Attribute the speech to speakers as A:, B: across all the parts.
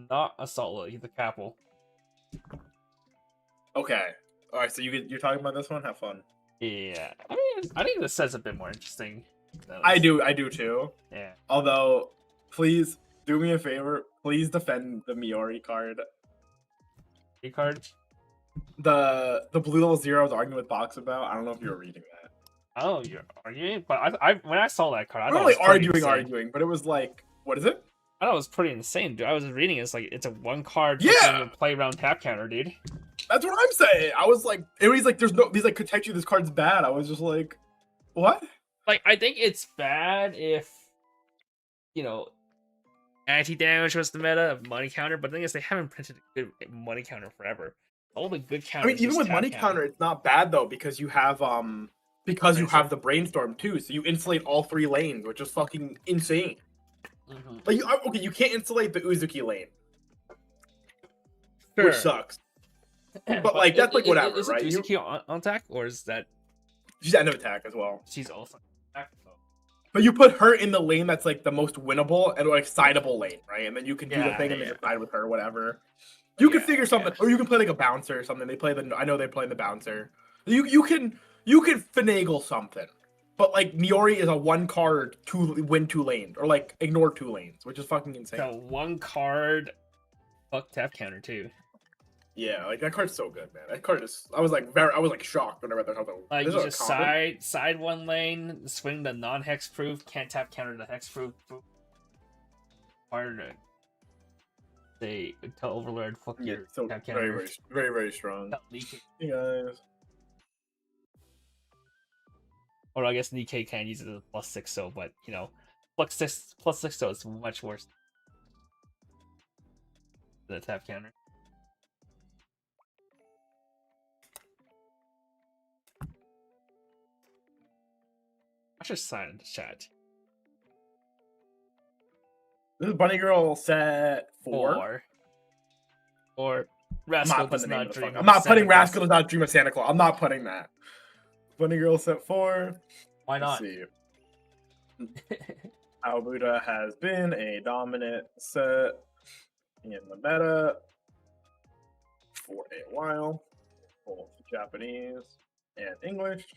A: not a solo. He's a capo.
B: Okay. All right. So you're talking about this one. Have fun.
A: Yeah, I mean, I think this set's a bit more interesting.
B: I do too.
A: Yeah.
B: Although, please do me a favor. Please defend the Miori card.
A: Card.
B: The blue level zero I was arguing with Box about. I don't know if you were reading that.
A: Oh, you're arguing, but I when I saw that card, I
B: I'm
A: thought
B: not really
A: it was
B: arguing, but it was like, what is it?
A: I thought it was pretty insane, dude. I was reading it, it's like it's a one card play around tap counter, dude.
B: That's what I'm saying. I was like, everybody's like, there's no, these like could text you this card's bad. I was just like, what?
A: Like, I think it's bad if, anti-damage was the meta of money counter, but the thing is, they haven't printed a good money counter forever. All the good counters.
B: I mean, even with money counter, it's not bad though because you have the brainstorm too, so you insulate all 3 lanes, which is fucking insane.
A: Mm-hmm.
B: Like, you can't insulate the Uzuki lane,
A: sure.
B: Which sucks. But like, that's like whatever,
A: is
B: right?
A: Uzuki on attack, or is that
B: she's end of attack as well?
A: She's also on attack.
B: But you put her in the lane that's like the most winnable and like sideable lane, right? And then you can do the thing and then decide with her, whatever. You can figure something, or you can play like a bouncer or something. I know they play the bouncer. You can finagle something, but like Miori is a 1 card to win 2 lanes, or like ignore 2 lanes, which is fucking insane.
A: So 1 card, fuck tap counter too.
B: Yeah, like that card's so good, man. That card is. I was like shocked when I read that.
A: Like you just side 1 lane, swing the non-hex proof, can't tap counter the hex proof. Harder to say tell Overlord fuck your
B: so
A: tap counter.
B: Very, very, very strong. Hey guys.
A: Or I guess Nikkei can use it as a +6 so, but +6 so is much worse than the tap counter. I should sign in the chat.
B: This is Bunny Girl set 4.
A: Or Rascal does not dream.
B: I'm not putting Rascal does not dream of Santa Claus. I'm not putting that. Bunny Girl set 4.
A: Why not?
B: Let's see. Aobuda has been a dominant set in the meta for a while, both Japanese and English,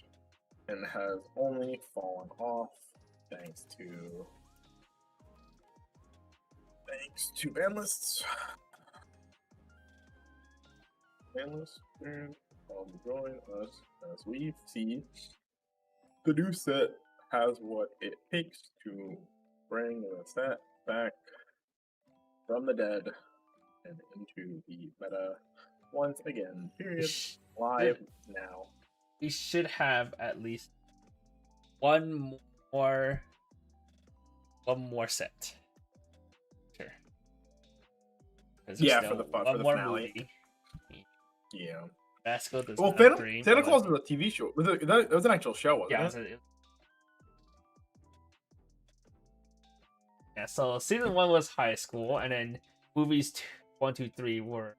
B: and has only fallen off thanks to ban lists. Ban lists will join us as we see the new set has what it takes to bring the set back from the dead and into the meta once again. Period. Live now.
A: We should have at least one more set. Sure.
B: Yeah, for the finale.
A: Movie.
B: Yeah.
A: Rascal does
B: well,
A: not dream.
B: Santa Claus was a TV show. That was an actual show, wasn't it?
A: Yeah, so season 1 was high school, and then movies 1, 2, 3 were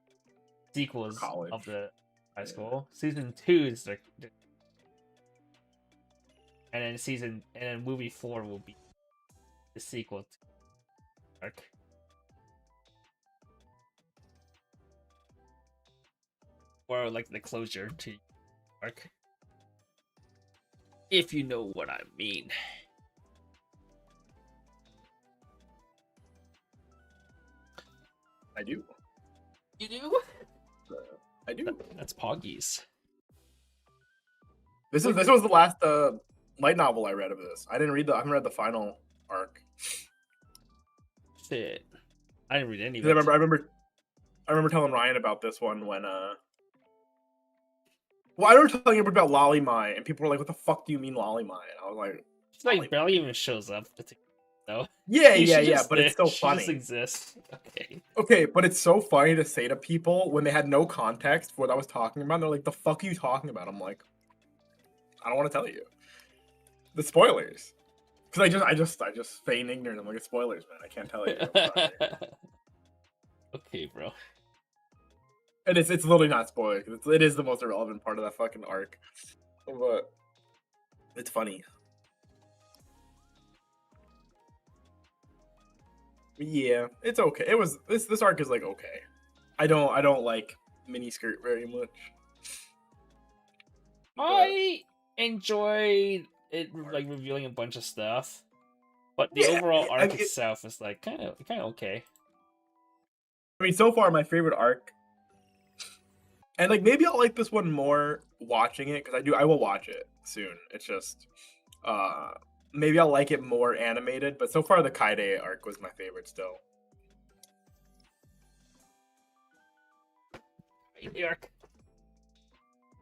A: sequels of the high school. Season 2 is the and then movie 4 will be the sequel to arc. Or like the closure to arc. If you know what I mean.
B: I do.
A: You do?
B: I do.
A: That's Poggies.
B: This was the last light novel I read of this. I haven't read the final arc.
A: Shit. I didn't read any of
B: it.
A: I
B: remember telling Ryan about this one when well, I remember telling him about Lolly Mai, and people were like, "What the fuck do you mean Lolly Mai?" And I was like,
A: "It's like barely even shows up." No.
B: Yeah, but it's so funny.
A: Just exists.
B: Okay, but it's so funny to say to people when they had no context for what I was talking about. They're like, "The fuck are you talking about?" I'm like, "I don't want to tell you the spoilers," because I just feign ignorant. I'm like, "It's spoilers, man. I can't tell you."
A: Okay, bro.
B: And it's literally not spoiled. It is the most irrelevant part of that fucking arc, but it's funny. Yeah, it's okay. It was this arc is like okay. I don't like miniskirt very much. But
A: I enjoyed it like revealing a bunch of stuff, but the
B: yeah,
A: overall
B: I
A: arc
B: mean,
A: itself is like kind of okay.
B: so far my favorite arc, and like maybe I'll like this one more watching it because I will watch it soon. It's just uh maybe I'll like it more animated, but so far the Kaide arc was my favorite still.
A: The arc.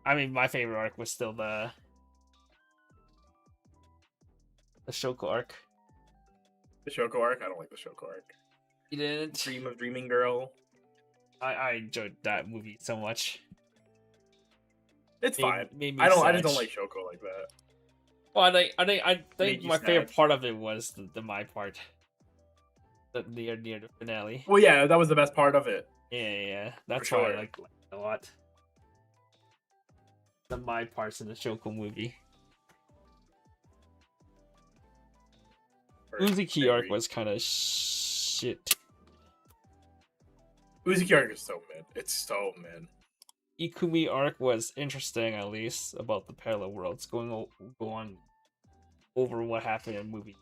A: I mean, my favorite arc was still the Shoko arc.
B: The Shoko arc, I don't like the Shoko arc.
A: You didn't?
B: Dream of Dreaming Girl.
A: I enjoyed that movie so much.
B: It's fine.
A: Made me
B: I
A: sad.
B: just don't like Shoko like that.
A: Well, I think
B: you
A: my favorite
B: sad.
A: part of it was the my part. The near the finale.
B: Well, yeah, that was the best part of it.
A: Yeah. That's
B: For
A: why
B: sure.
A: I like it a lot. The my parts in the Shoko movie. Uzuki arc was kind of shit.
B: Uzuki arc is so mid. It's so mid.
A: Ikumi arc was interesting, at least, about the parallel worlds going over what happened in the movie.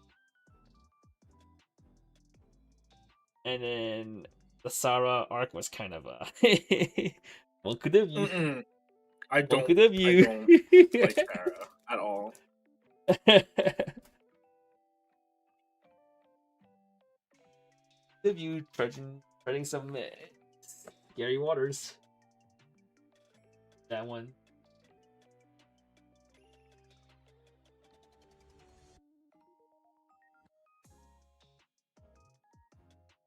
A: And then the Sarah arc was kind of a what could have you?
B: I don't like Sarah at all.
A: Have you treading some scary waters? That one.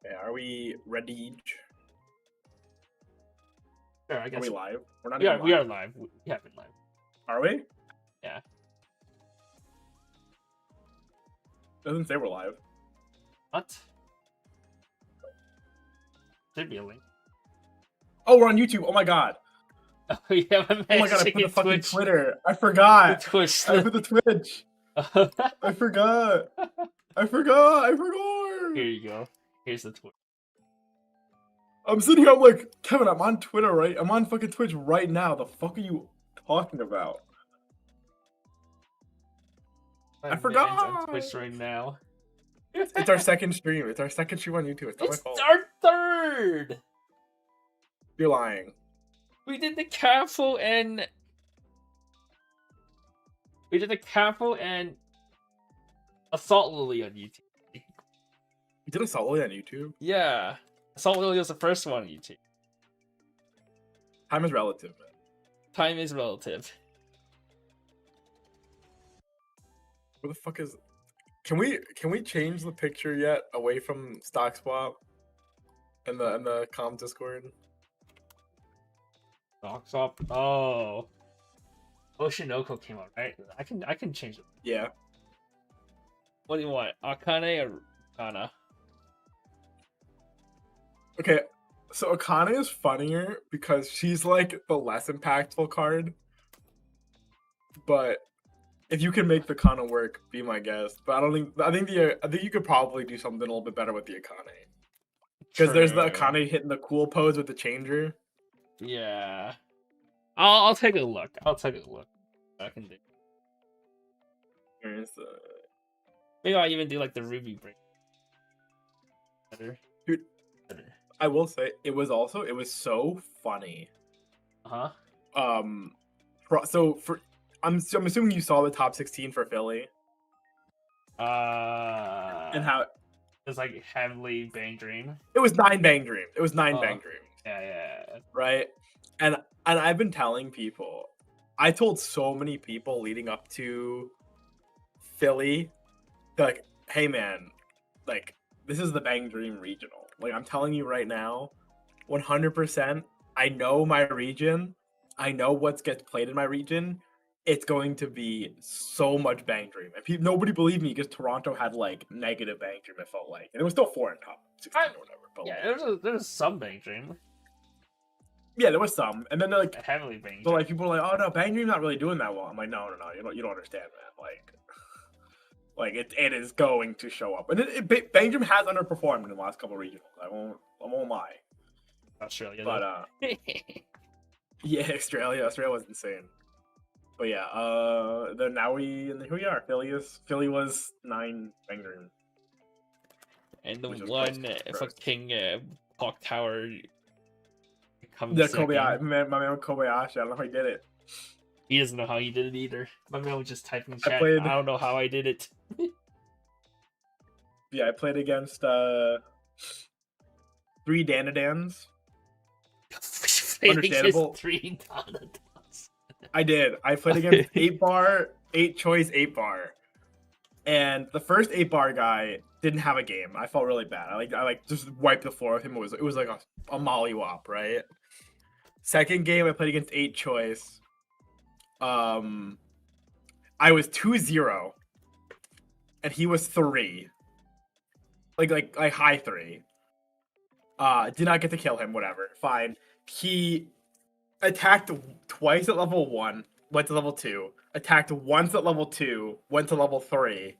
B: Yeah, are we ready?
A: Sure, I guess.
B: Are we live? We're not.
A: We are live. We have been live.
B: Are we?
A: Yeah.
B: Doesn't say we're live.
A: What? Should be a link.
B: Oh, we're on YouTube. Oh my god.
A: Oh yeah, my man.
B: Oh my god, I put the fucking
A: Twitch.
B: Twitter. I forgot.
A: The Twitch.
B: I put the Twitch. I forgot. I forgot.
A: Here you go. Here's the Twitch.
B: I'm sitting here, I'm like, Kevin, I'm on Twitter, right? I'm on fucking Twitch right now. The fuck are you talking about? I forgot.
A: On Twitch right now.
B: It's our second stream. It's our second stream on YouTube. It's not my fault.
A: Our third.
B: You're lying.
A: We did the Careful and Assault Lily on YouTube.
B: You did Assault Lily on YouTube?
A: Yeah. Assault Lily was the first one on YouTube.
B: Time is relative, man.
A: Time is relative.
B: Where the fuck is? Can we change the picture yet away from Stock Swap and the comms Discord?
A: Stock Swap. Oh. Oshinoko came out, right? I can change it.
B: Yeah.
A: What do you want? Akane or Kana?
B: Okay, so Akane is funnier because she's like the less impactful card. But if you can make the Kana work, be my guest. But I think you could probably do something a little bit better with the Akane. Because there's the Akane hitting the cool pose with the changer.
A: Yeah. I'll take a look. I can do.
B: There's the...
A: Maybe I'll even do like the Ruby break. Better.
B: Dude, I will say it was so funny.
A: Uh-huh.
B: I'm assuming you saw the top 16 for Philly.
A: And
B: how
A: it was like heavily Bang Dream.
B: It was 9 Bang Dream. It was 9 Bang Dream.
A: Yeah.
B: Right? And I've been telling people, I told so many people leading up to Philly, like, hey man, like, this is the Bang Dream regional. Like, I'm telling you right now, 100%, I know my region. I know what gets played in my region. It's going to be so much Bang Dream. And nobody believed me because Toronto had, like, negative Bang Dream, it felt like. And it was still 4 in top 16 or whatever. But
A: yeah, there was some Bang Dream.
B: Yeah, there was some. And then, like,
A: heavily Bang Dream.
B: But, like, people are like, oh, no, Bang Dream's not really doing that well. I'm like, no, you don't understand, man. Like, Like it is going to show up, and Benjamin has underperformed in the last couple of regionals. I won't lie.
A: Australia,
B: But
A: though.
B: yeah, Australia was insane. But yeah, then now here we are. Philly was 9 Benjamin.
A: And the
B: Which is
A: one
B: gross.
A: fucking clock tower coming
B: The
A: second.
B: Kobayashi, my man Kobayashi. I don't know how he did it.
A: He doesn't know how he did it either. My man was just typing chat.
B: played-
A: I don't know how I did it.
B: Yeah, I played against 3 Danadans. Understandable.
A: 3 Donadons.
B: I did. I played against 8 bar, 8 choice, 8 bar. And the first 8 bar guy didn't have a game. I felt really bad. I just wiped the floor with him. It was like a mollywop, right? Second game I played against 8 choice. I was 2-0 and he was 3. Like high 3. Did not get to kill him, whatever. Fine. He attacked twice at level 1, went to level 2, attacked once at level 2, went to level 3.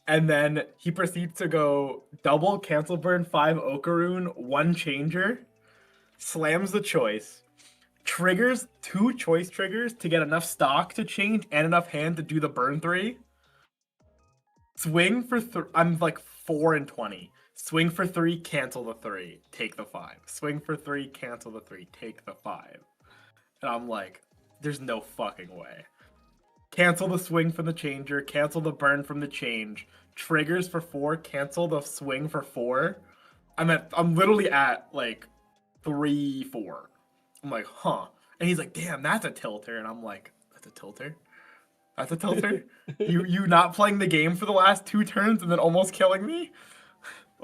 B: And then he proceeds to go double cancel burn 5 Okaroon, 1 changer, slams the choice, triggers 2 choice triggers to get enough stock to change and enough hand to do the burn 3. Swing for I'm like 4-20. Swing for 3, cancel the 3, take the 5. Swing for 3, cancel the 3, take the 5. And I'm like, there's no fucking way. Cancel the swing from the changer, cancel the burn from the change, triggers for 4, cancel the swing for 4. I'm literally at like 3-4. I'm like, huh. And he's like, damn, that's a tilter. And I'm like, that's a tilter? That's a tilter? you not playing the game for the last 2 turns and then almost killing me?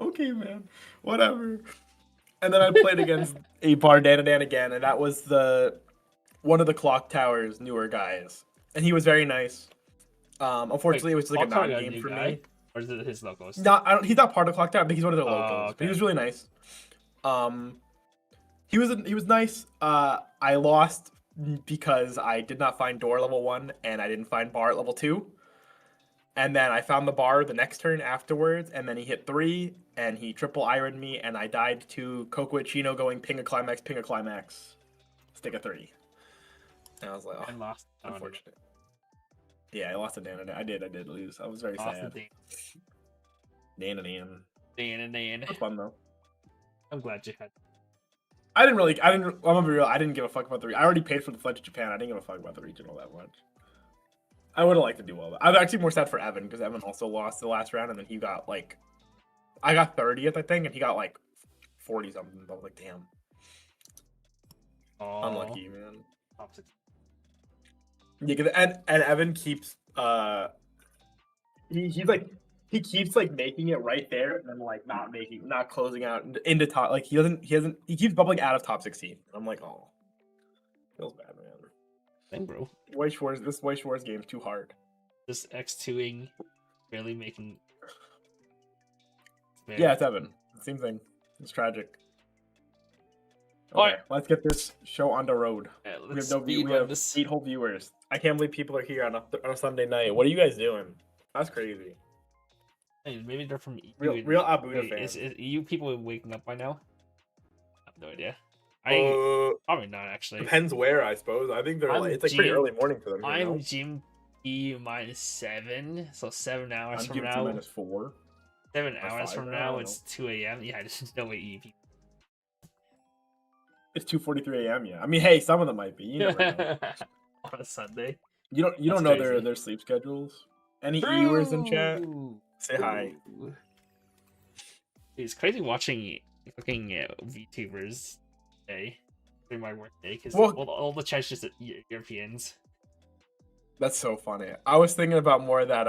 B: Okay, man. Whatever. And then I played against 8 bar Danadan again, and that was one of the Clock Tower's newer guys. And he was very nice. Unfortunately, it was like a non-game for me.
A: Or is it his locals?
B: No, he's not part of Clock Tower, but he's one of their locals.
A: Okay.
B: But he was really nice. He was nice. I lost because I did not find door level 1 and I didn't find bar at level 2. And then I found the bar the next turn afterwards, and then he hit 3 and he triple ironed me, and I died to Coco Chino going ping a climax, stick a 3. And I was like, oh,
A: and lost.
B: unfortunate. Yeah, I lost to Dan. I did lose. I was very sad. Dan.
A: It
B: was fun though.
A: I'm glad you had.
B: I'm gonna be real. I didn't give a fuck about I already paid for the flight to Japan. I didn't give a fuck about the regional that much. I would have liked to do well. I'm actually more sad for Evan because Evan also lost the last round, and then he got like, I got 30th, I think, and he got like 40 something. I was like, damn. Unlucky, man. Yeah, and Evan keeps he keeps like making it right there and then like not closing out into top, like he keeps bubbling out of top 16. I'm like, oh, feels bad, man.
A: Dang, bro.
B: This Weiss Schwarz game is too hard.
A: Just X2ing, barely making.
B: Yeah, it's Evan. Same thing. It's tragic. Okay,
A: Alright.
B: let's get this show on the road.
A: Yeah,
B: We have 8 whole viewers. I can't believe people are here on a Sunday night. What are you guys doing? That's crazy.
A: Hey, maybe they're from EU.
B: Real Abuja fans.
A: Is EU people waking up by now? I have no idea. Probably not actually.
B: Depends where, I suppose. I think it's like pretty early morning for them.
A: I'm GMT -7, so 7 hours from now.
B: I'm GMT -4.
A: 7 hours from now, it's 2 a.m. Yeah, there's no way EU people.
B: It's 2:43 a.m. Yeah, I mean, hey, some of them might be. You never know.
A: On a Sunday.
B: You don't know their sleep schedules. Any viewers in chat? Say hi.
A: It's crazy watching fucking VTubers day during my work day because all the chat's just Europeans.
B: That's so funny. I was thinking about more that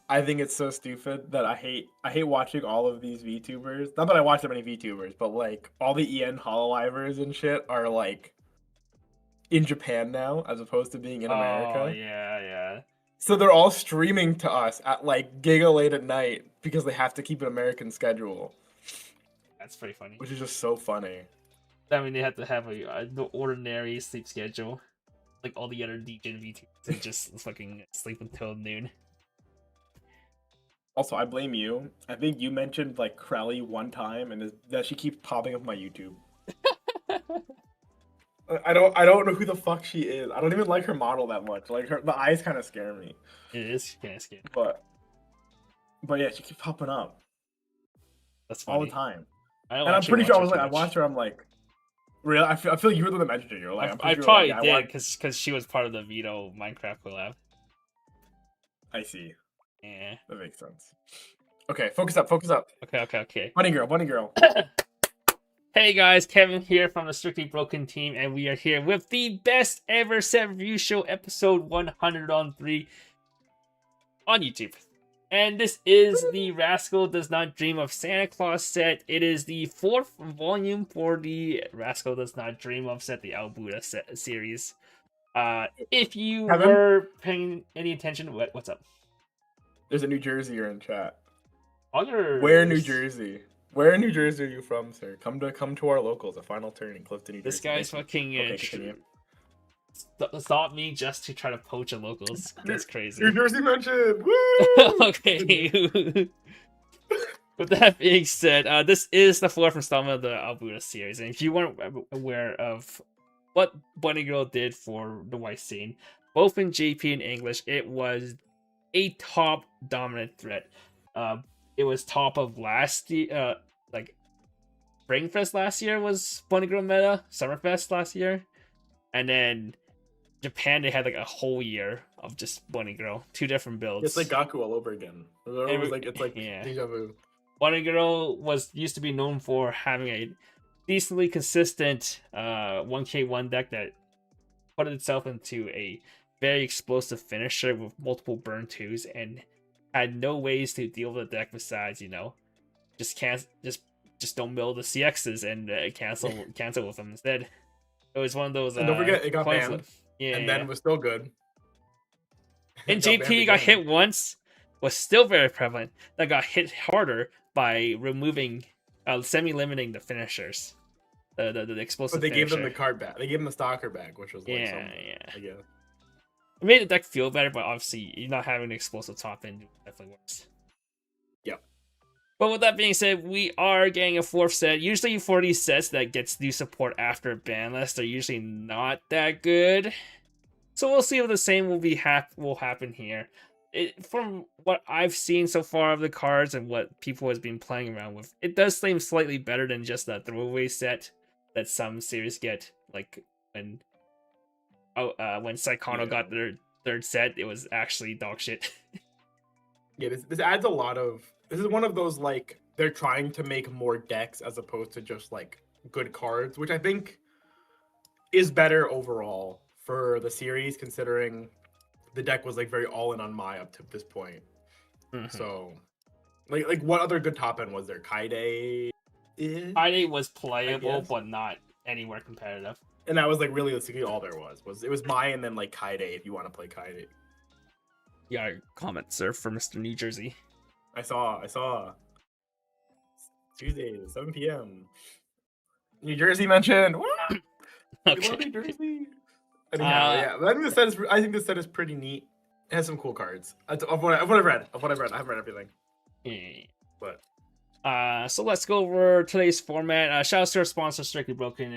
B: I think it's so stupid that I hate watching all of these VTubers. Not that I watch that many VTubers, but like all the EN Hololivers and shit are like in Japan now as opposed to being in America.
A: Oh yeah.
B: So they're all streaming to us at like giga late at night because they have to keep an American schedule.
A: That's pretty funny.
B: Which is just so funny.
A: I mean, they have to have the ordinary sleep schedule, like all the other DJ VTubers, and just fucking sleep until noon.
B: Also, I blame you. I think you mentioned like Crowley one time, and that she keeps popping up my YouTube. I don't know who the fuck she is. I don't even like her model that much. Like the eyes kind of scare me.
A: It is kind of scary.
B: But yeah, she keeps popping up
A: That's
B: all
A: funny.
B: the time.
A: I don't
B: And I'm
A: actually
B: pretty sure
A: watch her
B: I
A: too much.
B: watched her. I'm like, really? I feel like you were the one that mentioned it. You're like, I'm
A: I
B: pretty sure,
A: probably
B: like,
A: did because she was part of the Vito Minecraft collab.
B: I see.
A: Yeah.
B: That makes sense. Okay, focus up, focus up.
A: Okay.
B: Bunny girl, bunny girl.
A: Hey guys, Kevin here from the Strictly Broken team, and we are here with the best ever set review show, episode 103 on YouTube. And this is the Rascal Does Not Dream of Santa Claus set. It is the 4th volume for the Rascal Does Not Dream of set, the Albuda set series. If you
B: Kevin?
A: were paying any attention, what's up?
B: There's a New Jerseyer in chat.
A: Others...
B: Where in New Jersey? Where in New Jersey are you from, sir? Come to our locals. A final turn in Clifton, New Jersey.
A: This guy's fucking stop me just to try to poach a locals. That's crazy.
B: New Jersey mentioned. Woo!
A: Okay. With that being said, this is the 4th installment of the Albuda series, and if you weren't aware of what Bunny Girl did for the Weiss scene, both in JP and English, it was a top dominant threat. It was top of last year, like Springfest last year was Bunny Girl meta, Summerfest last year, and then Japan, they had like a whole year of just Bunny Girl, 2 different builds.
B: It's like Gaku all over again. It's like
A: yeah.
B: deja vu.
A: Bunny Girl used to be known for having a decently consistent 1k1 deck that put itself into a very explosive finisher with multiple burn 2s and had no ways to deal with the deck besides, just don't mill the CXs and cancel with them instead. It was one of those.
B: And don't forget, it got banned.
A: Yeah,
B: and then was still good.
A: And JP got hit once, was still very prevalent. That got hit harder by removing, semi-limiting the finishers, the explosive.
B: But they
A: finisher.
B: gave them the card back. They gave them the stalker back, which was like I guess.
A: It made the deck feel better, but obviously you're not having an explosive top end definitely works.
B: Yep.
A: But with that being said, we are getting a 4th set. Usually for these sets that gets new support after a ban list, they're usually not that good. So we'll see if the same will happen here. From what I've seen so far of the cards and what people has been playing around with, it does seem slightly better than just the throwaway set that some series get, like when Saikano got their 3rd set, it was actually dog shit.
B: Yeah, this adds a lot of. This is one of those, like, they're trying to make more decks as opposed to just like good cards, which I think is better overall for the series, considering the deck was like very all in on Mai up to this point.
A: Mm-hmm.
B: So, like what other good top end was there? Kaide.
A: Kaide was playable, but not anywhere competitive.
B: And that was like realistically all there was. It was Mai and then like Kaide if you want to play Kaide.
A: Yeah, comment, sir, for Mr. New Jersey.
B: I saw. Tuesday, 7 p.m. New Jersey mentioned.
A: Okay.
B: New Jersey. Anyhow, yeah. But I think this set is pretty neat. It has some cool cards. Of what I've read. I haven't read everything.
A: Yeah.
B: But
A: so let's go over today's format. Shout out to our sponsor, Strictly Broken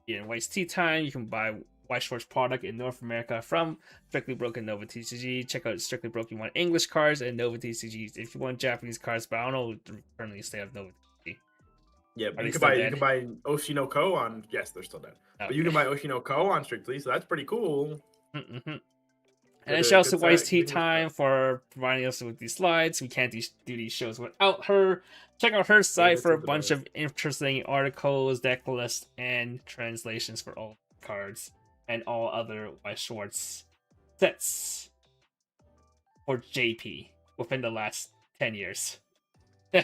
A: and Weiss Tea Time. You can buy Weiss Schwarz product in North America from Strictly Broken Nova TCG. Check out Strictly Broken. You want English cards and Nova TCGs. If you want Japanese cards, but I don't know currently state of Nova TCG.
B: Yeah, but you can buy Oshinoko on. Yes, they're still dead. Okay. But you can buy Oshinoko on Strictly, so that's pretty cool.
A: Mm-hmm. And then shout out to Weiss Tea Time for providing us with these slides. We can't do these shows without her. Check out her site for a bunch of interesting articles, deck lists, and translations for all cards and all other Weiss Schwarz sets for JP within the last 10 years.
B: Yeah.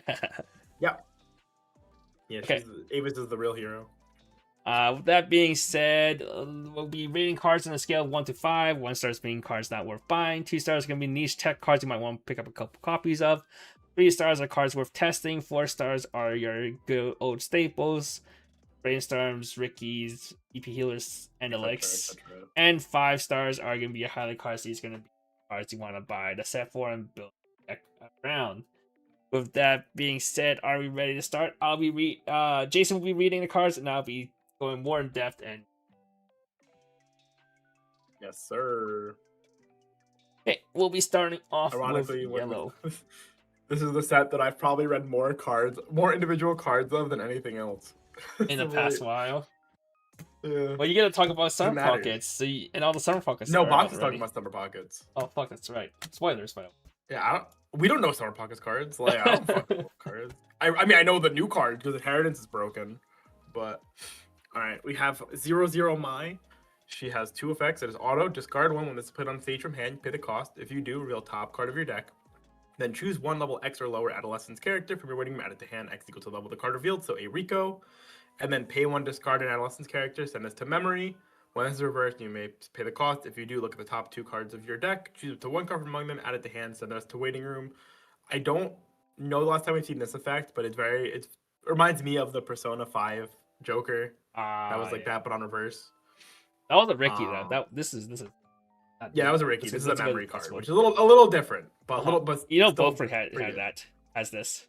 B: Yeah,
A: okay.
B: Avis is the real hero.
A: With that being said, we'll be rating cards on a scale of 1 to 5. 1 star is being cards not worth buying. 2 stars are going to be niche tech cards you might want to pick up a couple copies of. 3 stars are cards worth testing. 4 stars are your good old staples. Brainstorms, Rickies, EP Healers, and the likes. And 5 stars are going to be your highlight cards. These are going to be cards you want to buy the set for and build deck around. With that being said, are we ready to start? Jason will be reading the cards, and I'll be going more in depth. And
B: yes, sir.
A: okay, we'll be starting off
B: Ironically,
A: with yellow.
B: This is the set that I've probably read more individual cards of than anything else
A: In the past while.
B: Yeah.
A: Well, you gotta talk about Summer Pockets, and all the Summer Pockets.
B: No, Box is talking about Summer Pockets.
A: Oh fuck, that's right. Spoilers, but
B: yeah, we don't know Summer Pockets cards. Like, I don't fucking know cards. I mean, I know the new cards because Inheritance is broken, but all right, we have 0-0 Mai. She has 2 effects. It is auto. Discard 1 when this is put on stage from hand. Pay the cost. If you do, reveal top card of your deck. Then choose 1 level X or lower Adolescence character from your waiting room, add it to hand. X equal to the level of the card revealed, so a Rico. And then pay 1 discard an Adolescence character, send this to memory. When this is reversed, you may pay the cost. If you do, look at the top 2 cards of your deck, choose up to 1 card from among them, add it to hand, send this to waiting room. I don't know the last time we've seen this effect, but it reminds me of the Persona 5 Joker. That was like that, but on reverse.
A: That was a Ricky though. This is
B: yeah, that was a Ricky. This is a memory card, which is a little different, but but
A: both had that as this.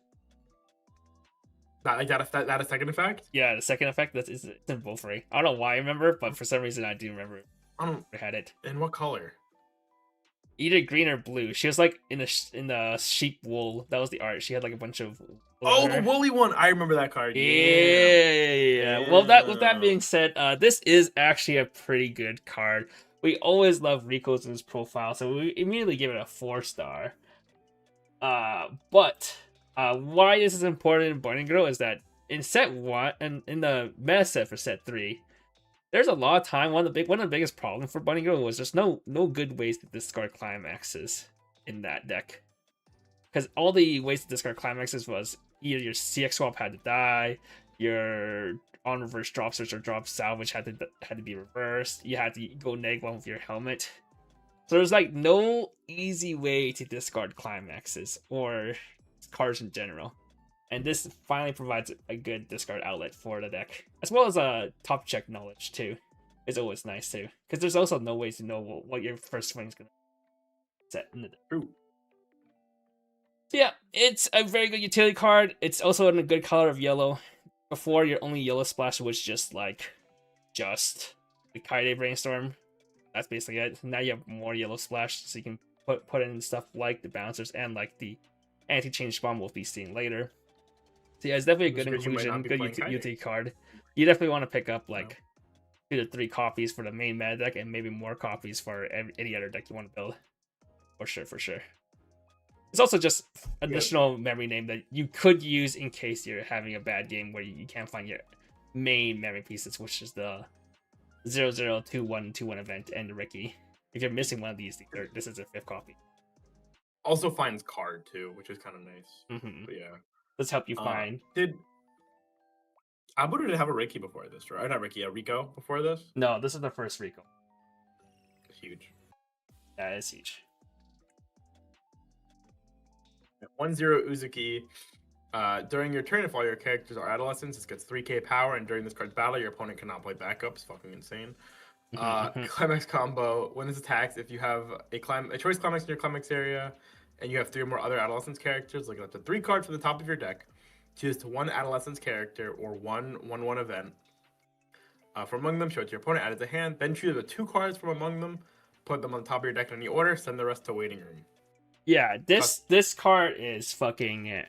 B: That a second effect?
A: Yeah, the second effect it's in Wolfrey. I don't know why I remember, but for some reason I do remember.
B: I
A: had it.
B: In what color?
A: Either green or blue. She was like in the sheep wool. That was the art. She had like a bunch of.
B: The woolly one. I remember that card.
A: Yeah. Well, with that being said, this is actually a pretty good card. We always love Rico's in his profile, so we immediately give it a 4-star. But why this is important in Bunny Girl is that in set 1 and in the meta set for set 3, there's a lot of time. One of the biggest problems for Bunny Girl was there's no good ways to discard climaxes in that deck. Because all the ways to discard climaxes was either your CX swap had to die, your on reverse drop search or drop salvage had to be reversed, you had to go -1 with your helmet. So there's like no easy way to discard climaxes or cards in general. And this finally provides a good discard outlet for the deck, as well as a top check knowledge too. It's always nice too, because there's also no ways to know what your first swing is gonna set in the deck.
B: True.
A: So yeah, it's a very good utility card. It's also in a good color of yellow. Before, your only yellow splash was just the Kaide Brainstorm. That's basically it. Now you have more yellow splash, so you can put in stuff like the bouncers and like the anti-change bomb we'll be seeing later. So yeah, it's definitely a good inclusion, good utility card. You definitely want to pick up 2 to 3 copies for the main meta deck and maybe more copies for any other deck you want to build. For sure. It's also just additional memory name that you could use in case you're having a bad game where you can't find your main memory pieces, which is the 002121 event and the Ricky. If you're missing one of these, this is a 5th copy.
B: Also finds card too, which is kind of nice.
A: Mm-hmm.
B: But yeah.
A: Let's help you find.
B: Did Abu did have a Ricky before this, right? Not Ricky, a Rico before this?
A: No, this is the first Rico.
B: Huge.
A: Yeah, it's huge.
B: 1-0 Uzuki. During your turn, if all your characters are adolescents, it gets 3k power, and during this card's battle, your opponent cannot play backups. Fucking insane. Climax combo. When this attacks, if you have a choice climax in your climax area, and you have 3 or more other adolescence characters, look up to 3 cards from the top of your deck. Choose to 1 adolescence character or 1/1 event. From among them, show it to your opponent, add it to hand. Then choose the 2 cards from among them, put them on the top of your deck in any order, send the rest to waiting room.
A: Yeah, this card is fucking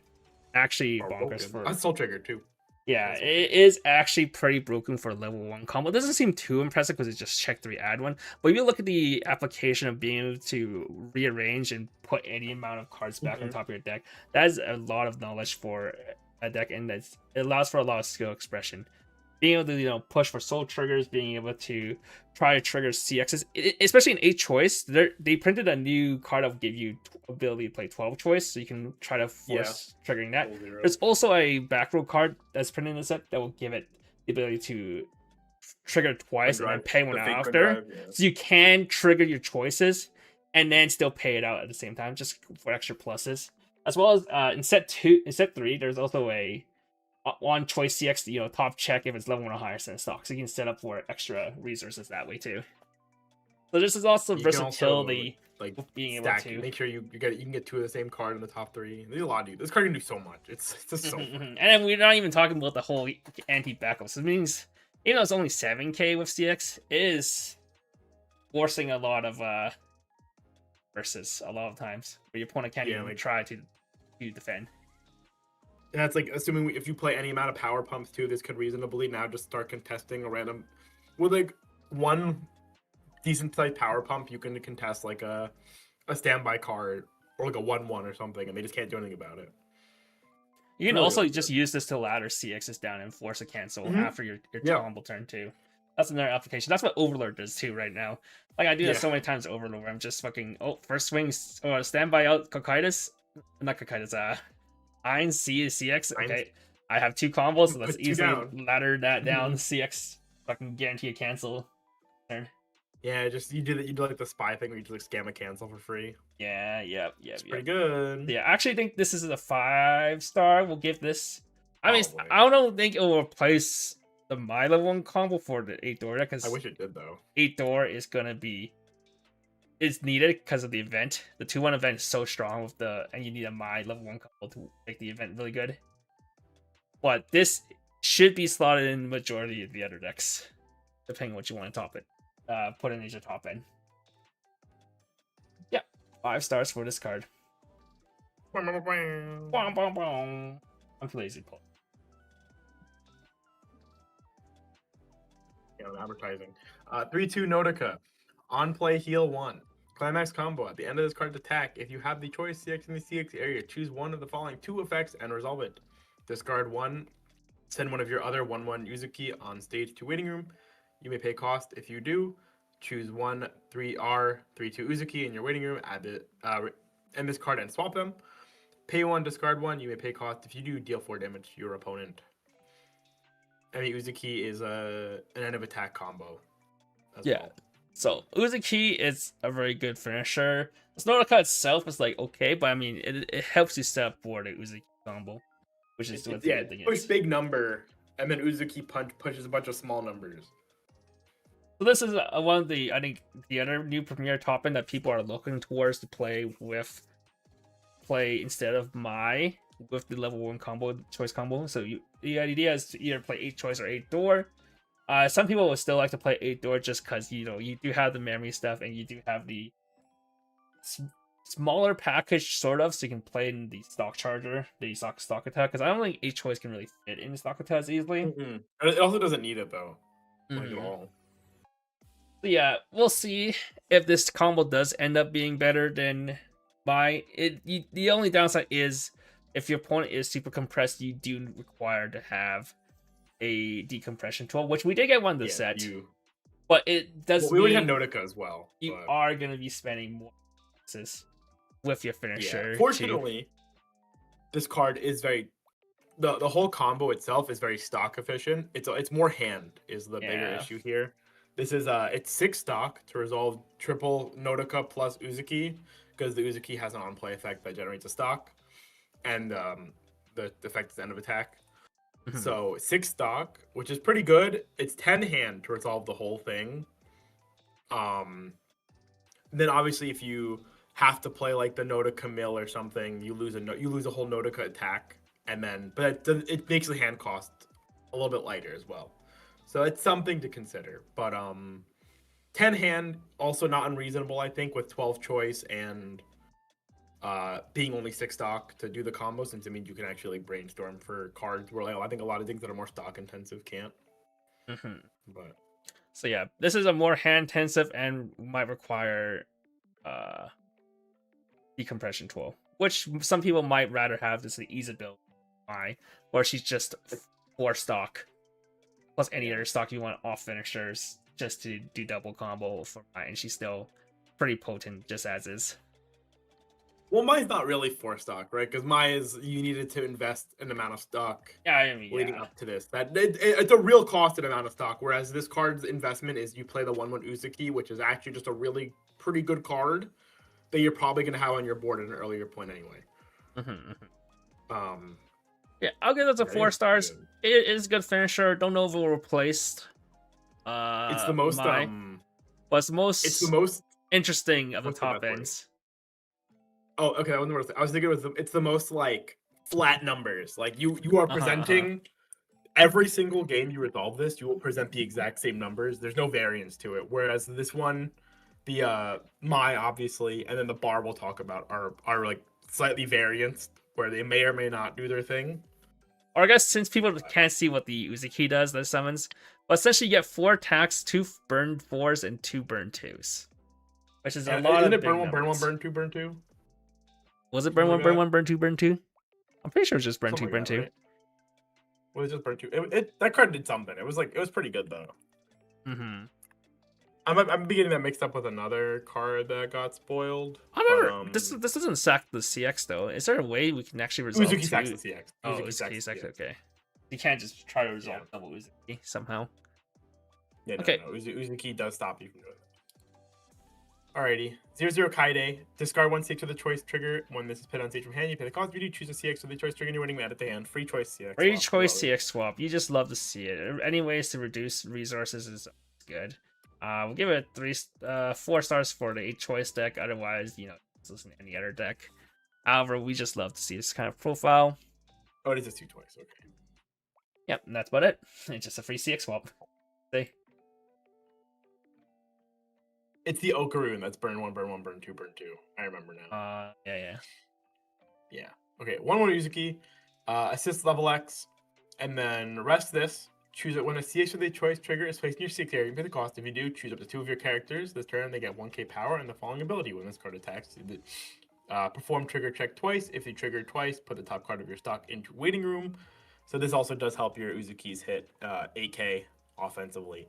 A: actually bonkers for.
B: That's Soul Trigger too.
A: Yeah, it is actually pretty broken for a level 1 combo. It doesn't seem too impressive because it's just check 3, add 1. But if you look at the application of being able to rearrange and put any amount of cards back on top of your deck, that is a lot of knowledge for a deck, and it allows for a lot of skill expression. Being able to push for soul triggers, being able to try to trigger CXs, especially in 8 choice, they printed a new card that will give you ability to play 12 choice, so you can try to force triggering that. There's also a back row card that's printed in the set that will give it the ability to trigger twice and then pay one out after. So you can trigger your choices and then still pay it out at the same time, just for extra pluses. As well as in set 3, there's also a on choice CX, top check if it's level 1 or higher set stock, so you can set up for extra resources that way too. So this is also
B: You can also
A: versatility
B: like
A: of being able
B: stack.
A: to.
B: Make sure you can get 2 of the same card in the top 3. There's a lot to do. This card can do so much. It's just so fun.
A: And then we're not even talking about the whole anti-backups. It means even though it's only 7k with CX, it is forcing a lot of versus a lot of times where your opponent can't even try to defend.
B: And that's like assuming if you play any amount of power pumps too, this could reasonably now just start contesting a random with like one decent sized power pump. You can contest like a standby card or like a 1/1 or something, and they just can't do anything about it.
A: You can also just use this to ladder CXs down and force a cancel after your combo turn too. That's another application. That's what Overlord does too right now. Like I do that so many times Overlord where I'm just fucking first swing or standby out Cocytus. Not Cocytus, Ein C is CX. Okay. I have 2 combos, so let's easily ladder that down. CX fucking guarantee a cancel turn.
B: Yeah, just you do like the spy thing where you just like scam a cancel for free.
A: Yeah.
B: It's pretty good.
A: Yeah, I actually think this is a 5-star. We'll give this. I mean, I don't think it will replace the my level 1 combo for the 8-door deck.
B: I wish it did though.
A: 8-door is gonna be needed because of the event. The 2/1 event is so strong with and you need a my level 1 combo to make the event really good. But this should be slotted in the majority of the other decks, depending on what you want to top it. Put in as your top end. Yeah, 5 stars for this card. I'm too lazy to pull.
B: Advertising. 3/2 Notica. On play, heal 1. Climax combo. At the end of this card's attack, if you have the choice CX in the CX area, choose one of the following 2 effects and resolve it. Discard 1. Send one of your other 1/1 Uzuki on stage to waiting room. You may pay cost. If you do, choose 1 3R 3/2 Uzuki in your waiting room. Add the end this card and swap them. Pay 1, discard 1. You may pay cost. If you do, deal 4 damage to your opponent. And the Uzuki is an end of attack combo.
A: Well. So Uzuki is a very good finisher. Snorlaika itself is like okay, but I mean it helps you set up for the Uzuki combo, which is what the good thing is.
B: Push big number, and then Uzuki pushes a bunch of small numbers.
A: So this is one of the, I think, the other new premier top end that people are looking towards to play instead of with the level 1 choice combo. So the idea is to either play 8 choice or 8-door. Some people would still like to play 8-door just because you do have the memory stuff and you do have the smaller package sort of, so you can play in the stock charger, the stock attack. Because I don't think 8 choice can really fit in stock attack as easily.
B: Mm-hmm. It also doesn't need it though, like at all.
A: So yeah, we'll see if this combo does end up being better than the only downside is if your opponent is super compressed, you do require to have a decompression tool, which we did get one in the set. But it does.
B: We already had Notica as well.
A: You are going to be spending more with your finisher.
B: Yeah. Fortunately, this card is very. The whole combo itself is very stock efficient. It's more hand is the bigger issue here. This is it's 6 stock to resolve triple Notica plus Uzuki, because the Uzuki has an on-play effect that generates a stock, and the effect is end of attack. So 6 stock, which is pretty good. It's 10 hand to resolve the whole thing. Then obviously if you have to play like the Notica mill or something, you lose a whole Notica attack, but it makes the hand cost a little bit lighter as well. So it's something to consider. But 10 hand also not unreasonable, I think, with 12 choice and being only 6 stock to do the combo, since it means you can actually brainstorm for cards where I think a lot of things that are more stock intensive can't. But
A: so yeah, this is a more hand intensive and might require decompression tool, which some people might rather have this the ease of build, or she's just 4 stock plus any other stock you want off finishers just to do double combo for Mai, and she's still pretty potent just as is.
B: Well, Mai's not really 4 stock, right? Because Mai is, you needed to invest an amount of stock leading up to this. It's a real costed amount of stock, whereas this card's investment is you play the 1/1 Uzuki, which is actually just a really pretty good card that you're probably going to have on your board at an earlier point anyway.
A: Yeah, I'll give this a 4 stars. It is a good finisher. Don't know if it will replace
B: it's the most
A: but it's the
B: It's the
A: most
B: most.
A: interesting of the
B: What's the
A: top
B: best word?
A: ends.
B: Oh, okay. I was thinking it's the most like flat numbers. Like you are
A: Uh-huh.
B: presenting every single game you resolve this, you will present the exact same numbers. There's no variance to it. Whereas this one, the my obviously, and then the bar we'll talk about are like slightly variants where they may or may not do their thing.
A: Or I guess since people can't see what the Uzuki does, that summons, but essentially you get 4 attacks, 2 burn 4s, and 2 burn 2s, which is a lot
B: Isn't
A: of
B: it
A: big
B: burn one, burn one,
A: numbers.
B: burn two, burn two?
A: Was it burn
B: Something like
A: 1, burn
B: that?
A: 1, burn 2, burn 2? I'm pretty sure it was just burn
B: Something
A: 2,
B: like
A: burn
B: that,
A: 2.
B: right? Well, it was just burn two. That card did something. It was pretty good though.
A: Mm-hmm.
B: I'm beginning that mixed up with another card that got spoiled.
A: I
B: But
A: remember this doesn't sack the CX though. Is there a way we can actually resolve
B: Uzuki sacks the
A: two?
B: CX.
A: Oh,
B: Uzuki sacks
A: Uzuki
B: the
A: CX.
B: CX.
A: Okay, you can't just try to resolve double Uzuki somehow.
B: Yeah,
A: Okay.
B: no. Uzuki does stop you from doing that. Alrighty. 0-0 Kaide. Discard 1 CX with a choice trigger. When this is put on stage from hand, you pay the cost. If you do choose a CX with a choice trigger, and you're winning add it to hand. Free choice CX.
A: Free
B: swap.
A: choice
B: Love it.
A: CX swap. You just love to see it. Any ways to reduce resources is good. We'll give it 4 stars for the 8 choice deck. Otherwise, just listen to any other deck. However, we just love to see this kind of profile.
B: Oh, it is just 2 twice. Okay.
A: Yep, and that's about it. It's just a free CX swap. See?
B: It's the Okaroon that's burn 1, burn 1, burn 2, burn 2. I remember now.
A: Yeah.
B: Yeah. Okay. 1-1 Uzuki. Assist level X. And then rest this. Choose it when a CX with a choice trigger is placed in your CX area. You pay the cost. If you do, choose up to 2 of your characters. This turn, they get 1k power and the following ability. When this card attacks, perform trigger check twice. If you trigger twice, put the top card of your stock into waiting room. So this also does help your Uzukis hit 8k offensively.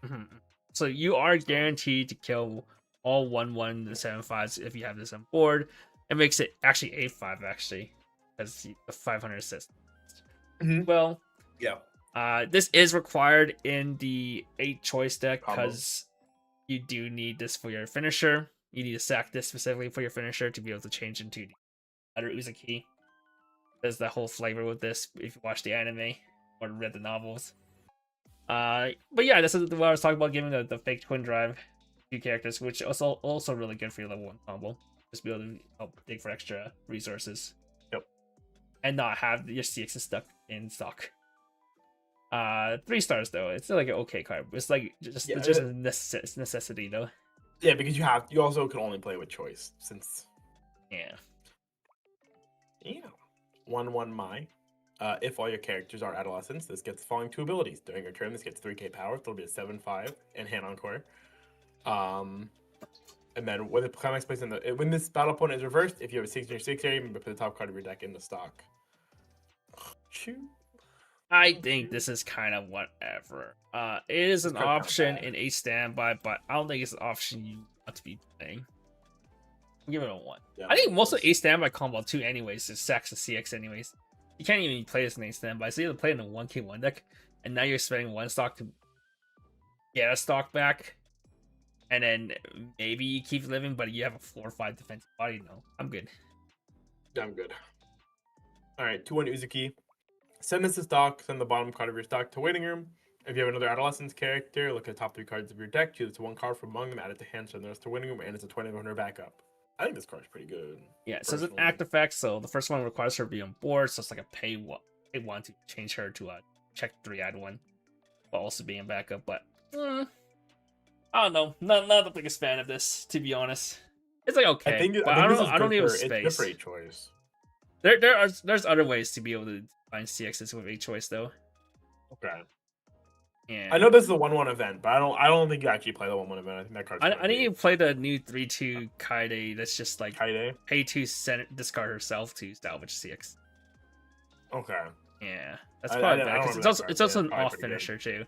A: Mm-hmm. So you are guaranteed to kill all 1/1 the 7/5s if you have this on board. It makes it actually 8/5 actually, because the 500 assist.
B: Mm-hmm.
A: Well,
B: yeah.
A: This is required in the 8 choice deck
B: Combo.
A: because you do need this for your finisher. You need to sack this specifically for your finisher to be able to change into the other Uzuki. There's the whole flavor with this if you watch the anime or read the novels. But yeah, this is what I was talking about, giving the fake twin drive few characters, which also really good for your level 1 combo. Just be able to help dig for extra resources.
B: Yep.
A: And not have your CXs stuck in stock. 3 stars though. It's still like an okay card. It's like just a necessity though.
B: Yeah, because you also can only play with choice since.
A: Yeah.
B: 1/1 Mai. If all your characters are adolescents, this gets the following 2 abilities. During your turn, this gets 3k power. It'll be a 7/5 and hand encore. And then when the climax plays when this battle opponent is reversed, if you have a 6 in your 6 area, you can put the top card of your deck into stock.
A: I think this is kind of whatever. It is an option in a standby, but I don't think it's an option you want to be playing. I'll give it a 1. Yeah, I think most of a standby combo too, anyways, is sacks the CX anyways. You can't even play this in a standby, so you have to play it in a 1k1 deck, and now you're spending 1 stock to get a stock back, and then maybe you keep living, but you have a 4 or 5 defensive body. No, I'm good.
B: Yeah, I'm good. Alright, 2/1 Uzuki. Send this to stock, send the bottom card of your stock to waiting room. If you have another adolescence character, look at the top 3 cards of your deck, choose 1 card from among them, add it to hand, send the rest to waiting room, and it's a 2100 backup. I think this card's pretty good.
A: Yeah, so it's an act effect, so the first one requires her to be on board, so it's like a pay 1 to change her to a check 3, add 1, while also being a backup, but I don't know. Not the biggest fan of this, to be honest. It's like okay, I don't need a space.
B: It's good for 8 choice.
A: There's other ways to be able to find CXs with 8 choice though.
B: Okay.
A: Yeah.
B: I know this is a 1/1 event, but I don't think you actually play the 1/1 event. I think that card's
A: I need to play the new 3/2 Kaide that's just like
B: Kaide?
A: pay to discard herself to salvage CX.
B: Okay.
A: Yeah. That's probably better because it's also an off finisher too,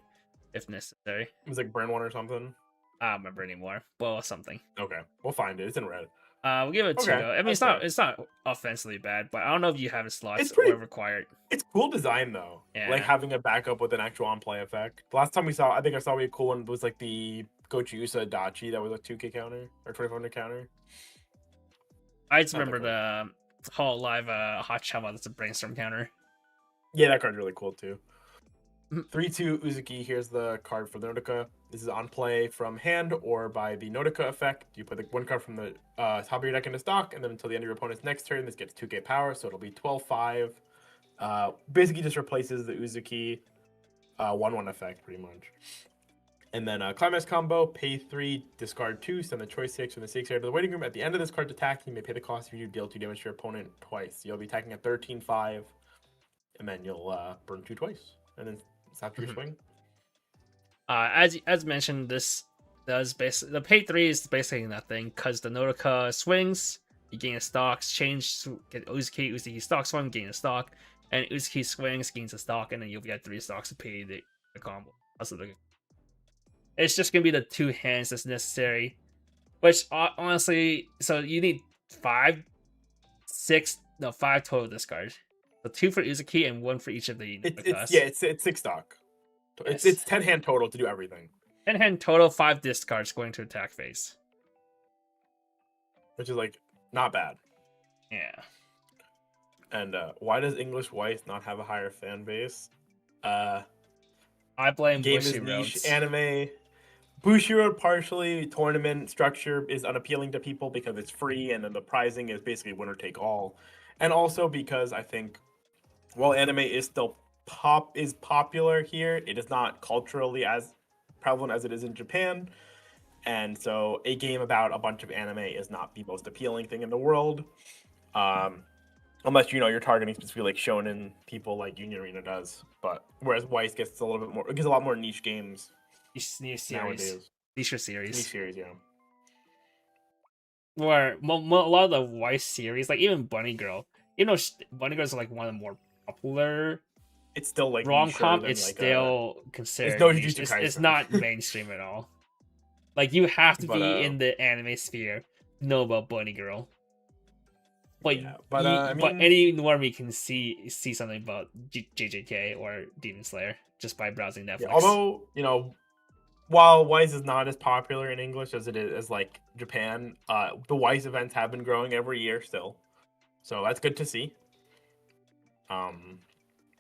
A: if necessary.
B: It was like burn 1 or something.
A: I don't remember anymore. Well, something.
B: Okay. We'll find it. It's in red.
A: We'll give it 2 though. I mean it's not offensively bad, but I don't know if you have a slots or required.
B: It's cool design though.
A: Yeah.
B: Like having a backup with an actual on play effect. The last time I think I saw a cool one was like the Gochiusa Adachi that was like 2k counter or 2500 counter.
A: I just remember the Hall Live Hot Chama that's a brainstorm counter.
B: Yeah, that card's really cool too. 3/2 Uzuki. Here's the card for the Nodoka. This is on play from hand or by the Nodoka effect. You put the one card from the top of your deck into stock, and then until the end of your opponent's next turn, this gets 2k power, so it'll be 12/5. Basically just replaces the Uzuki 1/1 effect, pretty much. And then Climax combo, pay 3, discard 2, send the choice 6 from the 6 area to the waiting room. At the end of this card's attack, you may pay the cost if you deal 2 damage to your opponent twice. You'll be attacking at 13/5, and then you'll burn 2 twice. And then it's after your swing.
A: As mentioned, this does basically the pay 3 is basically nothing because the Nodoka swings, you gain a stock, get Uzuki stocks 1, gain a stock, and Uzuki swings, gains a stock, and then you'll get 3 stocks to pay the combo. It's just gonna be the 2 hands that's necessary, which honestly, so you need 5 total discards. So 2 for Uzuki and 1 for each of the Nodokas.
B: It's 6 stock.
A: Yes.
B: It's 10 hand total to do everything.
A: 10 hand total, 5 discards going to attack phase.
B: Which is like not bad.
A: Yeah.
B: And why does English Weiss not have a higher fan base?
A: I blame
B: game
A: Bushy
B: is niche
A: Roads.
B: anime. Bushiroad partially tournament structure is unappealing to people because it's free and then the prizing is basically winner take all. And also because I think while anime is still popular here, it is not culturally as prevalent as it is in Japan. And so a game about a bunch of anime is not the most appealing thing in the world. Unless you're targeting specifically like shonen people like Union Arena does. But whereas Weiss gets a lot more niche games.
A: Niche series.
B: Nowadays.
A: Niche series.
B: Niche series, yeah.
A: Where a lot of the Weiss series, like even Bunny Girl, Bunny Girl is like one of the more popular.
B: It's still like
A: rom-com. It's
B: like
A: still considered.
B: It's no
A: niche. It's not mainstream at all. Like you have to be in the anime sphere to know about Bunny Girl. But any normie can see something about JJK or Demon Slayer just by browsing Netflix.
B: Yeah, although while Weiss is not as popular in English as it is as like Japan, the Weiss events have been growing every year still, so that's good to see.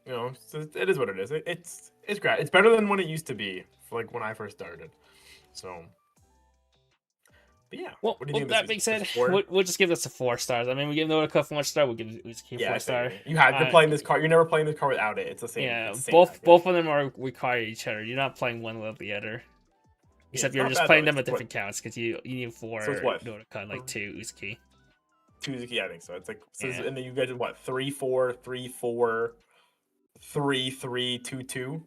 B: It is what it is. It's great. It's better than when it used to be, like when I first started. So, but yeah.
A: Well,
B: what do you think
A: that being said, we'll just give this a 4 stars. I mean, we give Nodoka 4 star. We'll give Uzuki 4 star.
B: You're playing this card. You're never playing this card without it. It's the same.
A: Yeah,
B: it's the same
A: both
B: package.
A: both of them require each other. You're not playing one without the other. Except you're just playing them at different counts because you need 4 Nodoka and like 2 Uzuki.
B: 2 Uzuki, I think so. It's like and then you get 3/4, 3/4, 3/3, 2/2.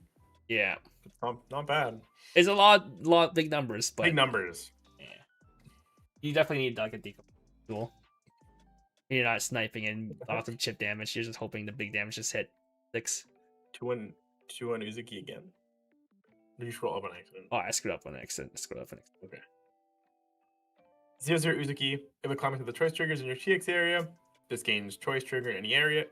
A: Yeah,
B: it's not bad.
A: It's a lot of big numbers, but
B: big numbers.
A: Yeah, you definitely need like a decoy tool. You're not sniping and lots of chip damage. You're just hoping the big damage just hit 6.
B: 2-1 Uzuki again. Did you scroll up on accident?
A: Oh, I screwed up on accident.
B: Okay. 0/0 Uzuki. If it climbs to the choice triggers in your TX area, this gains choice trigger in any area.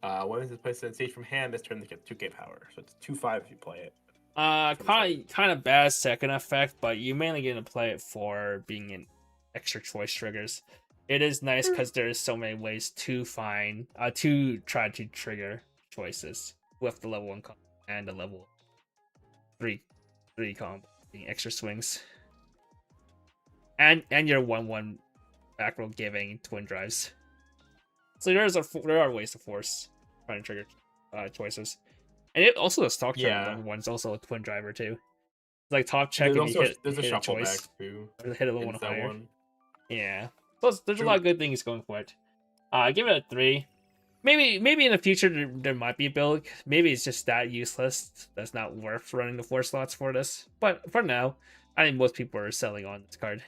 B: When this is placed on stage from hand, this turn they get 2k power. So it's 2/5 if you play it.
A: Kind of bad second effect, but you're mainly gonna play it for being in extra choice triggers. It is nice because there's so many ways to try to trigger choices with the level 1 combo and the level 3 combo being extra swings. And your 1/1 back row giving twin drives. So there are ways to force trying to trigger choices. And it also the stock trigger one's also a twin driver too. It's like top check and
B: there's a shuffle back too.
A: Or hit a little one higher. Yeah. So there's a lot of good things going for it. Give it a 3. Maybe in the future there might be a build. Maybe it's just that useless. That's not worth running the 4 slots for this. But for now, I think most people are selling on this card.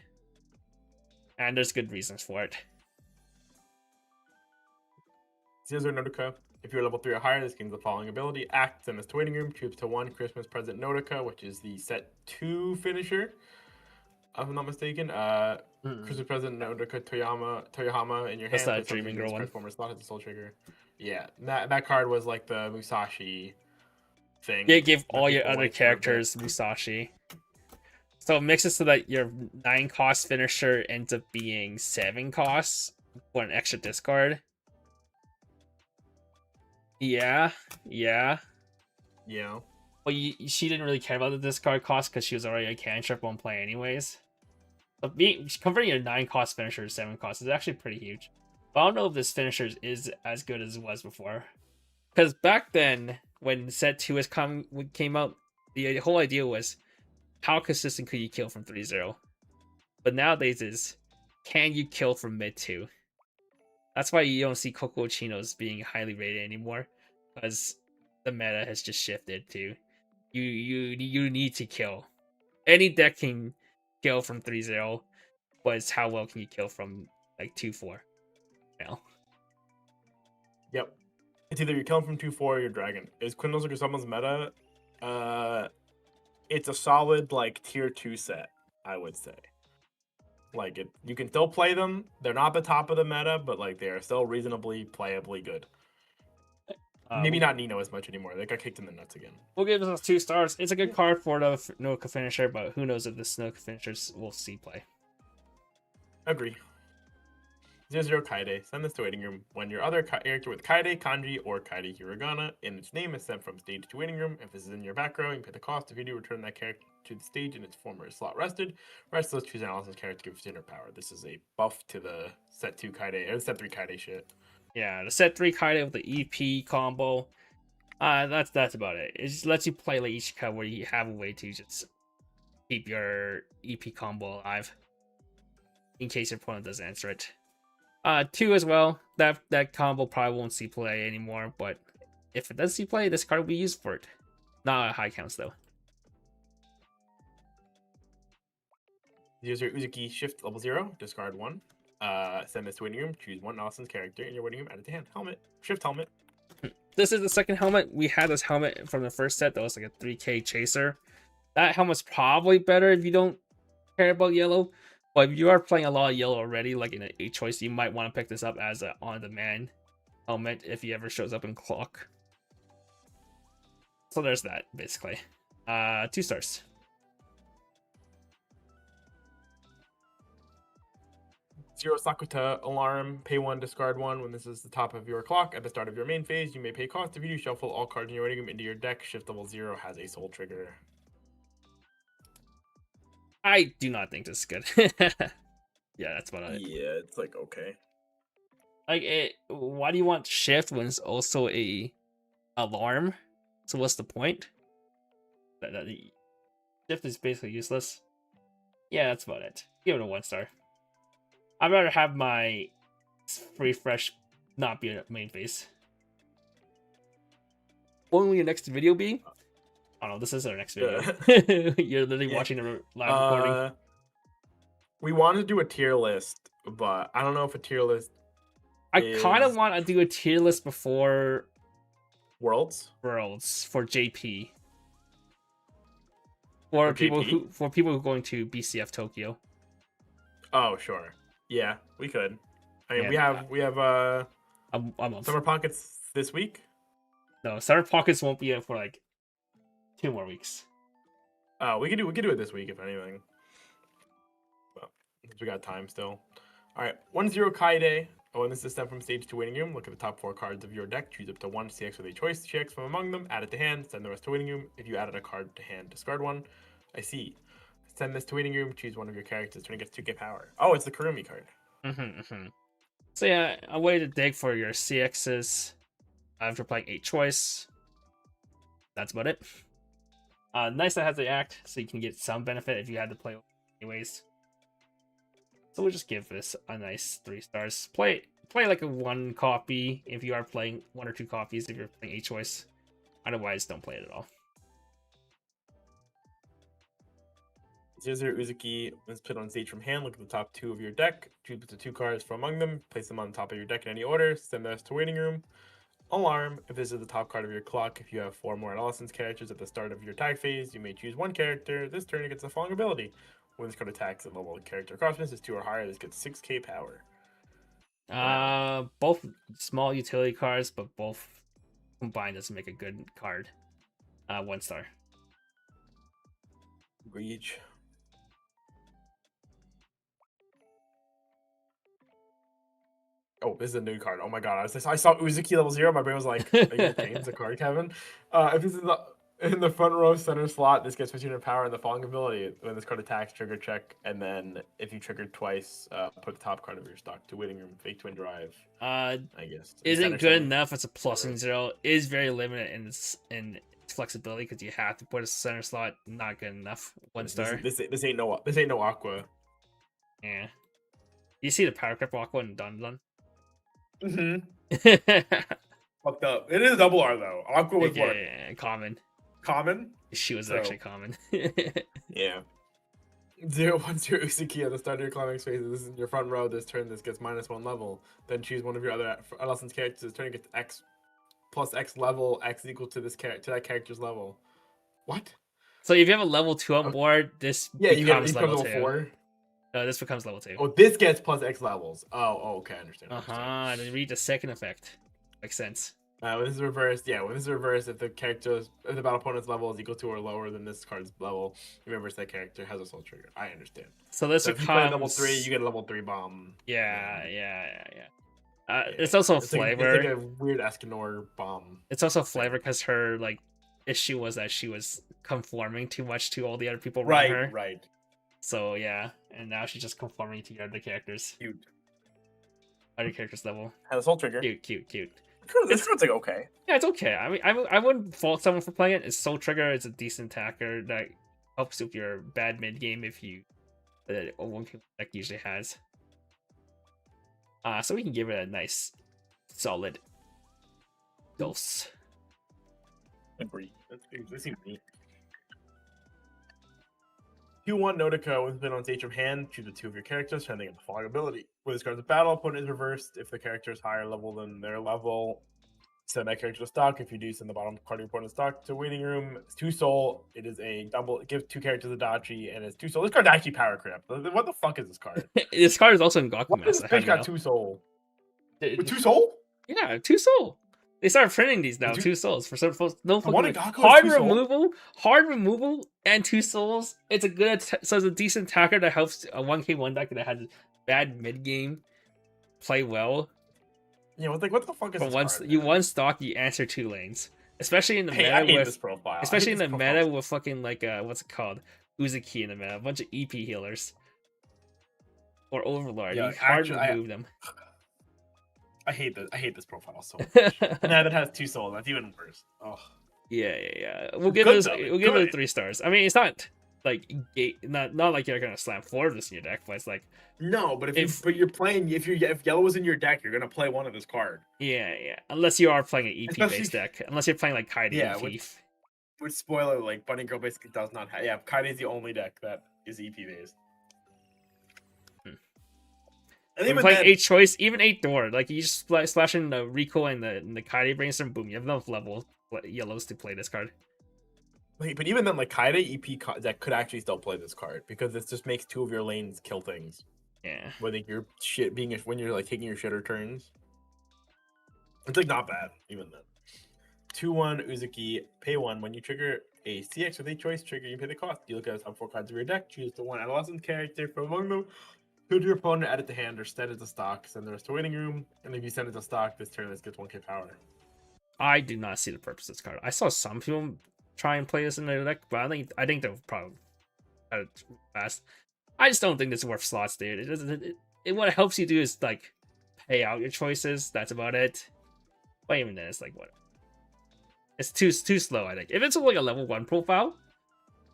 A: And there's good reasons for it.
B: 0/0 Nodoka. If you're level 3 or higher, this gains the following ability. Act, send this to waiting room, choose to 1 Christmas present Nodoka, which is the set 2 finisher. If I'm not mistaken. Christmas present Nodoka Toyohama in your hand.
A: That's that Dreaming Girl one.
B: Former slot has a soul trigger. Yeah, that card was like the Musashi thing.
A: Yeah, give all your other characters Musashi. So it makes it so that your 9 cost finisher ends up being 7 costs for an extra discard. Yeah. Well, she didn't really care about the discard cost because she was already a cantrip on play anyways. But converting your 9 cost finisher to 7 cost is actually pretty huge. But I don't know if this finisher is as good as it was before. Because back then, when set 2 came out, the whole idea was how consistent could you kill from 3-0? But nowadays is, can you kill from mid 2? That's why you don't see Coco Chinos being highly rated anymore. Because the meta has just shifted to you need to kill. Any deck can kill from 3-0, but it's how well can you kill from like 2-4 now.
B: Yep. It's either you're killing from 2-4 or you're dragon. Is Quindles or someone's meta? It's a solid like tier 2 set, I would say. Like you can still play them. They're not the top of the meta, but like they are still reasonably playably good. Maybe not Nino as much anymore. They got kicked in the nuts again.
A: We'll give this 2 stars. It's a good card for the Snoka finisher, but who knows if the Snoka finishers will see play.
B: Agree. 0-0 Kaide. Send this to waiting room when your other character with Kaide, Kanji, or Kaide Hiragana in its name is sent from stage to waiting room. If this is in your back row, you pay the cost. If you do, return that character to the stage in its former slot rested. Restless, choose an Allison's character to give dinner power. This is a buff to the set 2 Kaide, or set 3 Kaide shit.
A: Yeah, the set 3 Kaide with the EP combo. That's about it. It just lets you play like Ichika where you have a way to just keep your EP combo alive. In case your opponent doesn't answer it. 2 as well. That combo probably won't see play anymore, but if it does see play, this card will be used for it. Not at high counts though.
B: User Uzuki Shift level 0, discard 1. Send this to waiting room, choose one Allison's character in your waiting room, add it to hand. Helmet. Shift helmet.
A: This is the second helmet. We had this helmet from the first set that was like a 3k chaser. That helmet's probably better if you don't care about yellow. But if you are playing a lot of yellow already, like in a choice, you might want to pick this up as an on-demand helmet if he ever shows up in Clock. So there's that, basically. 2 stars.
B: Zero Sakuta alarm, pay 1, discard 1 when this is the top of your clock. At the start of your main phase, you may pay cost. If you do, shuffle all cards in your waiting room into your deck. Shift level 0 has a soul trigger.
A: I do not think this is good. Yeah, that's about it.
B: Yeah, it's like okay.
A: Like, why do you want shift when it's also a alarm? So what's the point? Shift is basically useless. Yeah, that's about it. Give it a 1 star. I'd rather have my refresh not be a main phase. What will your next video be? Oh no, this is our next video. You're literally watching the live recording.
B: We want to do a tier list, but I don't know if a tier list.
A: I kind of want to do a tier list before
B: Worlds
A: for JP. For people who are going to BCF Tokyo.
B: Oh sure, yeah, we could. I mean,
A: Yeah,
B: we have
A: a month.
B: Summer Pockets this week.
A: No, Summer Pockets won't be for like 2 more weeks.
B: We could do it this week if anything. Well, we got time still. All right, 1-0 Kaide. When this is sent from stage to waiting room, look at the top 4 cards of your deck. Choose up to 1 CX with a choice. CX from among them. Add it to hand. Send the rest to waiting room. If you added a card to hand, discard 1. I see. Send this to waiting room. Choose one of your characters when it gets 2k power. Oh, it's the Kurumi card.
A: So yeah, a way to dig for your CXs after playing a choice. That's about it. Nice that it has the act, so you can get some benefit if you had to play anyways. So we'll just give this a nice 3 stars. Play like a 1 copy if you are playing 1 or 2 copies if you're playing a choice. Otherwise, don't play it at all.
B: 0-0 Uzuki is put on stage from hand. Look at the top 2 of your deck. Choose the 2 cards from among them. Place them on top of your deck in any order. Send the rest to waiting room. Alarm. If this is the top card of your clock, if you have 4 more Allison's characters at the start of your tag phase, you may choose 1 character. This turn it gets the following ability. When this card attacks at level character crossness is 2 or higher, this gets 6k power.
A: Both small utility cards, but both combined doesn't make a good card. 1 star.
B: Reach. Oh, this is a new card. Oh my god. I saw Uzuki level 0. My brain was like, are you gonna change the card, Kevin? If this is the
C: In the front row center slot, this gets 1500 power and the following ability. When this card attacks, trigger check, and then if you triggered twice, put the top card of your stock to waiting room, fake twin drive. I guess.
A: Isn't good enough as a plus and 0. Is very limited in its flexibility because you have to put a center slot. Not good enough. 1 star.
C: This ain't no Aqua.
A: Yeah. You see the power creep Aqua and Dun.
B: Fucked up. It is a double R though. Aqua was what?
A: Yeah, common.
B: Common?
A: She was actually common.
C: Yeah. 0-1-0 Usuki at the start of your climax phase. This is in your front row. This turn, this gets -1 level. Then choose one of your other adolescent characters. This turn gets X plus X level. X equal to that character's level. What?
A: So if you have a level 2 on board, this becomes level 2.
C: 4.
A: No, this becomes level 2.
C: Oh, this gets plus X levels. Oh, okay, I understand.
A: And then read the second effect. Makes sense.
C: When this is reversed, if the battle opponent's level is equal to or lower than this card's level, you reverse that character has a soul trigger. I understand.
A: So this
C: if
A: becomes
C: you play level 3, you get a level 3 bomb.
A: Yeah. It's also flavor.
C: It's like a weird Escanor bomb.
A: It's also flavor because her issue was that she was conforming too much to all the other people around her.
B: Right.
A: So yeah, and now she's just conforming to the other characters.
B: Cute.
A: Other characters level.
B: Has a soul trigger.
A: Cute.
B: This card's like okay.
A: Yeah, it's okay. I mean, I wouldn't fault someone for playing it. It's Soul Trigger. It's a decent attacker that helps with your bad mid game if you one deck usually has. So we can give it a nice, solid dose.
B: Agree. This seems neat.
C: If you want Notica with been on stage from hand, choose the 2 of your characters, turning into the following ability. When this card's a battle, opponent is reversed. If the character is higher level than their level, send that character to stock. If you do, send the bottom card of your opponent's stock to waiting room. It's 2 soul. It is a double. It gives 2 characters a Dachi, and it's 2 soul. This card's actually power creep. What the fuck is this card?
A: This card is also in Gaku.
C: Why does this bitch got 2 soul? With 2 soul?
A: Yeah, 2 soul. They started printing these now. 2 souls for some folks. No fucking hard removal, and 2 souls. It's a good, so it's a decent attacker that helps a 1k1 deck that has bad mid game play well.
C: Yeah, what the fuck is
A: but
C: this
A: once
C: card,
A: you one stock, you answer 2 lanes, especially in the meta with fucking what's it called, Uzuki in the meta, a bunch of EP healers or Overlord.
C: Yeah,
A: you hard remove them.
C: I hate this profile so much. Now that has 2 souls, that's even worse. Oh.
A: Yeah. We'll give it 3 stars. I mean, it's not like not like you're gonna slam 4 of this in your deck, but it's like
B: no. But if yellow is in your deck, you're gonna play one of this card.
A: Yeah. Unless you are playing an EP based deck, unless you're playing like Kaide EP.
B: Which spoiler, like Bunny Girl basically does not have. Yeah, Kaide is the only deck that is EP based.
A: And even playing 8 choice, even 8 door, like you just slash in the recoil and the Kaide brainstorm, boom, you have enough level yellows to play this card.
C: But even then, like Kaide EP that could actually still play this card because it just makes 2 of your lanes kill things.
A: Yeah.
C: When you're when you're like taking your shitter turns, it's like not bad even then. 2/1 Uzuki, pay 1 when you trigger a CX with a choice trigger. You pay the cost. You look at the top 4 cards of your deck, choose the 1 adolescent character from among them. Put your opponent, add it to hand, or send it to stock. Send the rest to waiting room, and if you send it to stock, this turn this gets 1k power.
A: I do not see the purpose of this card. I saw some people try and play this in their deck, but I think they'll probably fast. I just don't think this is worth slots, dude. What it helps you do is like pay out your choices. That's about it. But even then, it's like what? It's too slow. I think if it's like a level 1 profile,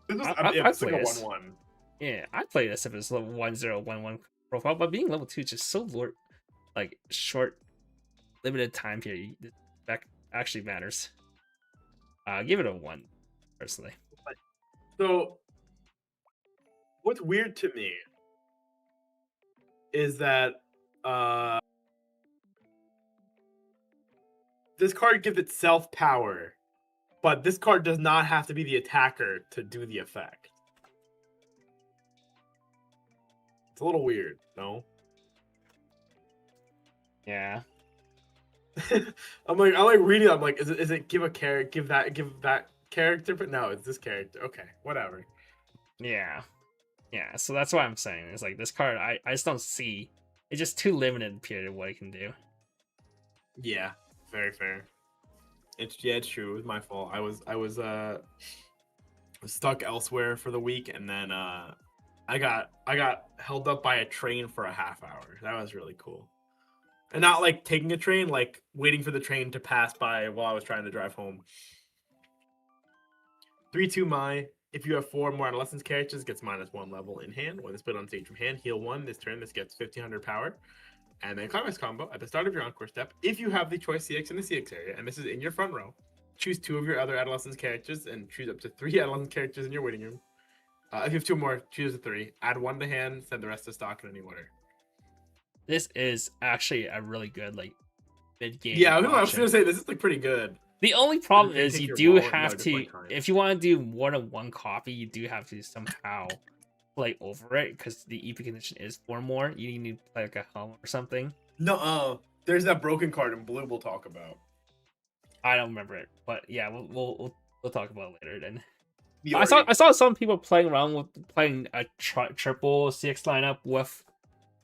B: it's like a 1/1.
A: Yeah, I'd play this if it's level 1/0, 1/1 profile, but being level 2 is just so short, limited time period. That actually matters. Give it a 1, personally.
C: So, what's weird to me is that this card gives itself power, but this card does not have to be the attacker to do the effect. It's a little weird, no?
A: Yeah.
C: I'm like reading it, I'm like, is it give that character? But no, it's this character. Okay, whatever.
A: Yeah. So that's what I'm saying. It's like this card, I just don't see. It's just too limited period of what it can do.
C: Yeah, very fair. It's true. It was my fault. I was stuck elsewhere for the week, and then I got held up by a train for a half hour. That was really cool. And not like taking a train, like waiting for the train to pass by while I was trying to drive home. 3/2 Mai. If you have 4 more adolescence characters, gets -1 level in hand. When it's put on stage from hand, heal 1. This turn, this gets 1500 power. And then Climax combo. At the start of your Encore step, if you have the choice CX in the CX area, and this is in your front row, choose 2 of your other adolescence characters and choose up to 3 adolescent characters in your waiting room. If you have 2 more, choose a 3. Add 1 to hand, send the rest to stock in any order.
A: This is actually a really good like mid game.
C: Yeah, I was gonna say this is like pretty good.
A: The only problem
C: You
A: is
C: take
A: you
C: your
A: do
C: wallet and
A: have
C: go to
A: to,
C: play cards.
A: if you want to do more than one copy, you do have to somehow play over it because the EP condition is 4 more. You need to play like a home or something.
C: No, there's that broken card in blue we'll talk about.
A: I don't remember it, but yeah, we'll talk about it later then.
C: The
A: I saw some people playing around with playing a triple CX lineup with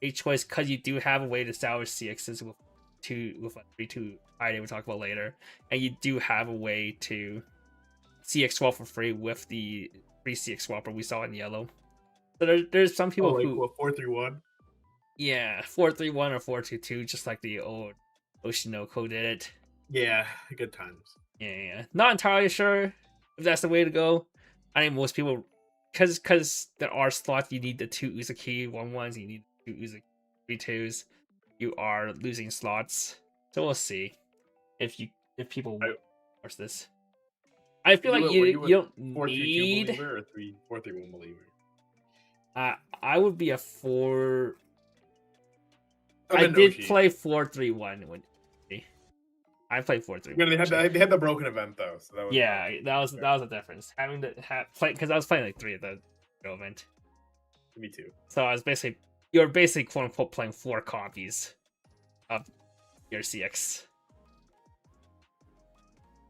A: a choice because you do have a way to salvage CXs with 3/2 ID we'll talk about later, and you do have a way to CX swap for free with the free CX swapper we saw in yellow. So there's some people
C: like,
A: who
C: 4-3-1.
A: yeah 4-3-1 or 4-2-2 just like the old Oshinoko did it.
C: Yeah, good times.
A: Yeah. Not entirely sure if that's the way to go. I think most people, because there are slots, you need the 2 Uzaki 1-1s, you need 2 Uzaki 3-2s. You are losing slots, so we'll see if people force this. I feel like you don't
C: 4-3-2
A: need.
C: believer or 4-3-1 believer.
A: I would be a 4.
C: I'm
A: I
C: in
A: did
C: Oshi.
A: play 4-3-1 when I played 4-3-1.
C: Yeah, they had the broken event though, so that was
A: that was a difference. Having to play because I was playing like 3 at the event.
C: Me too.
A: So I was you're basically quote unquote playing 4 copies of your CX.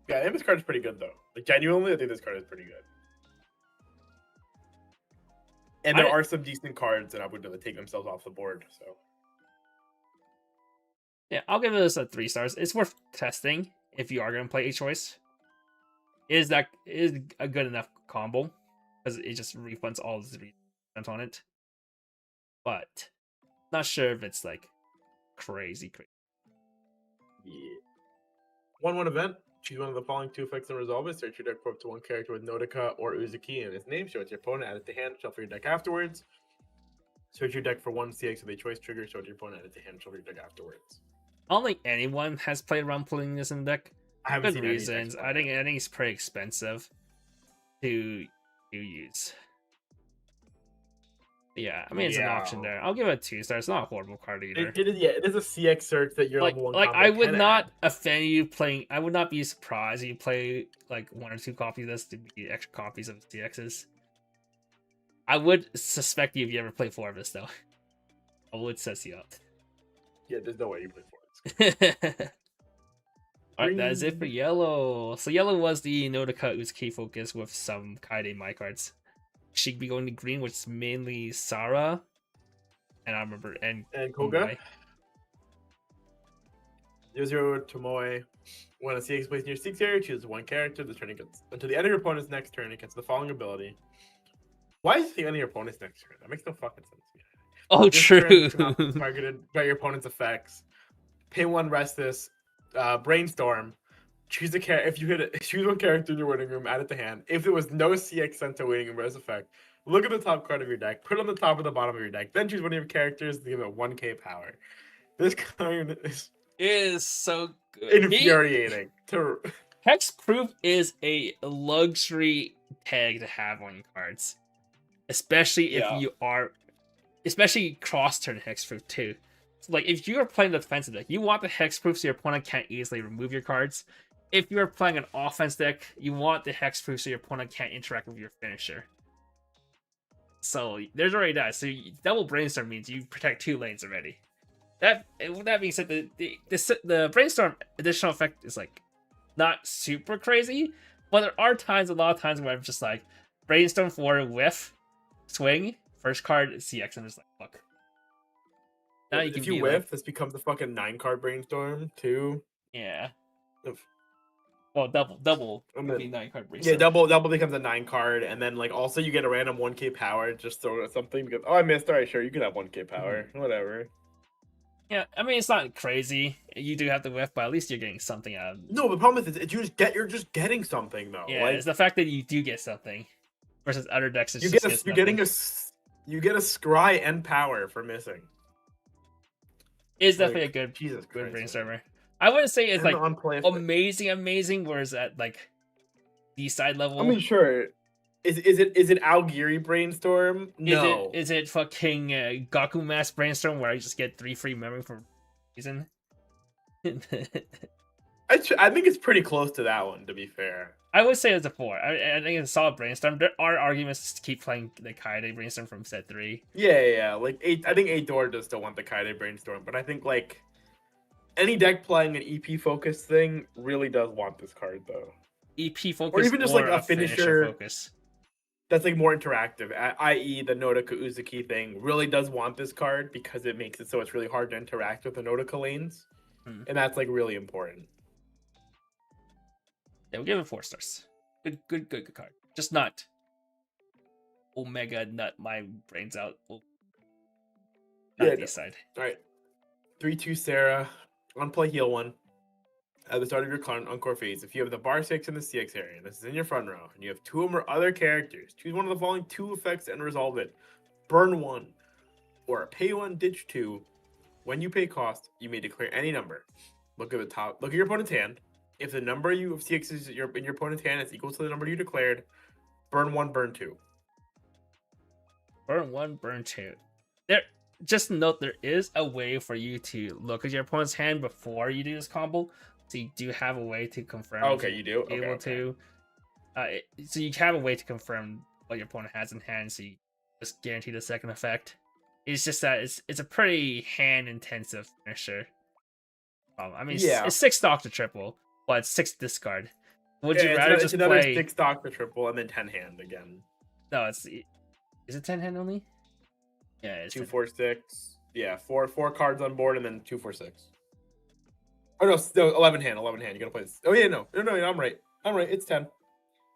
C: Yeah, I think this card is pretty good though. Like genuinely, I think this card is pretty good. And there are some decent cards that I would take themselves off the board. So
A: yeah, I'll give this a 3 stars. It's worth testing if you are going to play a choice. Is a good enough combo because it just refunds all the 3% on it. But not sure if it's like crazy.
C: yeah. 1/1 event. Choose one of the following 2 effects and resolve it. Search your deck for up to 1 character with Nodoka or Uzaki in its name. Show it to your opponent, add it to hand, shuffle your deck afterwards. Search your deck for 1 CX with a choice trigger, show it to your opponent, add it to hand, shuffle your deck afterwards.
A: I don't think anyone has played around pulling this in the deck.
C: I haven't
A: Good
C: seen
A: reasons. I think it's pretty expensive to use. Yeah, I mean it's an option there. I'll give it a 2 stars. It's not a horrible card either.
C: It is a CX search that you're
A: like
C: level 1
A: I would not offend you playing. I would not be surprised if you play like 1 or 2 copies of this to be extra copies of CXs. I would suspect you if you ever play 4 of this though. I would set you up.
C: Yeah, there's no way you play 4.
A: Alright, that is it for yellow. So yellow was the Nodoka Uzaki focus with some Kaide my cards. She'd be going to green, which is mainly Sara. And I remember and
C: Koga. 0/0 Tomoe. When a CX plays in your 6 area, choose 1 character. The turn gets until the end of your opponent's next turn, it gets the following ability. Why is it the end of your opponent's next turn? That makes no fucking sense to me.
A: Oh,
C: This
A: true.
C: turn is targeted by your opponent's effects. Pay 1, rest this. Brainstorm. Choose a character. If you hit it, choose 1 character in your waiting room, add it to hand. If there was no CX sent to waiting room as effect, look at the top card of your deck, put it on the top and the bottom of your deck, then choose one of your characters to give it 1k power. This card
A: is so good.
C: Infuriating.
A: Hexproof is a luxury tag to have on your cards, especially if you are, especially cross turn hexproof too. So like if you are playing the defensive deck, you want the hexproof so your opponent can't easily remove your cards. If you are playing an offense deck, you want the hexproof so your opponent can't interact with your finisher. So there's already that. So double brainstorm means you protect 2 lanes already. That being said, the brainstorm additional effect is like not super crazy, but there are times, a lot of times where I'm just like brainstorm 4 whiff, swing, first card CX, and just like fuck.
C: Now if you whiff, this becomes a fucking 9-card brainstorm too.
A: Yeah. Well, double
C: And
A: would
C: then-
A: be 9 card
C: Yeah,
A: brainstorm.
C: double becomes a 9 card, and then like also you get a random 1k power. Just throw it at something because I missed. All right, sure, you can have 1k power, whatever.
A: Yeah, I mean it's not crazy. You do have to whiff, but at least you're getting something out of it.
C: No, the problem is you're just getting something though.
A: Yeah,
C: like
A: it's the fact that you do get something versus other decks. It's
C: you
A: just
C: get
A: gets
C: you're getting
A: nothing.
C: you get a scry and power for missing.
A: It's
C: like,
A: definitely a good
C: Jesus
A: good
C: Christ,
A: brainstormer. I wouldn't say it's
C: And
A: like
C: on
A: amazing, whereas at like D side level.
C: I mean, sure. Is it Algiri brainstorm? No.
A: Is it fucking Gaku Mass Brainstorm where I just get 3 free memory for reason?
C: I think it's pretty close to that one, to be fair.
A: I would say it's a 4. I think it's a solid brainstorm. There are arguments to keep playing the Kaide Brainstorm from set 3.
C: Yeah. Like I think 8 door does still want the Kaide brainstorm, but I think like any deck playing an EP focus thing really does want this card though.
A: EP focus,
C: Or even just like a
A: finisher
C: finisher
A: focus.
C: that's like more interactive, i.e. the Nodoka Uzuki thing really does want this card because it makes it so it's really hard to interact with the Nodoka lanes. And that's like really important.
A: Yeah, we'll give it 4 stars. Good card. Just not Omega nut my brains out. Well,
C: Yeah,
A: this side.
C: All right. 3/2 Sarah. On play heal 1. At the start of your encore phase, if you have the bar 6 in the CX area, and this is in your front row, and you have 2 or other characters, choose one of the following 2 effects and resolve it. Burn 1, or pay 1, ditch 2. When you pay cost, you may declare any number. Look at the top. Look at your opponent's hand. If the number you of CXs in your opponent's hand is equal to the number you declared, burn 1, burn 2.
A: Burn 1, burn 2. Just note there is a way for you to look at your opponent's hand before you do this combo. So you do have a way to confirm.
C: Okay, you do?
A: Able to. So you have a way to confirm what your opponent has in hand. So you just guarantee the second effect. It's just that it's a pretty hand intensive finisher. I mean,
C: Yeah.
A: it's 6 stock to triple, but it's 6 discard. Would you
C: Yeah,
A: rather
C: it's
A: just
C: another
A: play?
C: 6 stock to triple and then 10 hand again.
A: No, is it 10 hand only? Yeah, it's
C: 2,
A: 10.
C: 4, 6. Yeah, four cards on board and then 2, 4, 6. Oh no, 11 hand. You gotta play this. Oh yeah, no, I'm right. It's 10.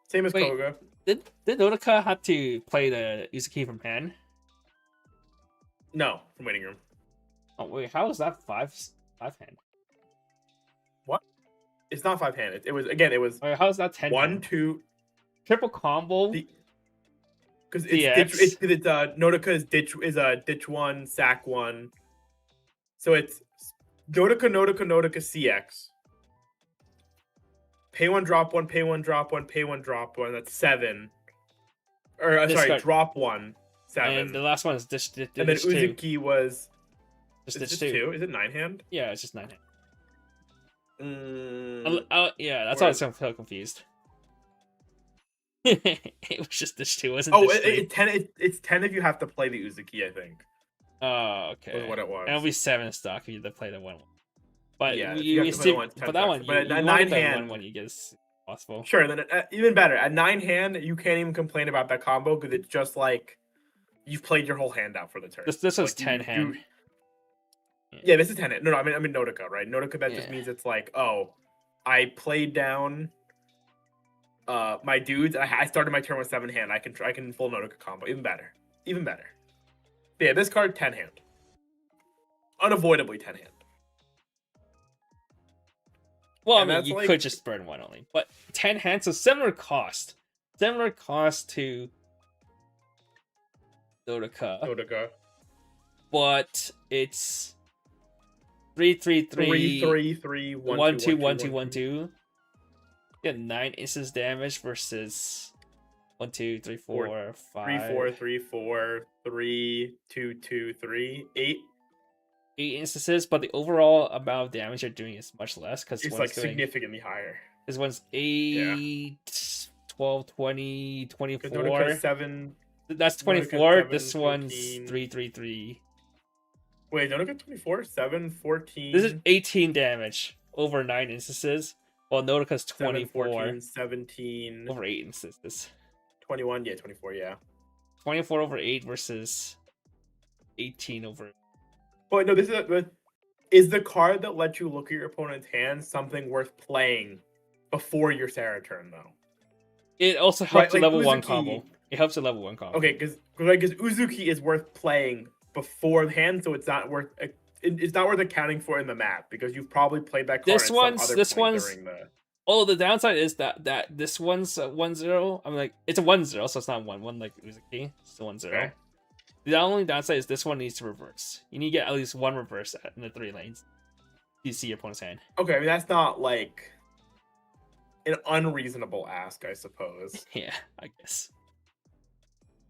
C: Same as
A: Wait.
C: Koga.
A: Did Nodoka have to play the Uzuki from hand?
C: No, from waiting room.
A: Oh wait, how is that 5 hand?
C: It's not 5 hand. It was
A: Wait, how is that 10?
C: 1,
A: hand?
C: 2.
A: Triple combo.
C: Because
A: DX.
C: it's Nodoka's ditch 1, sack 1. So it's Nodoka CX. Pay 1, drop 1, pay 1, drop 1, pay 1, drop 1. That's 7. Or sorry,
A: Discard.
C: drop 1, 7.
A: And the last one is ditch
C: And then Uzuki was
A: Just
C: is
A: ditch
C: this
A: 2.
C: 2? Is it 9 hand?
A: Yeah, it's just 9 hand.
C: Mm,
A: Yeah, that's
C: Or-
A: why I'm so confused. It was just ditch 2, wasn't
C: oh,
A: ditch 3.
C: it's 10 if you have to play the Uzuki, I think.
A: Oh,
C: Was
A: okay.
C: what it was.
A: And it'll be 7 stock if you play the 1. But
C: Yeah, if
A: you
C: you have to play the one, it's 10
A: but that
C: stocks.
A: one,
C: But at
A: you want
C: 9
A: that
C: hand-
A: one you get as possible.
C: Sure, then even better. At 9 hand, you can't even complain about that combo because it's just like you've played your whole hand out for the turn.
A: This was
C: Like,
A: 10 hand.
C: Yeah, this is 10 hand. No, I mean Nodoka, right? Nodoka, that just
A: Yeah.
C: means it's like, oh, I played down my dudes. I started my turn with 7 hand. I can full Nodoka combo. Even better. But yeah, this card 10 hand. Unavoidably 10 hand.
A: Well, I
C: And
A: mean,
C: that's
A: you
C: like-
A: could just burn 1 only, but 10 hands, so similar cost to
C: Nodoka.
A: but it's 3/3/3
C: 3/3/3
A: 1 2 1 2 1 2. Get 9 instance damage versus 1 2 3 4 5
C: 3 4 3 4 3 2 2 3 8.
A: 8 instances, but the overall amount of damage you're doing is much less because
C: It's like significantly higher.
A: This one's 8 12 20
C: Because
A: 24.
C: Nodoka 7.
A: That's
C: Nodoka
A: 24.
C: 7,
A: This one's
C: 14.
A: 3/3/3.
C: Wait, Nodoka 24, 7, 14.
A: This is 18 damage over 9 instances, while Nodoka's
C: 7,
A: 24
C: 14, 17,
A: over 8 instances.
C: 21. Yeah, 24. Yeah.
A: 24 over 8 versus 18 over.
C: But no, is the card that lets you look at your opponent's hand something worth playing
B: before your Sarah turn though.
A: It also helps
B: Right,
A: the
B: like
A: level 1
B: Uzuki-
A: combo. It helps the level 1 combo.
B: Okay, because Uzuki is worth playing beforehand, so it's not worth accounting for in the map because you've probably played that card
A: This
B: at some
A: one's-
B: other
A: this
B: point
A: one's-
B: during the.
A: Oh, the downside is that this one's 1-0. I'm like, it's a 1-0, so it's not 1-1 like Uzuki. It's a 1-0.
B: Okay.
A: The only downside is this one needs to reverse. You need to get at least one reverse in the 3 lanes. You see your opponent's hand.
B: Okay, I mean that's not like an unreasonable ask, I suppose.
A: Yeah, I guess.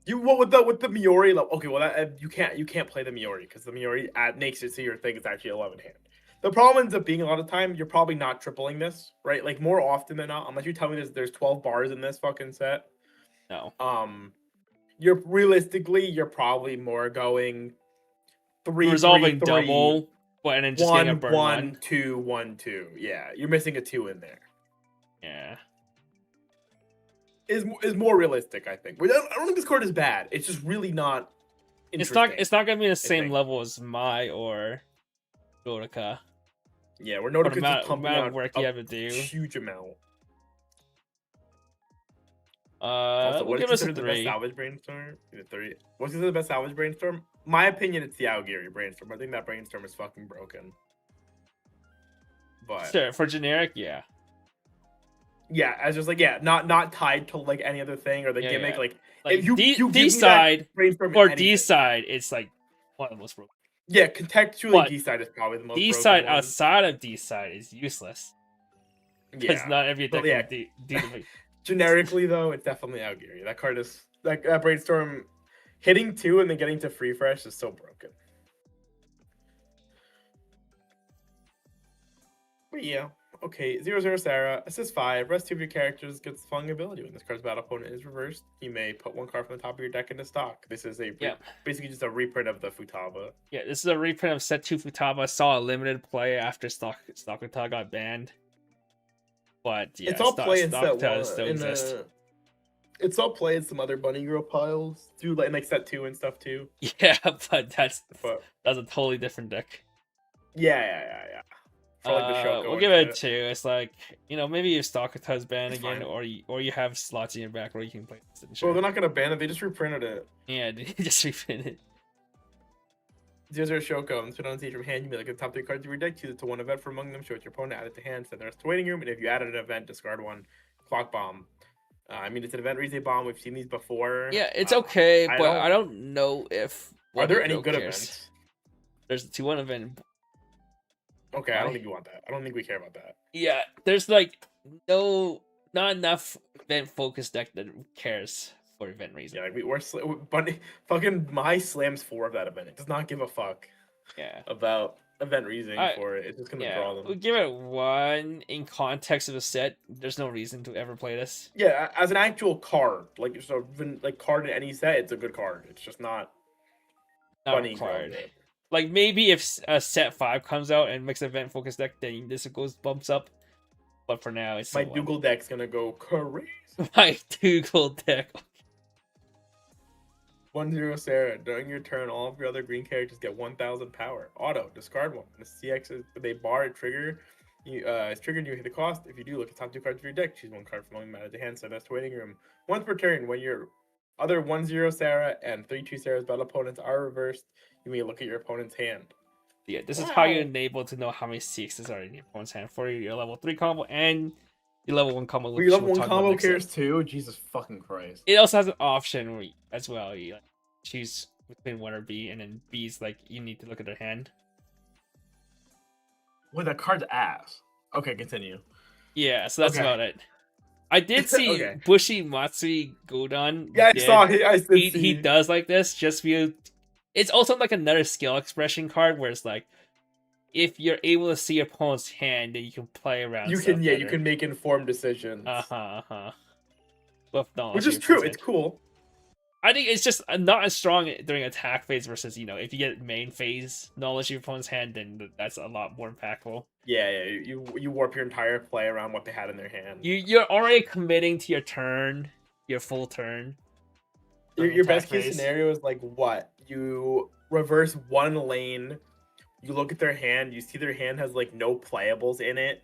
B: With the Miori level. Okay, well that you can't play the Miori because the Miori makes it so your thing is actually 11 hand. The problem ends up being a lot of time you're probably not tripling this, right? Like more often than not, unless you tell me there's 12 bars in this fucking set.
A: No.
B: You're probably more going 3
A: Resolving
B: 3, 3,
A: double, but and then just getting a
B: 1
A: burn
B: 1 2 1 2. Yeah, you're missing a 2 in there.
A: Yeah.
B: Is more realistic, I think. I don't think this card is bad. It's just really not.
A: It's not gonna be the same
B: think.
A: level as Mai or Dodeka.
B: Yeah, we're
A: For the
B: Nordica's
A: amount,
B: just pumping
A: amount
B: out
A: of work
B: a
A: you have to do.
B: huge amount.
A: We'll
B: What
A: give
B: is
A: us a
B: considered the best
A: 3.
B: salvage brainstorm? Either 3. What's considered the best salvage brainstorm? My opinion, it's the Aogiri brainstorm. I think that brainstorm is fucking broken. But
A: Sure, for generic, yeah.
B: yeah, as just like not tied to like any other thing or the
A: Yeah,
B: gimmick.
A: yeah.
B: Like
A: Like
B: if you
A: D
B: give me that
A: side
B: brainstorm
A: or
B: anything.
A: D side, it's like one of the most broken.
B: Yeah, contextually,
A: But
B: D side is probably the most.
A: D
B: broken
A: side
B: one.
A: outside of D side is useless because
B: Yeah,
A: not every
B: But
A: deck
B: yeah.
A: will D
B: generically though, it's definitely Aogiri. That card is that brainstorm hitting 2 and then getting to free fresh is so broken. But yeah, okay. 0-0 Sarah, assist 5. Rest 2 of your characters gets the following ability. When this card's battle opponent is reversed, you may put 1 card from the top of your deck into stock. This is basically just a reprint of the Futaba.
A: Yeah, this is a reprint of Set 2 Futaba. Saw a limited play after Stalkerta got banned. But yeah,
B: It's all play in set
A: Stalkerta
B: 1.
A: still exists.
B: It's all play in some other Bunny Girl piles too, like set 2 and stuff too.
A: Yeah, but that's
B: But
A: a totally different deck.
B: yeah. For, like, the Shoko
A: We'll
B: and
A: give it a
B: shit.
A: 2. It's like, maybe if Stalkerta's banned
B: It's
A: again,
B: fine.
A: or you have slots in your back where you can play this.
B: Well, they're not gonna ban it. They just reprinted it.
A: Yeah, just reprint it.
B: 0-0 Shoko. Put on stage from hand. You may look at the top 3 cards of your deck. Choose it to 1 event from among them. Show it to your opponent. Add it to hand. Send the rest to waiting room. And if you added an event, discard 1. Clock bomb. I mean, it's an event reset bomb. We've seen these before.
A: Yeah, it's okay,
B: I
A: but
B: don't-
A: I don't know if.
B: Are there any
A: Wonder
B: good
A: Girl cares.
B: events?
A: There's a 2-1 event.
B: Okay, I
A: Why?
B: don't think you want that. I don't think we care about that.
A: Yeah, there's like not enough event focused deck that cares for event reason.
B: Yeah, like but fucking my slams 4 of that event. It does not give a fuck
A: Yeah.
B: about event reasoning
A: I-
B: for it. It's just gonna
A: Yeah,
B: draw
A: we'll
B: them.
A: give it 1 in context of the set. There's no reason to ever play this.
B: Yeah, as an actual card, like so, like card in any set, it's a good card. It's just not
A: Not
B: Bunny
A: required.
B: Girl.
A: Like maybe if a set 5 comes out and makes an event focused deck, then this bumps up. But for now, it's
B: My
A: still one.
B: Dougal deck's gonna go crazy.
A: My Dougal deck.
B: 1-0 Sarah. During your turn, all of your other green characters get 1,000 power. Auto. Discard 1. The CX is with a bar trigger. It's triggered. You hit the cost. If you do, look at the top 2 cards of your deck. Choose 1 card from among them to hand. So that's to waiting room. Once per turn, when your other 1-0 Sarah and 3-2 Sarah's battle opponents are reversed, you may look at your opponent's hand.
A: Yeah, this is how you're
B: Wow.
A: able to know how many CXs are in your opponent's hand for your level 3 combo and your level 1 combo.
B: Well,
A: which
B: your level
A: we'll
B: 1
A: talk about
B: combo
A: next
B: cares
A: time.
B: too. Jesus fucking Christ.
A: It also has an option where as well. You like, choose between 1 or B, and then B's like you need to look at their hand.
B: Wait, that card's ass. Okay, continue.
A: Yeah, so that's
B: Okay.
A: about it. I did see
B: Okay.
A: Bushi Matsui Godon.
B: Yeah, I
A: did-
B: saw it. I did
A: he
B: see.
A: does like this just view. It's also like another skill expression card where it's like if you're able to see your opponent's hand, then you can play around.
B: You
A: stuff
B: can, you
A: better.
B: can make informed decisions.
A: With knowledge
B: Which
A: of
B: is
A: your
B: true.
A: opponent's
B: It's
A: hand.
B: cool.
A: I think it's just not as strong during attack phase versus if you get main phase knowledge of your opponent's hand, then that's a lot more impactful.
B: Yeah. You warp your entire play around what they had in their hand.
A: You're already committing to your turn, your full turn. during
B: Your
A: attack
B: best case
A: phase.
B: scenario is like what? You reverse 1 lane, you look at their hand, you see their hand has like no playables in it,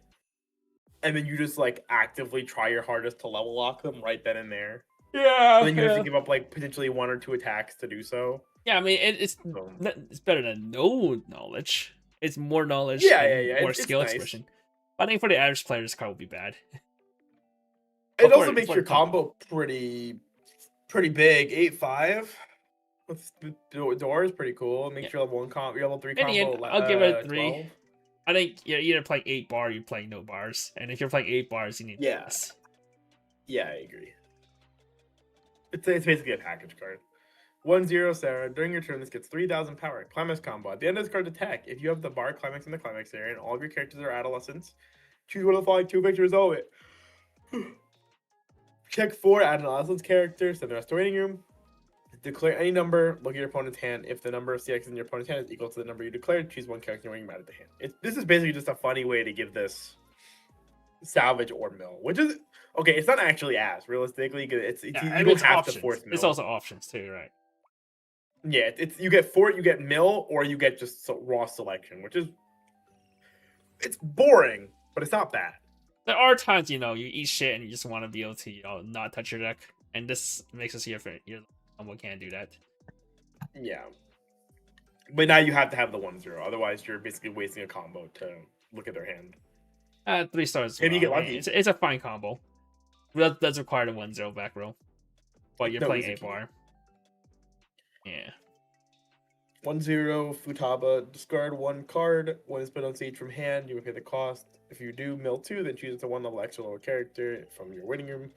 C: and then you just like actively try your hardest to level lock them right then and there.
A: Yeah,
C: But then you have to give up like potentially 1 or 2 attacks to do so.
A: yeah. I mean,
C: So,
A: it's better than no knowledge. It's more knowledge
C: yeah,
A: and more
C: It's
A: skill
C: nice.
A: expression. But I think for the average player, this card would be bad.
C: It also
A: For
C: makes
A: the
C: your combo pretty big. 8-5 with the door is pretty cool. It makes your level 1 your level 3
A: In the
C: combo.
A: end, I'll give it a 3.
C: 12.
A: I think you're either playing 8 bar, or you're playing no bars, and if you're playing 8 bars, you need
C: Yeah.
A: this.
C: Yeah, I agree. It's basically a package card. 1-0 Sarah. During your turn, this gets 3,000 power. Climax combo. At the end of this card's attack, if you have the bar climax in the climax area and all of your characters are adolescents, choose one of the following 2 ways to resolve it. Check 4, add an adolescent's character, send the rest to waiting room. Declare any number, look at your opponent's hand. If the number of CX in your opponent's hand is equal to the number you declared, choose 1 character waiting added to hand. This is basically just a funny way to give this salvage or mill, which is okay. It's not actually as realistically. You don't have to force mill.
A: It's also options too, right?
C: Yeah, it's you get 4, you get mill, or you get just raw selection, which is it's boring, but it's not bad.
A: There are times you eat shit and you just want to be able to not touch your deck, and this makes us here for your combo can't do that.
C: Yeah, but now you have to have the 1-0, otherwise you're basically wasting a combo to look at their hand.
A: 3 stars.
C: Maybe you get lucky.
A: It's a fine combo. That does require the 1-0 back row, but you're playing 8 bar. Yeah.
C: 1-0 Futaba. Discard 1 card. When it's put on stage from hand, you will pay the cost. If you do mill 2, then choose a 1 level extra lower character from your waiting room.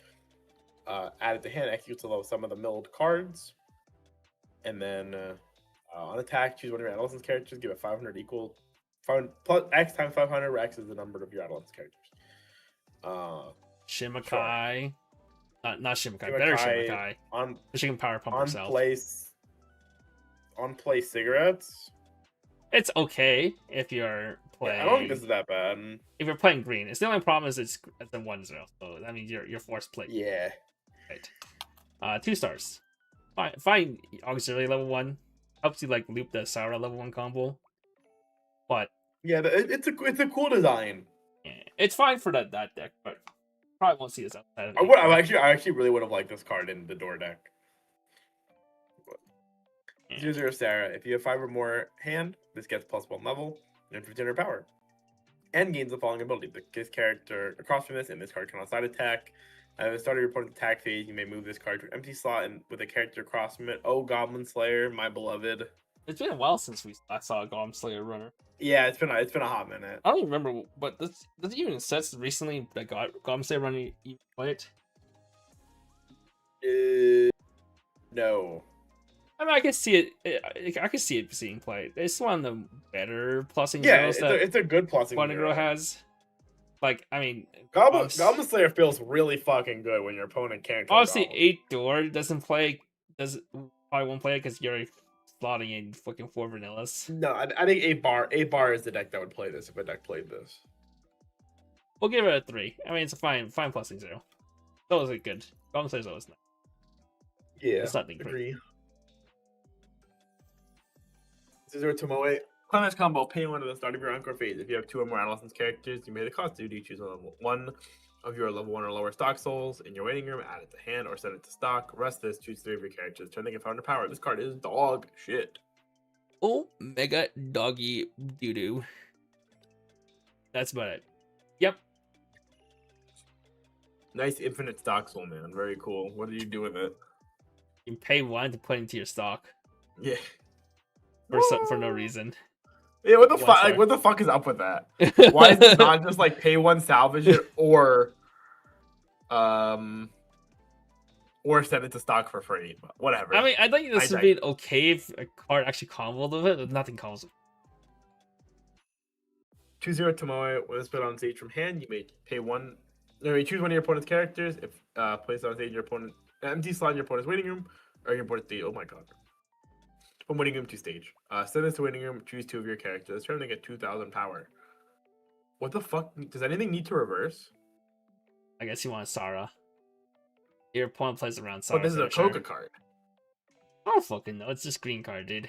C: Add it to hand, execute to level some of the milled cards. And then on attack, choose one of your adolescence characters, give it 500 equal. Plus X times 500, where X is the number of your adolescence characters.
A: Shimakai. Sure. Not Shimakai. Better Shimakai. She can power pump herself.
C: On play cigarettes.
A: It's okay if you're playing.
C: Yeah, I don't think this is that bad.
A: If you're playing green, it's the only problem is it's a 1-0, so that means you're forced play.
C: Yeah.
A: Right. 2 stars. Fine. Auxiliary level 1 helps you like loop the Sarah level 1 combo, but
C: yeah, it's a cool design.
A: Yeah, it's fine for that deck, but probably won't see this outside of
C: I actually really would have liked this card in the door deck. 0-0 Sarah. If you have 5 or more hand, this gets +1 level and 1500 power. And gains the following ability. This character across from this, and this card can on-side attack. At the start of your opponent's attack phase, you may move this card to an empty slot and with a character across from it. Oh, Goblin Slayer, my beloved.
A: It's been a while since I saw a Goblin Slayer runner.
C: Yeah, it's been a hot minute.
A: I don't remember, but does it even says recently that Goblin Slayer runner you played?
C: No.
A: I mean, I can see it. I can see it being played. It's one of the better plussing.
C: Yeah, it's a good plussing.
A: Bunny Girl has. Like, I mean,
C: Goblin Slayer feels really fucking good when your opponent can't.
A: Obviously, 8 door doesn't play. Probably won't play it because you're slotting in fucking 4 vanillas.
C: No, I think 8 bar is the deck that would play this if a deck played this.
A: We'll give it a 3. I mean, it's a fine plussing 0. Those are good. Goblin Slayer's always nice.
C: Yeah,
A: it's nothing
C: agree. 0 Tomoe. Climax combo. Pay 1 at the start of your encore phase. If you have 2 or more adolescence characters, you may the cost due. You choose one of your level 1 or lower stock souls in your waiting room, add it to hand or send it to stock. Rest this, choose 3 of your characters. Turn they get 500 power. This card is dog shit.
A: Oh, mega doggy doo doo. That's about it. Yep.
C: Nice infinite stock soul, man. Very cool. What do you do with it?
A: You pay 1 to put into your stock.
C: Yeah.
A: For no reason.
C: Yeah, what the fuck? Like, what the fuck is up with that? Why is it not just like pay 1, salvage it, or send it to stock for free? But whatever.
A: I mean, I think this would be okay if a card actually comboed with it, but nothing combos.
C: 2-0 Tomoe. When it's put on stage from hand, you may pay 1. No, you choose one of your opponent's characters. If placed on stage, your opponent empty slot in your opponent's waiting room, or your opponent's stage. Oh my god. From waiting room to stage. Send this to waiting room, choose 2 of your characters. Turn to get 2,000 power. What the fuck? Does anything need to reverse?
A: I guess you want Sarah. Your opponent plays around Sarah.
C: Oh, this is a Coca card.
A: I don't fucking know. It's just green card, dude.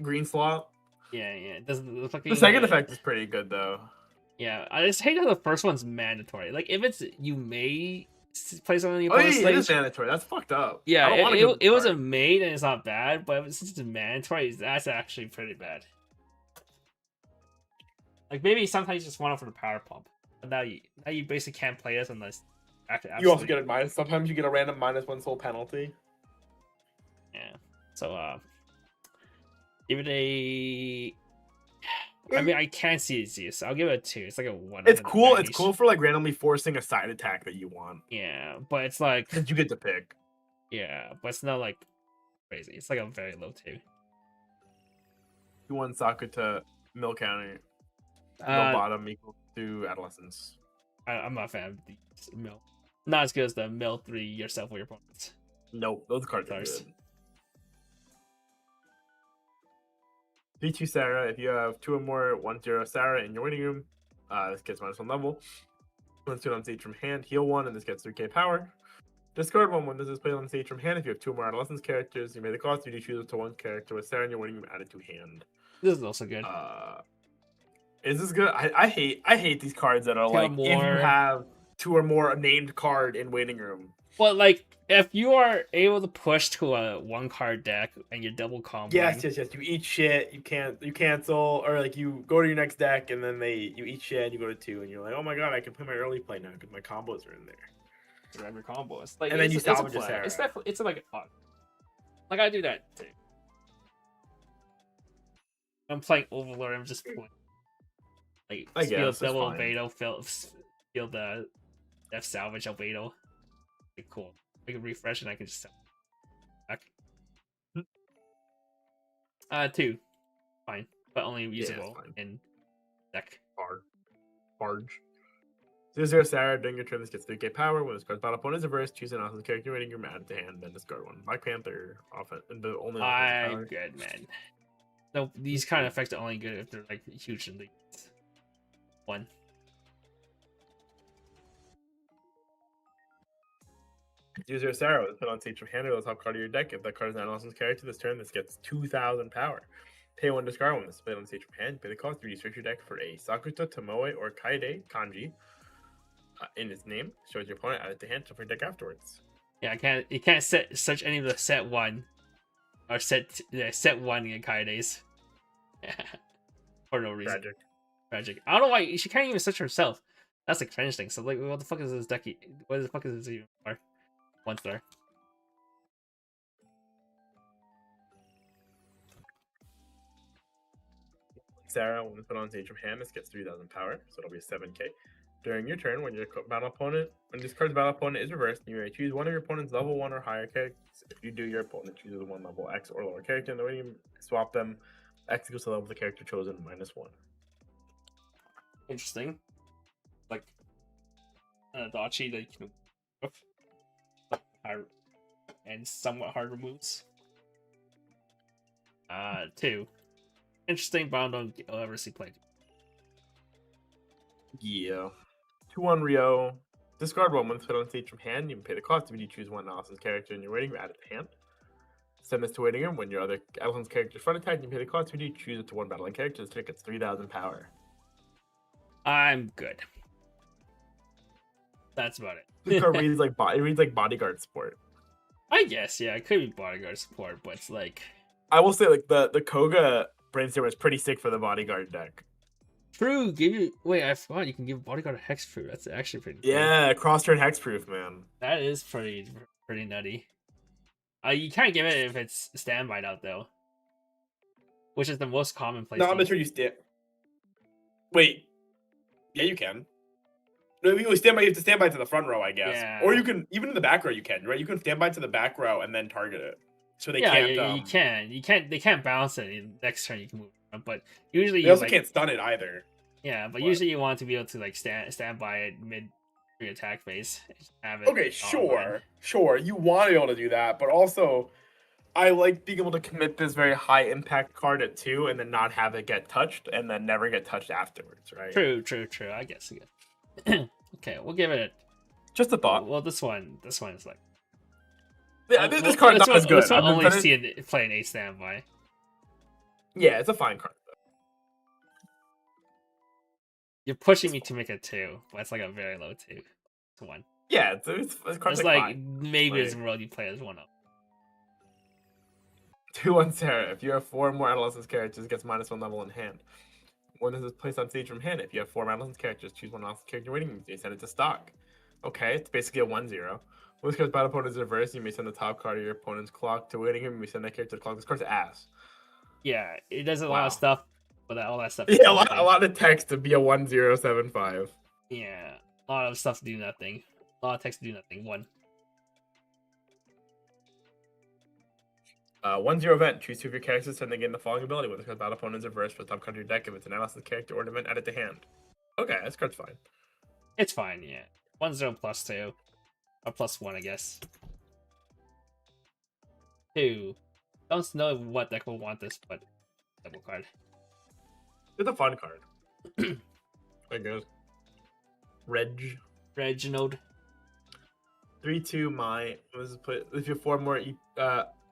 C: Green slot?
A: Yeah. It doesn't look like
C: the second effect is pretty good, though.
A: Yeah, I just hate how the first one's mandatory. Like, if it's you may play something on the
C: Oh yeah,
A: opponent's
C: it is
A: stage.
C: mandatory. That's fucked up.
A: Yeah,
C: I don't want to
A: it was a maid and it's not bad, but since it's mandatory, that's actually pretty bad. Like maybe sometimes you just want it for the power pump, but now you basically can't play this unless
C: You also get a minus. Sometimes you get a random -1 soul penalty.
A: Yeah. So give it a. I mean, I can't see its use. I'll give it a 2. It's like a 1.
C: It's cool. It's cool for like randomly forcing a side attack that you want.
A: Yeah, but it's like
C: That you get to pick.
A: yeah, but it's not like crazy. It's like a very low 2.
C: You want Sakuta Mill County. Mill
A: Uh,
C: bottom equal to adolescence.
A: I'm not a fan of these mill. Not as good as the mill 3 yourself or your opponents.
C: Nope, those cards are
A: Stars.
C: good. V2 Sarah, if you have 2 or more 1/0 Sarah in your waiting room, this gets -1 level. When it's on stage from hand, heal 1, and this gets 3k power. Discard 1 when this is played on stage from hand. If you have 2 or more adolescence characters, you may the cost you do choose up to 1 character with Sarah in your waiting room added to hand.
A: This is also good.
C: Is this good? I hate these cards that are
A: 2 or
C: like if you
A: more.
C: have 2 or more named card in waiting room.
A: Well, like if you are able to push to a 1-card deck and you're double comboing.
C: Yes. You eat shit. You cancel, or like you go to your next deck and then you eat shit and you go to 2 and you're like, oh my god, I can play my early play now because my combos are in there.
A: Grab your combos. Like,
C: And then you
A: it's a
C: salvage a
A: play.
C: Sarah.
A: It's definitely like a fun. Like I do that too. I'm playing Overlord. I'm just playing. Like
C: I
A: feel
C: guess, that's
A: double
C: fine.
A: Albedo, feel the Death Salvage Albedo. Like, cool. I can refresh and I can just back. 2, fine, but only usable
C: fine.
A: in deck.
C: Barge. 0/0 Sarah, during your turn, this gets 3k power. When this card's battle opponent is reversed, choose an awesome character waiting room, add it to hand, then discard 1. Black Panther, the only offensive
A: I'm
C: power.
A: good, man. No, these kind of effects are only good if they're like huge in leagues. 1.
C: User Sarah was put on stage from hand or the top card of your deck. If that card is an awesome character this turn, this gets 2,000 power. Pay 1 discard 1. This is played on stage from hand. Pay the cost to research your deck for a Sakuta, Tomoe, or Kaide kanji in its name. Shows your opponent, add it to hand, to your deck afterwards.
A: Yeah, you can't search any of the set 1 or set 1 in Kaides. For no reason. Tragic. I don't know why she can't even search herself. That's the cringe thing. So like, what the fuck is this deck? What the fuck is this even for? 1 star.
C: Sarah, when put on stage from hand, this gets 3,000 power, so it'll be 7k. During your turn, when this card's battle opponent is reversed, you may choose one of your opponent's level 1 or higher characters. If you do, your opponent chooses 1 level X or lower character, and then when you swap them, X equals the level of the character chosen -1.
A: Interesting. Like Dachi that you can and somewhat harder moves. 2. Interesting, but I don't ever see played.
C: Yeah. 2/1 Rio. Discard 1 when put on stage from hand. You can pay the cost if you choose 1 Allison's character in your waiting room, add it to hand. Send this to waiting room. When your other Allison's character front attack, you can pay the cost if you choose it to 1 battling character. This trick gets 3,000 power.
A: I'm good. That's about it.
C: This card reads like bodyguard support.
A: I guess, yeah, it could be bodyguard support, but it's like
C: I will say, like the Koga brainstorm is pretty sick for the bodyguard deck.
A: true. Wait, I forgot you can give bodyguard a hexproof. That's actually pretty. Cool.
C: Yeah, cross turn hexproof, man.
A: That is pretty nutty. You can't give it if it's standby out though, which is the most common place.
C: No, I'm not sure you stand. Wait, yeah, you can. No, you have to stand by to the front row, I guess.
A: Yeah.
C: Or you can even in the back row. You can, right? You can stand by to the back row and then target it, so they
A: You
C: can't.
A: can. They can't bounce it. Next turn you can move, but usually
C: They also can't stun it either.
A: Yeah, but
C: What?
A: usually you want to be able to like stand by it mid attack phase. Have it
C: Okay,
A: online.
C: sure. You want to be able to do that, but also, I like being able to commit this very high impact card at 2 and then not have it get touched and then never get touched afterwards, right?
A: True. I guess. Okay, we'll give it.
C: Just a thought.
A: Well, this one is like.
C: Yeah, this card's not as good.
A: This one
C: I've been
A: only play an 8 standby.
C: Yeah, it's a fine card.
A: You're pushing me to make a 2, but it's like a very low 2 to 1.
C: Yeah, it's cards
A: It's
C: like
A: like
C: 5.
A: maybe
C: Right.
A: it's a world you play as 1-0.
C: 2-1 Sarah. If you have 4 more adolescence characters, it gets -1 level in hand. When this is placed on stage from hand, if you have 4 adolescence characters, choose one adolescence character waiting. You send it to stock. Okay, it's basically a 1-0. When this card's battle opponent is reversed, you may send the top card of your opponent's clock to waiting him. You may send that character to clock. This card's ass.
A: Yeah, it does a lot
C: Wow.
A: of stuff, but all that stuff.
C: Yeah, a lot of text to be a 1075.
A: Yeah, a lot of stuff to do nothing. A lot of text to do nothing. 1.
C: 1-0 event. Choose 2 of your characters, sending in the following ability. When this card's battle opponent is reversed for the top card of your deck, if it's an adolescent character or an event, add it to hand. Okay, this card's fine.
A: It's fine, yeah. 1-0 +2. Or +1, I guess. 2. Don't know what deck will want this, but double card.
C: It's a fun card. I guess.
A: Reginald.
C: 3-2 my. Let's put if you have 4 more.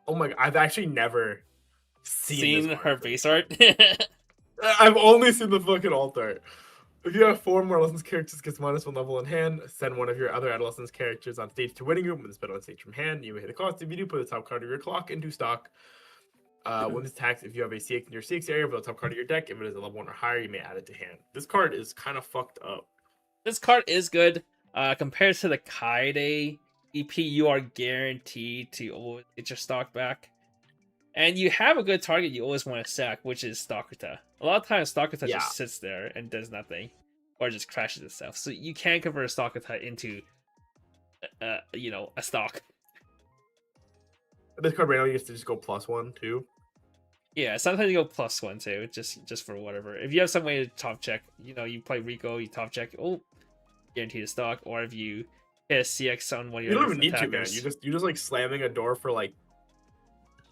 C: Oh my god, I've actually never seen this
A: her
C: card.
A: base art.
C: I've only seen the fucking alt art. If you have 4 more adolescence characters, gets -1 level in hand. Send one of your other adolescence characters on stage to winning room. When it's spelled on stage from hand, you may hit the cost. If you do, put the top card of your clock into stock. When this attacks, if you have a CX in your CX area, put the top card of your deck. If it is a level 1 or higher, you may add it to hand. This card is kind of fucked up.
A: This card is good. Compared to the Kaide EP, you are guaranteed to always get your stock back. And you have a good target you always want to sack, which is Stalkerta. A lot of times Stalkerta
C: Yeah.
A: just sits there and does nothing. Or just crashes itself. So you can convert a Stalkerta into a stock.
C: This card right now used to just go +1 too.
A: Yeah, sometimes you go +1 too, just for whatever. If you have some way to top check, you play Rico, you top check, guaranteed a stock. Or if you hit a CX on one of
C: You
A: your
C: don't even need to, man.
A: attackers.
C: You just like slamming a door for like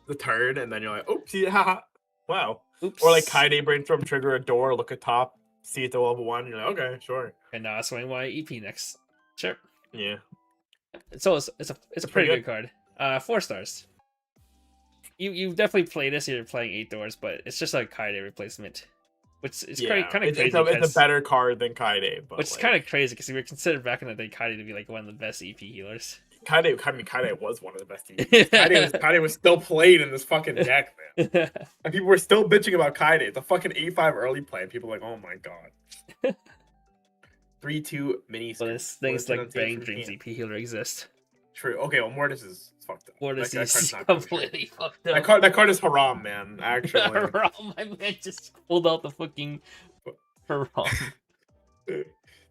C: the turn, and then you're like, oopsie, haha, wow.
A: Oops.
C: Or like Kaide brainstorm, trigger a door, look at top, see it to level 1. You're like, okay, sure.
A: And now swing my EP next. Sure.
C: Yeah.
A: So it's a pretty good card. 4 stars. You've definitely played this. You're playing 8 doors, but it's just a Kaide replacement, which is kind of crazy.
C: It's a better card than Kaide, but
A: which is kind of crazy because we were considered back in the day Kaide to be like one of the best EP healers.
C: Kaide was one of the best teams. Kaide was still played in this fucking deck, man. And people were still bitching about Kaide. It's a fucking 8-5 early play. And people are like, oh my god. 3-2 mini.
A: Well, this things like Bang Dreams EP healer exist.
C: True. Okay, well, Mortis is fucked up.
A: Mortis
C: That
A: is
C: card's not
A: completely fucked up.
C: That card is haram, man. Actually.
A: Haram, my man just pulled out the fucking haram.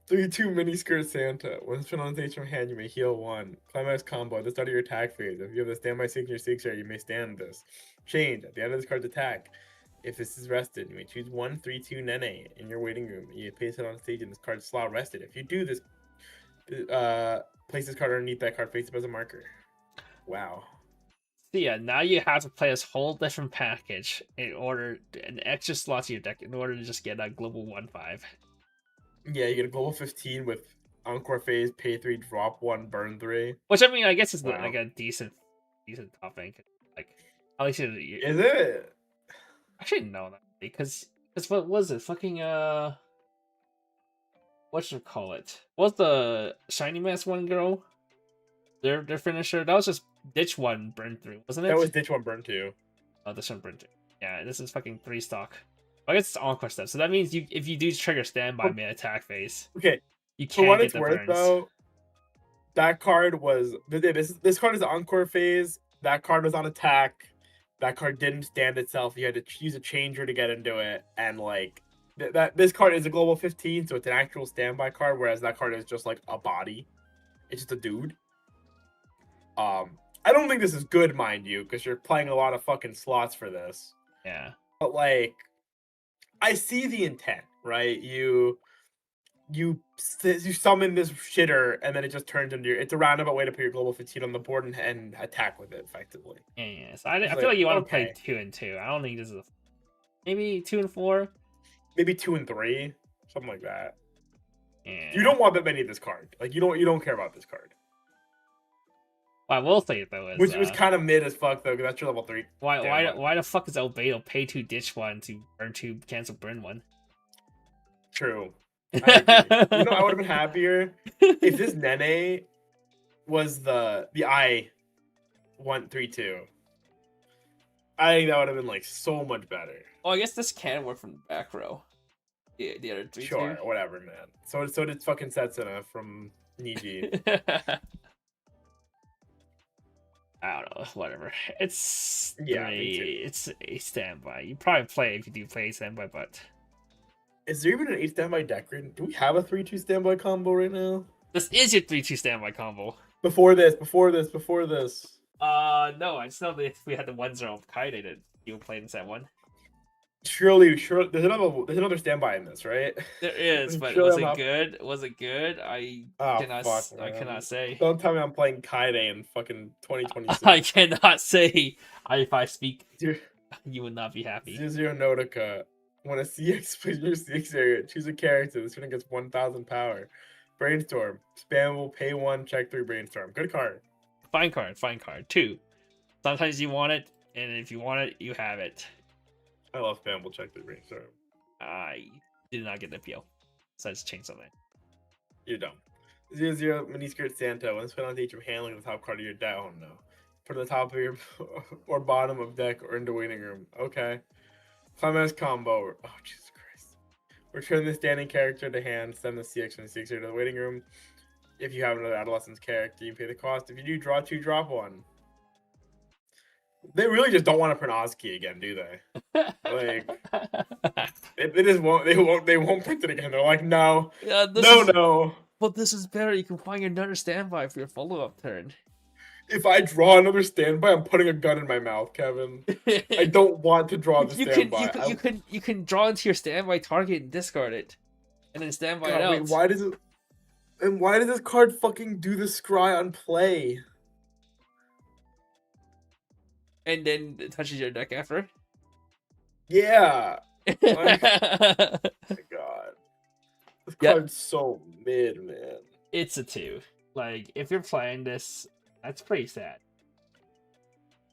C: 3-2 mini skirt Santa. When it's put on stage from hand, you may heal 1. Climax combo at the start of your attack phase. If you have the standby sync in your 6 area, you may stand this. Change at the end of this card's attack. If this is rested, you may choose 1 3-2 Nene in your waiting room. You place it on stage in this card's slot rested. If you do this, place this card underneath that card, face it as a marker. Wow.
A: So yeah, now you have to play this whole different package in order an extra slot to your deck in order to just get a global 1/5.
C: Yeah, you get a global 15 with Encore phase, pay 3, drop 1, burn 3.
A: Which I mean, I guess it's
C: Wow.
A: like a decent topping. Like at least
C: Is it?
A: Actually no, not really, because what was it? Fucking what should I call it? What's the Shiny Mask one girl? Their finisher? That was just ditch 1 burn through, wasn't it?
C: That was ditch 1, burn 2.
A: Oh, this one burn through. Yeah, this is fucking 3 stock. I guess it's encore step, so that means if you do trigger standby mid attack phase,
C: Okay.
A: you
C: For
A: can't
C: what
A: get
C: it's
A: the
C: worth,
A: burns.
C: though, that card was this card is Encore phase. That card was on attack. That card didn't stand itself. You had to use a changer to get into it, and like this card is a global 15, so it's an actual standby card. Whereas that card is just like a body. It's just a dude. I don't think this is good, mind you, because you're playing a lot of fucking slots for this.
A: Yeah.
C: But like, I see the intent, right? You summon this shitter, and then it just turns into it's a roundabout way to put your global 15 on the board and attack with it effectively.
A: Yeah. So I feel like you want to play 2 and 2. I don't think this is maybe 2 and 4.
C: Maybe 2 and 3, something like that.
A: Yeah.
C: You don't want that many of this card. Like you don't care about this card.
A: What I will say though is
C: Which was kind of mid as fuck though, because that's your level 3.
A: why the fuck is Albedo pay 2 ditch 1 to burn 2 cancel burn 1?
C: True. I agree. You know, I would have been happier if this Nene was the I-132. I think that would have been like so much better.
A: Oh, I guess this can work from the back row. Yeah, the other 3-2.
C: Sure, whatever, man. So did fucking Setsuna from Niji.
A: I don't know, whatever. It's
C: Yeah, me too.
A: it's a standby. You probably play if you do play standby, but
C: Is there even an 8 standby deck? Do we have a 3-2 standby combo right now?
A: this is your 3-2 standby combo.
C: Before this.
A: No, I just know that if we had the 1-0 of Kaide that you played in set 1.
C: Surely, there's another standby in this, right?
A: There is, but
C: Surely
A: was
C: I'm
A: it
C: not-
A: good? Was it good? I
C: Oh,
A: cannot.
C: fuck,
A: I
C: man.
A: cannot say.
C: Don't tell me I'm playing Kaide in fucking 2026.
A: I cannot say. If I speak,
C: Zero
A: you would not be happy.
C: Nautica. When a CX plays in your CX area, choose a character. This one gets 1,000 power. Brainstorm. Spammable, pay 1, check 3, brainstorm. Good card.
A: Fine card. 2. Sometimes you want it, and if you want it, you have it.
C: I love spammable, check 3, brainstorm.
A: I did not get the appeal, so I just changed something.
C: You're dumb. 0-0 miniskirt Santa. When spent on stage from handling the top card of your deck. Oh no. Put on the top of your or bottom of deck or into waiting room. Okay. Climax combo. Oh Jesus Christ. Return the standing character to hand. Send the CX from the CX to the waiting room. If you have another adolescent's character, you pay the cost. If you do, draw 2, drop 1. They really just don't want to Pronoski again, do they? Like, they just won't. They won't print it again. They're like, no,
A: Yeah,
C: no.
A: But this is better. You can find another standby for your follow-up turn.
C: If I draw another standby, I'm putting a gun in my mouth, Kevin. I don't want to draw the standby.
A: You can draw into your standby target and discard it, and then standby it
C: God,
A: out.
C: wait, why does this card fucking do the scry on play?
A: And then it touches your deck after.
C: Yeah. My God. This
A: Yeah.
C: card's so mid, man.
A: It's a 2. Like, if you're playing this, that's pretty sad.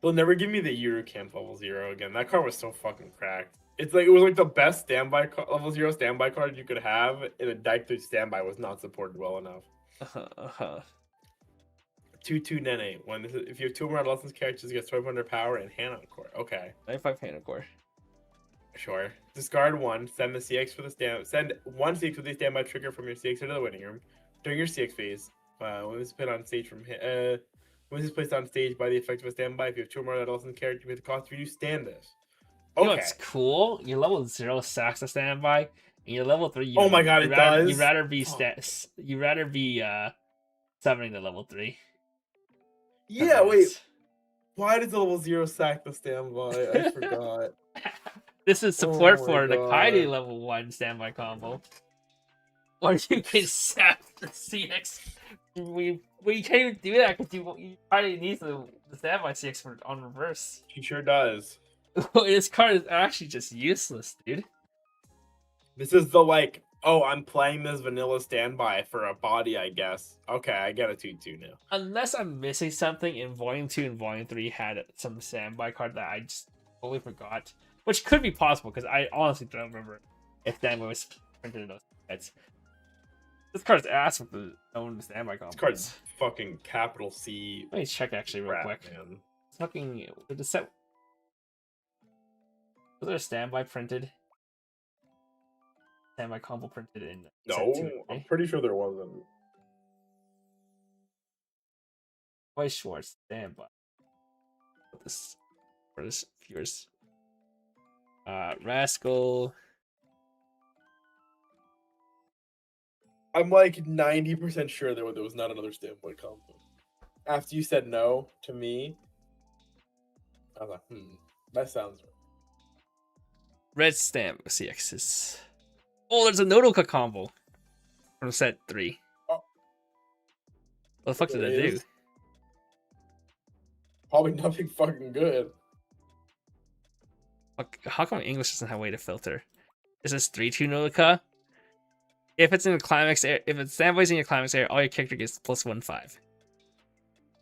C: They'll never give me the Euro Camp level 0 again. That card was so fucking cracked. It was like the best standby level 0 standby card you could have in a deck that standby was not supported well enough. 2/2 Nene. If you have 2 more adolescence characters, it gets 1200 power and hand encore. Okay.
A: 95 Panda Core.
C: Sure. Discard 1. Send the CX for the Send 1 CX with the standby trigger from your CX into the waiting room during your CX phase. When this is put on stage when this is placed on stage by the effect of a standby, if you have 2 more adolescent characters, you pay the cost if you do stand this.
A: You know
C: Okay.
A: what's cool? Your level 0 stacks a standby, and your level 3.
C: Oh my God, it does?
A: You'd rather be
C: Fuck.
A: You'd rather be summoning the level 3.
C: Yeah, wait. Why does the level 0 sack the standby? I forgot.
A: This is support
C: Oh my
A: for the
C: God.
A: Kaide level 1 standby combo. Or you can sap the CX. We can't even do that because you Kaide needs the standby CX on reverse.
C: She sure does.
A: This card is actually just useless, dude.
C: This is the I'm playing this vanilla standby for a body, I guess. Okay, I get a 2/2 now.
A: Unless I'm missing something, in Volume 2 and Volume 3 had some standby card that I just totally forgot. Which could be possible, because I honestly don't remember if standby was printed in those sets. This card's ass with the own standby combos.
C: This card's fucking capital C.
A: Let me check actually real
C: crap,
A: quick.
C: man.
A: Fucking the set. Was there a standby printed? Standby combo printed in set 2,
C: No, I'm
A: right?
C: pretty sure there wasn't.
A: Weiss Schwarz standby. Put this for this viewers. Rascal.
C: I'm like 90% sure there was not another standby combo. After you said no to me, I was like, that sounds right.
A: Red stamp CXs. Oh, there's a Nodoka combo from set 3.
C: Oh.
A: What the fuck did
C: There
A: that do?
C: is. Probably nothing fucking good.
A: Fuck, how come English doesn't have a way to filter? Is this 3/2 Nodoka? If it's in the climax area, if it's standbys in your climax area, all your character gets +1/5.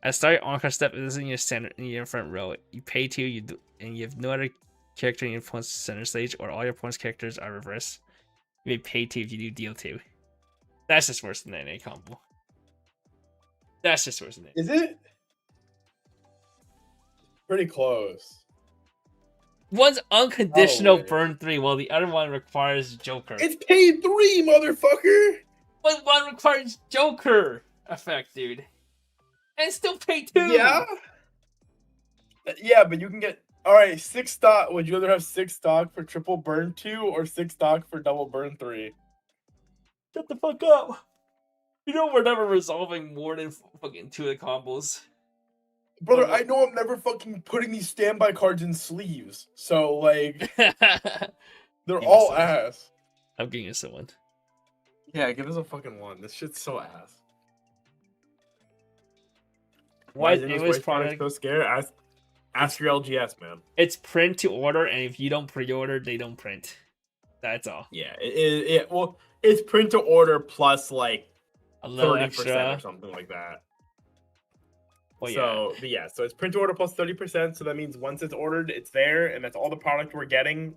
A: At the start, on card step is in your center, in your front row. You pay 2, and you have no other character in your opponent's center stage, or all your opponent's characters are reversed. You may pay 2 if you do deal 2. That's just worse than any combo. That's just worse than it.
C: Is it? Pretty close.
A: One's unconditional
C: Oh,
A: burn 3, while the other one requires Joker.
C: It's paid 3, motherfucker.
A: But one requires Joker effect, dude. And still pay 2.
C: Yeah. Yeah, but you can get all right. 6 stock. Would you rather have 6 stock for triple burn 2 or 6 stock for double burn 3?
A: Shut the fuck up. You know we're never resolving more than fucking 2 of the combos.
C: Brother, I know I'm never fucking putting these standby cards in sleeves. So like, they're all ass.
A: I'm giving us one.
C: Yeah, give us a fucking 1. This shit's so ass.
A: Why is
C: this
A: English
C: product
A: product?
C: so scared? Ask your LGS, man.
A: It's print to order, and if you don't pre-order, they don't print. That's all.
C: Yeah, well, it's print to order plus like
A: A little
C: 30%
A: extra
C: or something like that.
A: Well,
C: So, but yeah, so it's print to order plus 30%. So that means once it's ordered, it's there, and that's all the product we're getting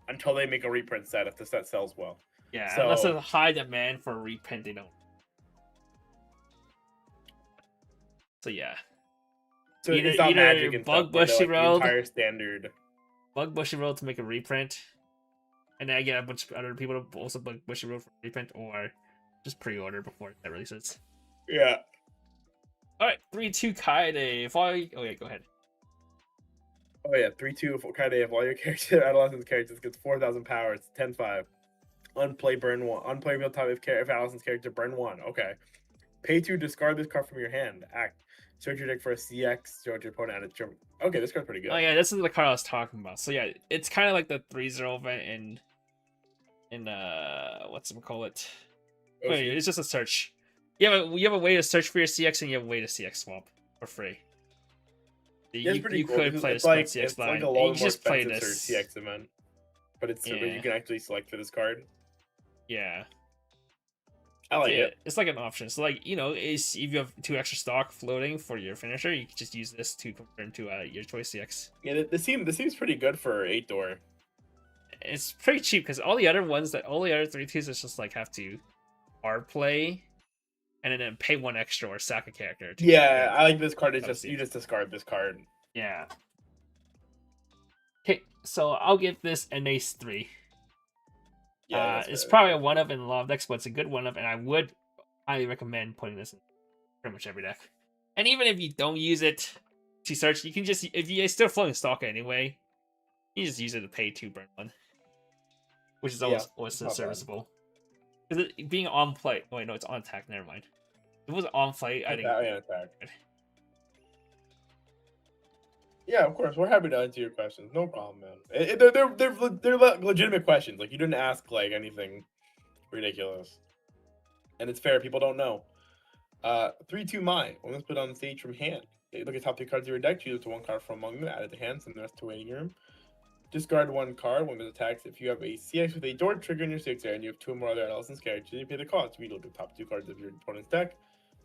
C: until they make a reprint set if the set sells well.
A: yeah.
C: So-
A: Unless there's a high demand for a reprint, they don't. So yeah,
C: So
A: Either-
C: it's not
A: either
C: magic and
A: Bug
C: stuff, but,
A: Bushy
C: the
A: Road-
C: entire standard.
A: Bug Bushy Road to make a reprint, and then I get a bunch of other people to also Bug Bushy Road for reprint, or just pre-order before that releases.
C: Yeah.
A: All right, 3-2 Kaede. If I oh yeah, go ahead.
C: Oh yeah, 3/2 for Kaide. If all your character adolescent characters gets 4,000 power, it's 10/5. Unplay burn 1. Unplay real time if adolescent's character burn 1. Okay. Pay 2, discard this card from your hand. Act. Search your deck for a CX. Search your opponent and it's okay, this card's pretty good.
A: Oh yeah, this is the card I was talking about. So yeah, it's kind of like the 3-0 event in what's it call it?
C: Oh,
A: Wait, it's just a search. You have a way to search for your CX, and you have a way to CX swap for free.
C: Yeah, it's pretty
A: You
C: cool
A: could
C: because
A: play the
C: it's
A: split
C: like,
A: CX
C: it's
A: line.
C: like a
A: and
C: lot
A: you
C: more
A: just play
C: expensive
A: this.
C: for CX event. But it's but
A: Yeah.
C: you can actually select for this card.
A: Yeah.
C: I like
A: Yeah,
C: it.
A: it's like an option. So like, if you have 2 extra stock floating for your finisher, you can just use this to convert into your choice CX.
C: Yeah, this seems pretty good for 8-door.
A: It's pretty cheap because all the other 3-2s is just like have to hard play and then pay 1 extra or sack a character. to
C: Yeah,
A: get
C: I like this card. It's
A: Gotta
C: just
A: see
C: you
A: it.
C: just discard this card.
A: Yeah. Okay, so I'll give this an ace 3.
C: Yeah,
A: It's probably a 1-up in a lot of decks, but it's a good 1-up, and I would highly recommend putting this in pretty much every deck. And even if you don't use it to search, you can just, if you're still floating stock anyway, you just use it to pay 2 burn 1. Which is always
C: not bad.
A: serviceable. Because being on play, oh wait, no, it's on attack, never mind. If it was on play, I think.
C: Attack. Yeah, of course. We're happy to answer your questions. No problem, man. They're legitimate questions. Like you didn't ask like anything ridiculous, and it's fair. People don't know. 3/2 mine. When it's put on the stage from hand, look at top 3 cards of your deck. Choose to 1 card from among them. Add it to hand. Send the rest to waiting room. Discard 1 card when it attacks. If you have a CX with a door trigger in your 6 area and you have 2 or more other adolescent characters, you pay the cost. You look at the top 2 cards of your opponent's deck.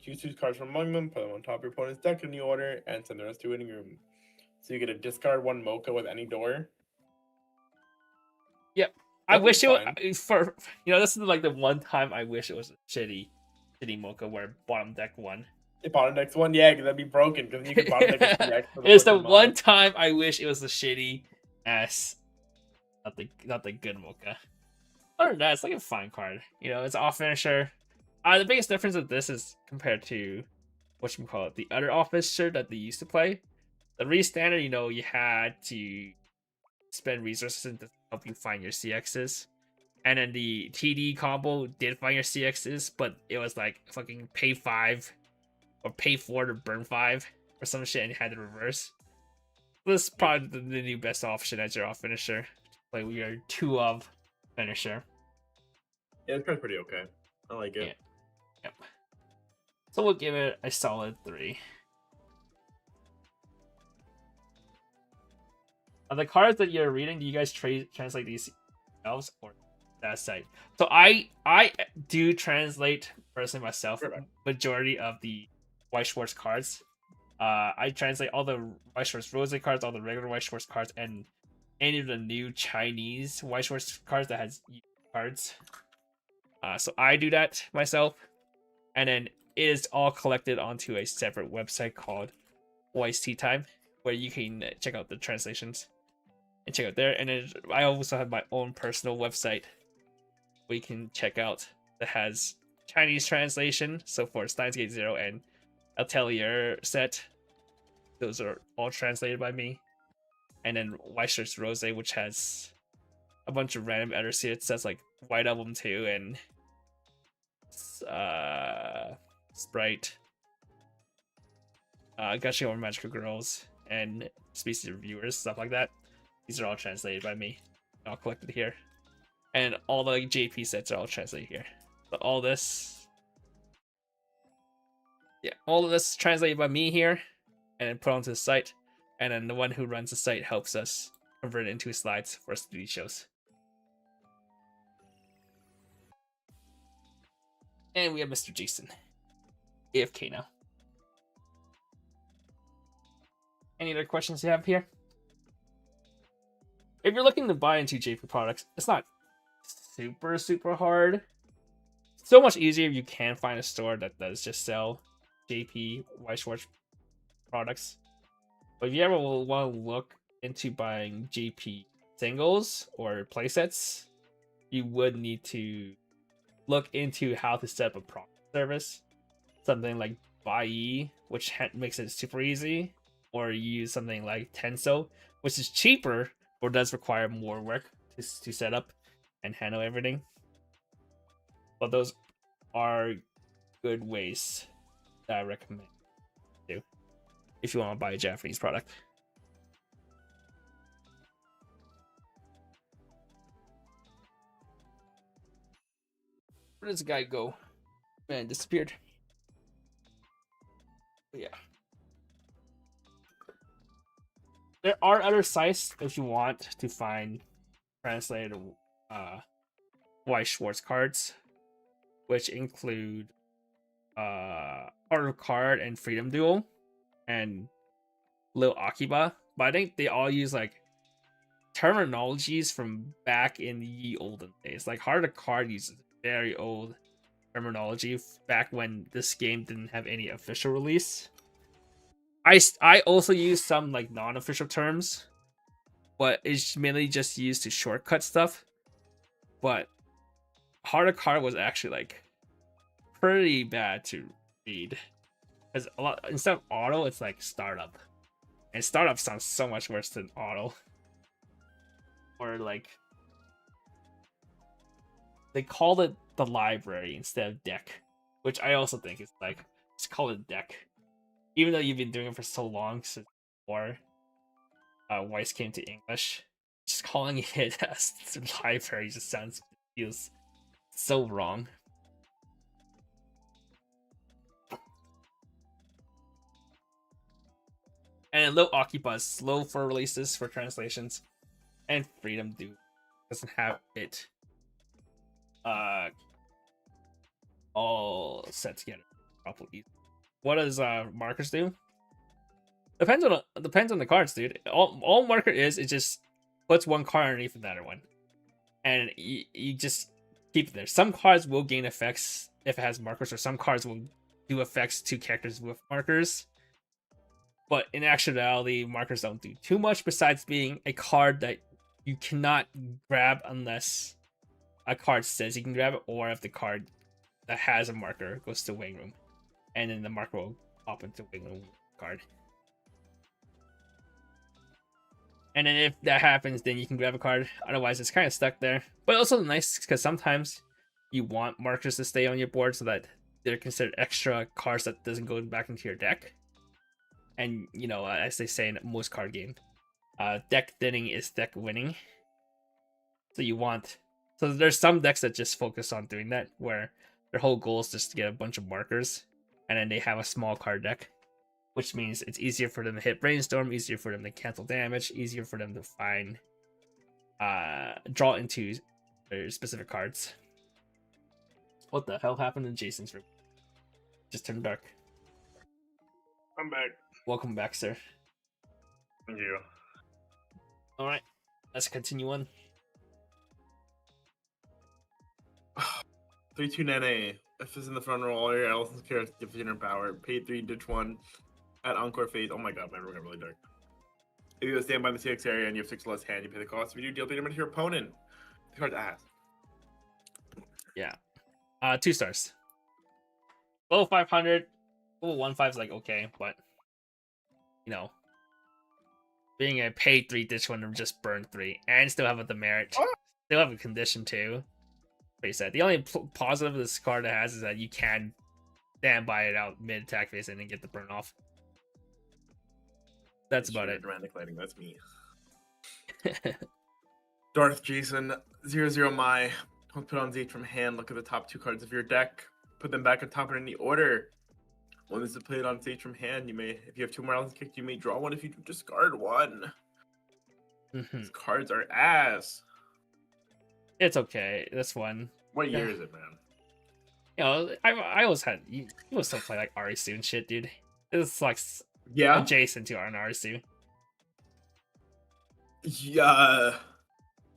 C: Choose 2 cards from among them. Put them on top of your opponent's deck in the order, and send the rest to waiting room. So you get a discard 1 mocha with any door.
A: I
C: That'd
A: wish
C: be
A: it for this is like the one time I wish it was a shitty mocha where bottom deck won.
C: The bottom deck's one, yeah, because that'd be broken. Because you can bottom deck a CX for
A: It's the
C: fucking
A: one
C: mod.
A: time I wish it was the shitty ass, not the good mocha. Other than that, it's like a fine card. It's off finisher. The biggest difference with this is compared to the other off finisher that they used to play. The re-standard, you had to spend resources to help you find your CXs. And then the TD combo did find your CXs, but it was like fucking pay 5 or pay 4 to burn 5 or some shit, and you had to reverse. This is probably the new best option as your off finisher. Like we are 2 of finisher.
C: Yeah, it's pretty okay. I like it.
A: Yeah. Yep. So we'll give it a solid 3. The cards that you're reading, do you guys translate these yourselves or that site? So I do translate personally myself
C: Sure.
A: majority of the Weiss Schwarz cards. I translate all the Weiss Schwarz Rose cards, all the regular Weiss Schwarz cards, and any of the new Chinese Weiss Schwarz cards that has cards. So I do that myself, and then it is all collected onto a separate website called Weiss Tea Time, where you can check out the translations and check out there. And then I also have my own personal website where you can check out that has Chinese translation. So for Steins Gate Zero and Atelier set, those are all translated by me. And then Weiss Rose, which has a bunch of random editors here. It says like White Album 2 and Sprite, Gushing Over Magical Girls, and Species Reviewers, stuff like that. These are all translated by me, all collected here. And all the JP sets are all translated here. So all this, all of this is translated by me here, and then put onto the site. And then the one who runs the site helps us convert it into slides for us to do these shows. And we have Mr. Jason, AFK now. Any other questions you have here? If you're looking to buy into JP products, it's not super hard. So much easier if you can find a store that does just sell JP Weiss Schwarz products. But if you ever want to look into buying JP singles or playsets, you would need to look into how to set up a product service. Something like Buy, which makes it super easy, or use something like Tenso, which is cheaper but does require more work to set up and handle everything. But those are good ways that I recommend do if you want to buy a Japanese product. Where does the guy go? Man, disappeared. But yeah. There are other sites if you want to find translated Weiss Schwarz cards, which include Art of Card and Freedom Duel and Lil Akiba. But I think they all use like terminologies from back in the olden days. Like Heart of Card uses very old terminology back when this game didn't have any official release. I also use some like non-official terms, but it's mainly just used to shortcut stuff. But Heart of Card was actually like pretty bad to read, because a lot instead of auto, it's like startup, and startup sounds so much worse than auto. Or like they called it the library instead of deck, which I also think is like just call it deck. Even though you've been doing it for so long since before Weiss came to English, just calling it as the library just feels so wrong. And Low Occupy is slow for releases for translations, and Freedom doesn't have it all set together properly. What does markers do? Depends on the cards, dude. All marker is it just puts one card underneath another one, and you just keep it there. Some cards will gain effects if it has markers, or some cards will do effects to characters with markers. But in actuality, markers don't do too much besides being a card that you cannot grab unless a card says you can grab it, or if the card that has a marker goes to waiting room, and then the marker will pop into waiting room card. And then if that happens, then you can grab a card. Otherwise, it's kind of stuck there. But also nice because sometimes you want markers to stay on your board so that they're considered extra cards that doesn't go back into your deck. And, you know, as they say in most card games, deck thinning is deck winning. So you want... So there's some decks that just focus on doing that, where their whole goal is just to get a bunch of markers, and then they have a small card deck, which means it's easier for them to hit Brainstorm, easier for them to cancel damage, easier for them to find... draw into their specific cards. What the hell happened in Jason's room? Just turned dark.
C: I'm back.
A: Welcome back, sir.
C: Thank you.
A: Alright, let's continue on.
B: 3/2 Nene. If it's in the front row, all your Allison's characters give inner power. Pay 3, ditch 1 at Encore phase. Oh my god, my room got really dark. If you stand by the CX area and you have 6 less hand, you pay the cost. If you do, deal 3 damage to your opponent. The card's ass.
A: Yeah. 2 stars. Low 500. Level 1/5 is like okay, but you know, being a pay 3 ditch one to just burn 3 and still have a demerit, still have a condition too. Pretty sad. The only positive of this card it has is that you can stand by it out mid attack phase and then get the burn off. That's about it.
B: Dramatic lighting, that's me. Darth Jason 0/0 my. Put on Z from hand. Look at the top 2 cards of your deck. Put them back on top in any order. When this is played on stage from hand, you may, if you have 2 more Allisons kicked, you may draw 1. If you do, discard 1. These cards are ass.
A: It's okay. This one.
B: What year is it, man?
A: You know, I always had you will still play like Arisu and shit, dude. It's like
B: Yeah.
A: adjacent to an Arisu.
B: Yeah.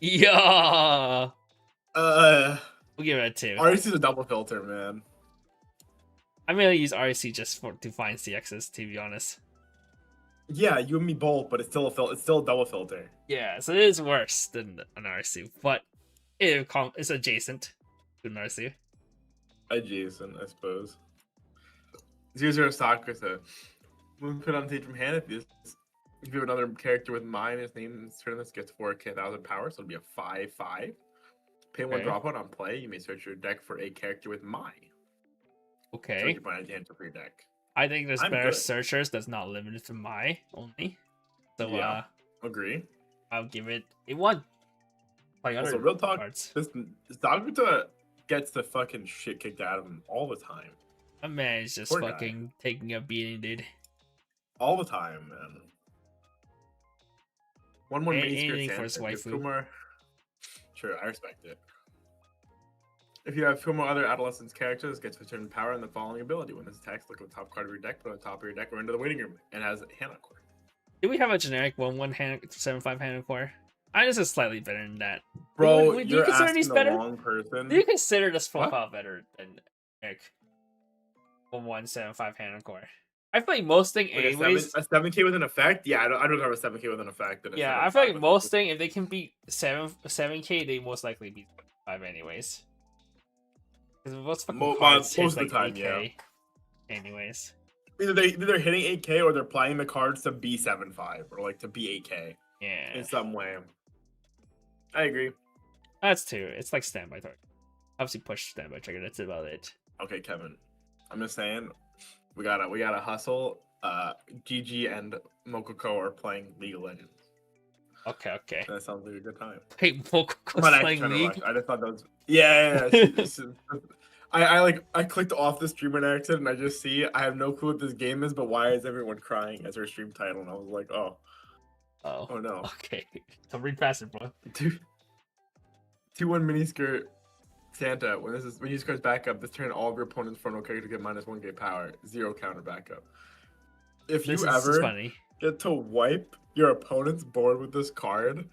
A: Yeah. We'll give it a 2.
B: RC is a double filter, man.
A: I'm gonna use RC just to find CXs, to be honest.
B: Yeah, you and me both, but it's still it's still a double filter.
A: Yeah, so it is worse than an RC, but it's adjacent to an RC.
B: Adjacent, I suppose. 0/0 soccer. So when we put on stage from hand, if you have another character with mine, his name is turn this gets 4,000 power, so it'll be a 5/5. Pay 1
A: Okay.
B: drop one on play. You may search your deck for a character with mine.
A: Okay.
B: Search your mind answer for your deck.
A: I think there's
B: I'm
A: better
B: good.
A: searchers that's not limited to my only. So
B: Yeah. Agree.
A: I'll give it a 1. Like
B: Also,
A: other
B: real talk,
A: cards.
B: this Zaguta gets the fucking shit kicked out of him all the time.
A: That man is just
B: Poor guy.
A: fucking taking a beating, dude.
B: All the time, man. One more mini
A: Anything
B: skirt
A: for his
B: Santa. If you have
A: waifu.
B: 2 more. Sure, I respect it. If you have 2 more other adolescents characters, gets return power and the following ability. When this attacks, look at the top card of your deck, put it on top of your deck or into the waiting room, and has Hana Core.
A: Do we have a generic 1/1 7/5 hand core? I just is slightly better than that.
B: Bro,
A: do you
B: you're
A: consider
B: asking
A: these
B: the
A: better?
B: wrong person.
A: Do you consider this
B: What?
A: profile better than Eric? 1/1 7/5 hand core. I feel like most thing,
B: Like
A: anyways.
B: a 7K with an effect? Yeah, I don't have a 7K with an effect. And a
A: Yeah, I
B: 7.5
A: feel like
B: with
A: most thing, if they can beat 7K, they most likely beat 5 anyways. Because most fucking cards
B: most
A: hit
B: of the
A: like
B: time, yeah.
A: 8K anyways.
B: Either they're hitting 8K or they're playing the cards to be 7.5 or like to be 8K
A: Yeah,
B: in some way. I agree.
A: that's 2. It's like standby target. Obviously push standby trigger. That's about it.
B: Okay, Kevin. I'm just saying, we gotta hustle. GG and Mokoko are playing League of Legends.
A: Okay.
B: That sounds like a good time.
A: Wait, Mokoko's
B: I'm not actually
A: playing
B: trying to
A: League?
B: rush. I just thought that was yeah. I clicked off the stream on accident and I just see I have no clue what this game is, but why is everyone crying as her stream title? And I was like, oh
A: Oh,
B: no.
A: okay. So read past it, bro.
B: 2/1 miniskirt Santa. When you use cards backup, this turn all of your opponent's front row characters get -1 gate power, 0 counter backup. If
A: This
B: you
A: is
B: ever
A: funny.
B: get to wipe your opponent's board with this card,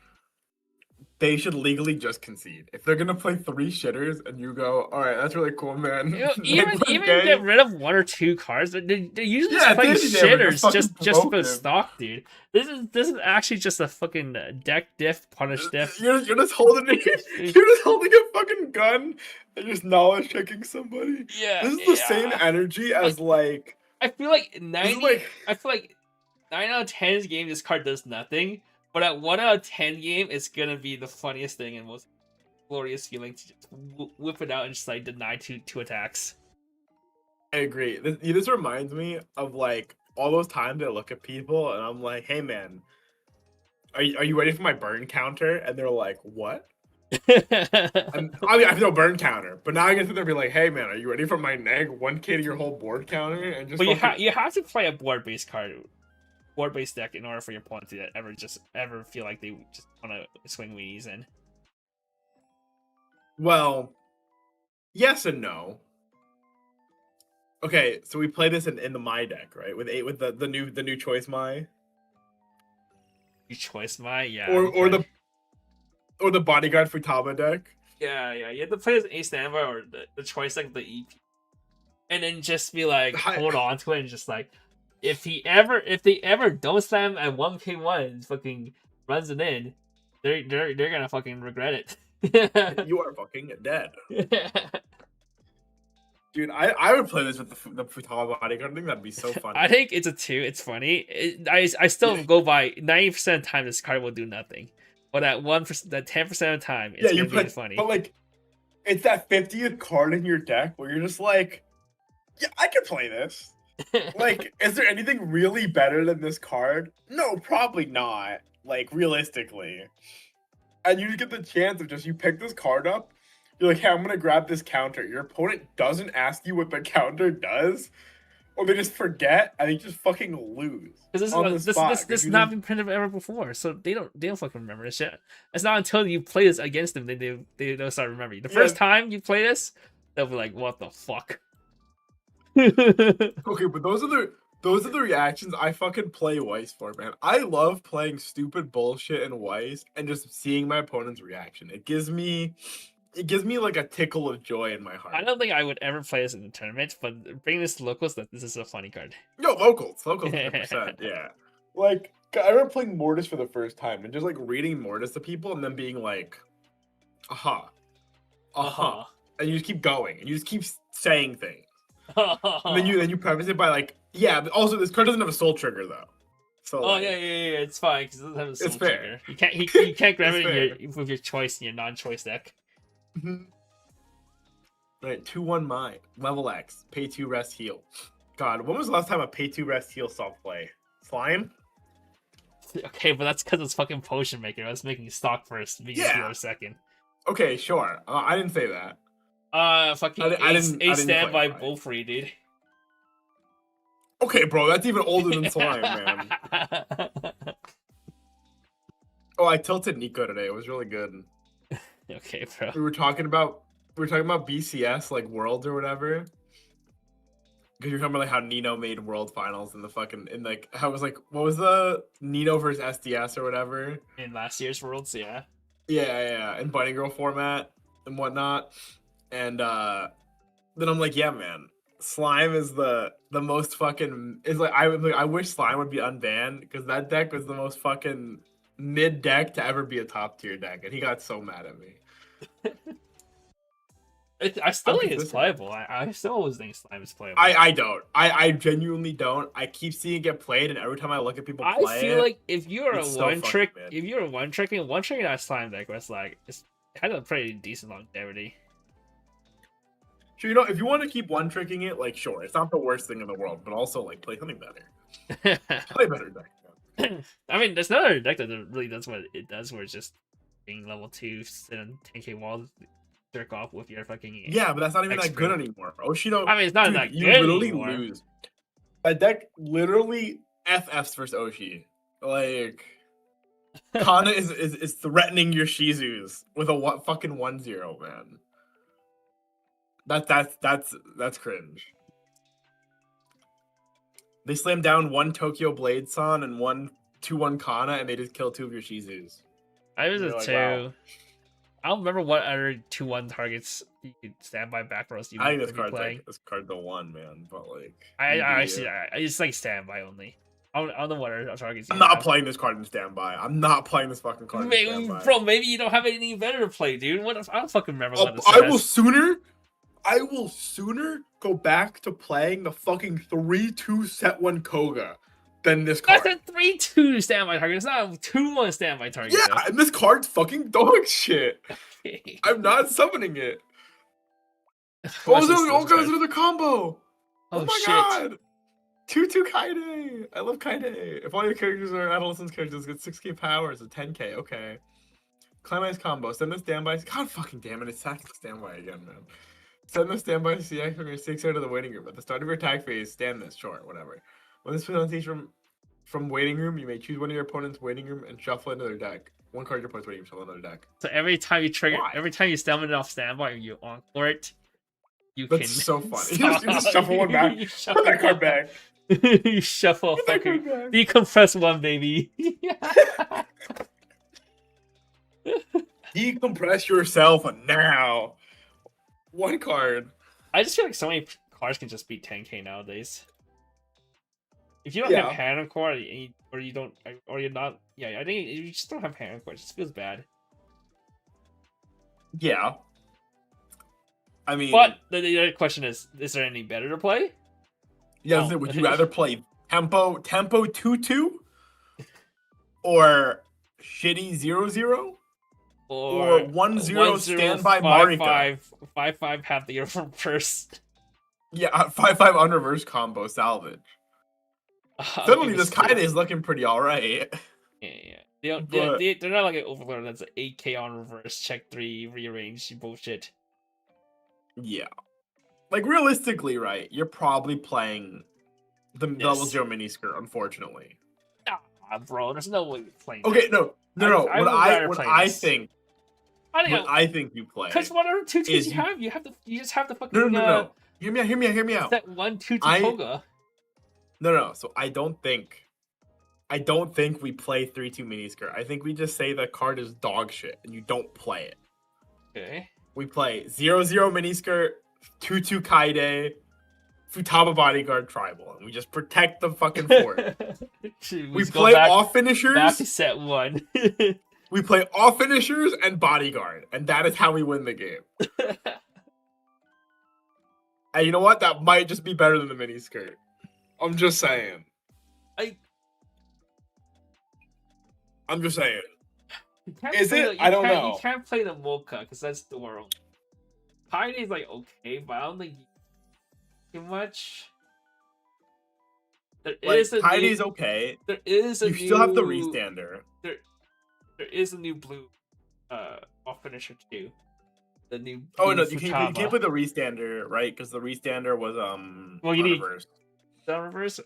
B: they should legally just concede. If they're gonna play 3 shitters and you go, all right, that's really cool, man.
A: You know,
B: Like,
A: even
B: okay.
A: get rid of 1 or 2 cards, but they usually
B: Yeah,
A: just play
B: they did it,
A: shitters
B: fucking
A: just
B: provoke
A: for
B: them.
A: stock, dude. This is actually just a fucking deck diff, punish diff.
B: You're just holding you're just holding a fucking gun and just knowledge checking somebody.
A: Yeah,
B: This is the same energy as like
A: I feel like
B: this
A: 90.
B: is like
A: I feel like 9 out of 10's game, this card does nothing. But at 1 out of 10 game, it's gonna be the funniest thing and most glorious feeling to just whip it out and just like deny two attacks.
B: I agree. This reminds me of like all those times I look at people and I'm like, hey man, are you ready for my burn counter? And they're like, what? I mean, I have no burn counter, but now I get to there and be like, hey man, are you ready for my neg 1K to your whole board counter? And just
A: But
B: fucking-
A: you have to play a board-based board-based deck in order for your opponent to ever feel like they just want to swing weenies in.
B: Well, yes and no. Okay, so we play this in the my deck, right? With the new choice my
A: You choice my yeah.
B: or the bodyguard Futaba deck.
A: Yeah, you have to play as a standby or the choice like the EP, and then just be like hold on to it and just like if they ever don't slam at 1k1 and fucking runs it in, they're gonna fucking regret it.
B: You are fucking dead. Dude, I would play this with the Futaba bodyguard. I think that'd be so funny.
A: I think it's a 2. It's funny. I still go by 90% of the time this card will do nothing, but at 1%, that 10% of the time, it's gonna be funny.
B: But like, it's that 50th card in your deck where you're just like, yeah, I can play this. Like, is there anything really better than this card? No, probably not. Like, realistically, and you just get the chance of just you pick this card up. You're like, hey, I'm gonna grab this counter. Your opponent doesn't ask you what the counter does, or they just forget and they just fucking lose.
A: Because this not been printed ever before, so they don't fucking remember this shit. It's not until you play this against them they don't start remembering. The first time you play this, they'll be like, what the fuck.
B: Okay, but those are the reactions I fucking play Weiss for, man. I love playing stupid bullshit in Weiss and just seeing my opponent's reaction. It gives me like a tickle of joy in my heart.
A: I don't think I would ever play this in the tournament, but bringing this to locals, that this is a funny card.
B: No, locals 100%. Yeah, like I remember playing Mortis for the first time and just like reading Mortis to people and then being like, and you just keep going and you just keep saying things. And then you preface it by like, yeah, but also this card doesn't have a soul trigger though. So
A: yeah, it's fine because it doesn't have a soul trigger. You can't grab it with your choice in your non-choice deck.
B: Right, 2/1 mine, level X, pay 2 rest heal. God, when was the last time a pay 2 rest heal saw play? Slime?
A: Okay, but that's because it's fucking potion maker. I was making stock first, being healer second.
B: Okay, sure. I didn't say that.
A: Fucking a standby bull free, dude.
B: Okay, bro, that's even older than slime, man. Oh, I tilted Nico today. It was really good.
A: Okay, bro.
B: We were talking about BCS, like Worlds or whatever. Because you're talking about like how Nino made World Finals in how it was like, what was the Nino versus SDS or whatever
A: in last year's Worlds?
B: Yeah, in Bunny Girl format and whatnot. And then I'm like, yeah, man, Slime is the most fucking. Is like I wish Slime would be unbanned because that deck was the most fucking mid deck to ever be a top tier deck, and he got so mad at me.
A: I still think it's playable. I still always think Slime is playable.
B: I don't. I genuinely don't. I keep seeing it get played, and every time I look at people play
A: I feel like if you're a one-tricking that Slime deck, it's like it has a pretty decent longevity.
B: So, if you want to keep one-tricking it, like, sure, it's not the worst thing in the world, but also, like, play something better. Play better deck.
A: I mean, there's another deck that really does what it does, where it's just being level 2, sit on 10k walls, jerk off with your fucking.
B: Yeah, but that's not even that good anymore. Oshido.
A: I mean, it's not that good.
B: You literally
A: anymore.
B: Lose. A deck literally FFs versus Oshi. Like, Kana is threatening your Shizus with a fucking 1-0, man. That's cringe. They slammed down 1 Tokyo Blade Son and 1 2/1 Kana, and they just killed 2 of your Shizus.
A: I was a 2. Wow. I don't remember what other 2/1 targets you could stand by back rows.
B: I think this card's the one, man. But like,
A: I just like standby only. I don't know what other targets.
B: I'm not playing this card in standby. I'm not playing this fucking card.
A: Bro, maybe you don't have anything better to play, dude. What if I don't fucking remember what this
B: I will sooner go back to playing the fucking 3/2 set 1 Koga than this card.
A: That's a 3/2 standby target. It's not a 2/1 standby target.
B: Yeah, and this card's fucking dog shit. Okay. I'm not summoning it. Oh, guys, another combo. Oh my god. 2/2 Kaide. I love Kaide. If all your characters are adolescent characters, get 6k power. It's a 10k. Okay. Climax combo. Send the standby. God fucking damn it. It's sacking the standby again, man. Send the standby CX from your 6 out of the waiting room. At the start of your attack phase, stand this. Sure, whatever. When this presents from waiting room, you may choose one of your opponent's waiting room and shuffle into their deck. One card your opponent's waiting room, shuffle another deck.
A: So every time you trigger, every time you summon it off standby, you encore it.
B: That's so funny. You just shuffle one back. Put that card back.
A: You shuffle a fucking decompress one, baby.
B: Decompress yourself now. One card.
A: I just feel like so many cards can just beat 10k nowadays. If you don't have hand on card, or you don't, or you're not, yeah, I think you just don't have hand on card. It just feels bad.
B: Yeah. I mean,
A: but the other question is there any better to play?
B: Yeah,
A: No.
B: would you rather play Tempo 2-2 or shitty 0-0 or 1-0 standby Marika?
A: 5-5 have the reverse.
B: Yeah, 5-5 on reverse combo salvage. Suddenly, this Kaide is looking pretty alright.
A: Yeah. They're not like an overlord that's an 8k on reverse, check 3, rearrange bullshit.
B: Yeah. Like, realistically, right, you're probably playing the level 0 miniskirt, unfortunately.
A: Nah, bro, there's no way you're playing
B: Okay,
A: that.
B: no. I think you play.
A: Because whatever 2-2s you just have to fucking...
B: No. Hear me out.
A: Set 1-2 Toga.
B: No. So I don't think we play 3-2 miniskirt. I think we just say the card is dog shit and you don't play it.
A: Okay.
B: We play 0-0 miniskirt, 2-2 Kaide, Futaba Bodyguard Tribal, and we just protect the fucking fort. we play off finishers.
A: Back to set 1.
B: We play off finishers and Bodyguard, and that is how we win the game. And you know what? That might just be better than the miniskirt. I'm just saying. I'm just saying. Is it? I don't know.
A: You can't play the Mocha because that's the world. Kaide is like okay, but I don't think too much.
B: Kaide's okay.
A: There is a
B: you still have the restander.
A: There is a new blue off finisher too. The new
B: you can't play the restander, right? Because the restander was
A: well, you need
B: reverse.
A: The reverse.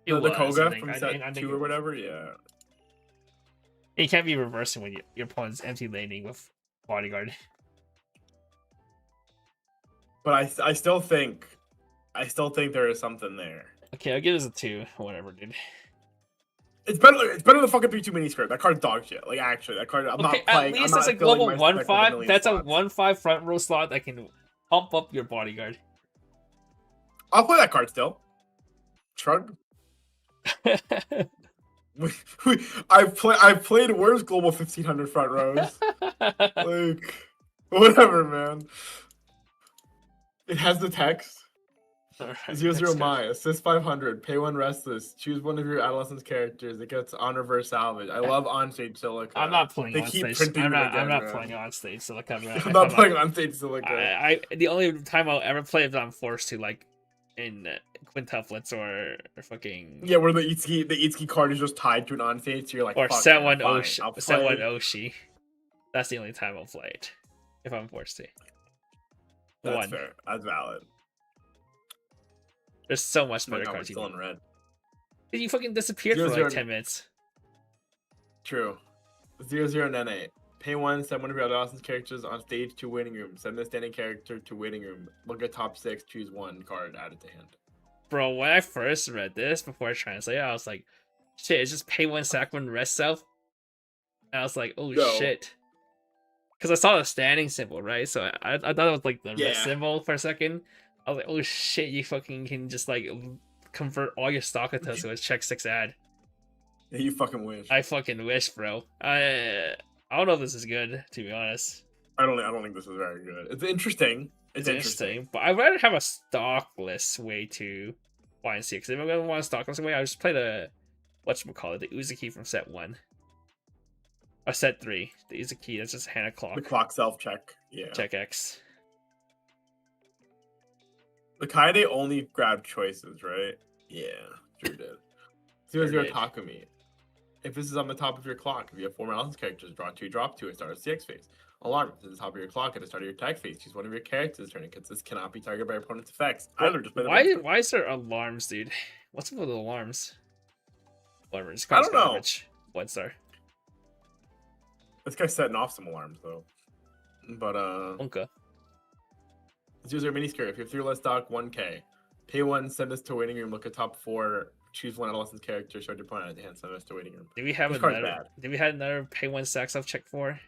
B: The Koga from set 2 or whatever, yeah.
A: You can't be reversing when your opponent's empty laning with Bodyguard.
B: But I still think there is something there.
A: Okay, I'll give this a 2. Whatever, dude.
B: It's better than fucking 3-2 miniskirt. That card's dog shit. Like, actually, that card, I'm not playing.
A: At least it's a global 1-5. That's a 1-5 front row slot that can pump up your Bodyguard.
B: I'll play that card still. Shrug. I've played worse global 1500 front rows. Like, whatever, man. It has the text.
A: Right,
B: 0-0 Mai, assist 500, pay 1 restless, choose one of your adolescent's characters. It gets on reverse salvage. I love onstage Silica.
A: I'm not playing on stage. I'm not playing on stage Silica. I'm not playing on stage Silica. The only time I'll ever play is I'm forced to, like in quintuplets or fucking
B: where the Itsuki card is just tied to an onstage, so you're like,
A: or set 1 Oshi. That's the only time I'll play it if I'm forced to.
B: That's fair. That's valid.
A: There's so much better cards.
B: Still in red.
A: You fucking disappeared for like 10 minutes.
B: True. 0-0 Nene. Pay 1, send one of your adolescent characters on stage to waiting room. Send the standing character to waiting room. Look at top 6, choose 1 card added to hand.
A: Bro, when I first read this before I translated, I was like, shit, it's just pay 1, sack 1, rest self. And I was like, oh shit. Because I saw the standing symbol, right? So I thought it was like the rest symbol for a second. I was like, oh shit, you fucking can just like convert all your Stalkata to a check 6 ad.
B: Yeah, you fucking wish.
A: I fucking wish, bro. I don't know if this is good, to be honest.
B: I don't think this is very good. It's interesting. It's interesting.
A: But I'd rather have a stockless way to YNC. Because if I'm gonna want a stockless way, I'll just play the whatchamacallit, the Uzuki from set 1. Or set 3. The Uzuki, that's just Hana Clock.
B: The clock self check. Yeah.
A: Check X.
B: The Kaide only grabbed choices, right? Yeah, sure did. 0-0 Takumi. If this is on the top of your clock, if you have 4 Mountains characters, draw 2, drop 2, and start a CX phase. Alarm. If this is the top of your clock at the start of your attack phase, choose one of your characters' turn because this cannot be targeted by your opponent's effects. Either just play the
A: why is there alarms, dude? What's up with the alarms? Whatever,
B: I don't know.
A: 1 star.
B: This guy's setting off some alarms though. But
A: Unka.
B: 0-0 miniskirt. If you have 3 less stock, 1k. Pay 1, send this to waiting room. Look at top 4. Choose 1 adolescent character. Show your opponent at the hand. Send this to waiting room.
A: Did we have another pay 1 sacks off check 4?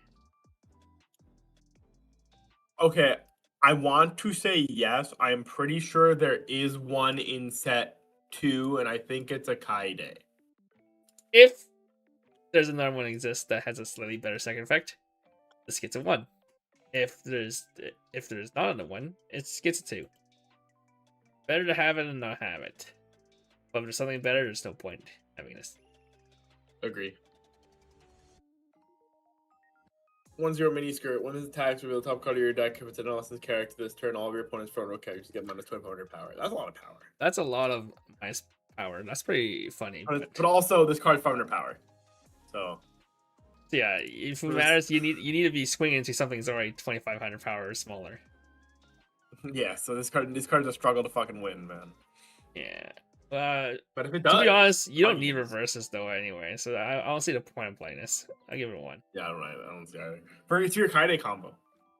B: Okay, I want to say yes. I am pretty sure there is one in set 2, and I think it's a Kaide.
A: If there's another one exists that has a slightly better second effect, this gets a 1. If there's not another one, it gets a 2. Better to have it than not have it. But if there's something better, there's no point having this.
B: Agree. 1-0 mini skirt. When this attacks, reveal the top card of your deck. If it's an analysis character this turn, all of your opponent's front row characters get minus 1200 power. That's a lot of power.
A: That's a lot of nice power. That's pretty funny.
B: But also, this card's 500 power. So
A: yeah, if it matters, you need to be swinging into something that's already 2500 power or smaller.
B: Yeah, so this card's a struggle to fucking win, man.
A: Yeah.
B: But if it does,
A: to be honest, you don't need reverses though anyway, so I don't see the point of playing this. I'll give it a 1.
B: Yeah, I don't see either. For it's your Kaide combo.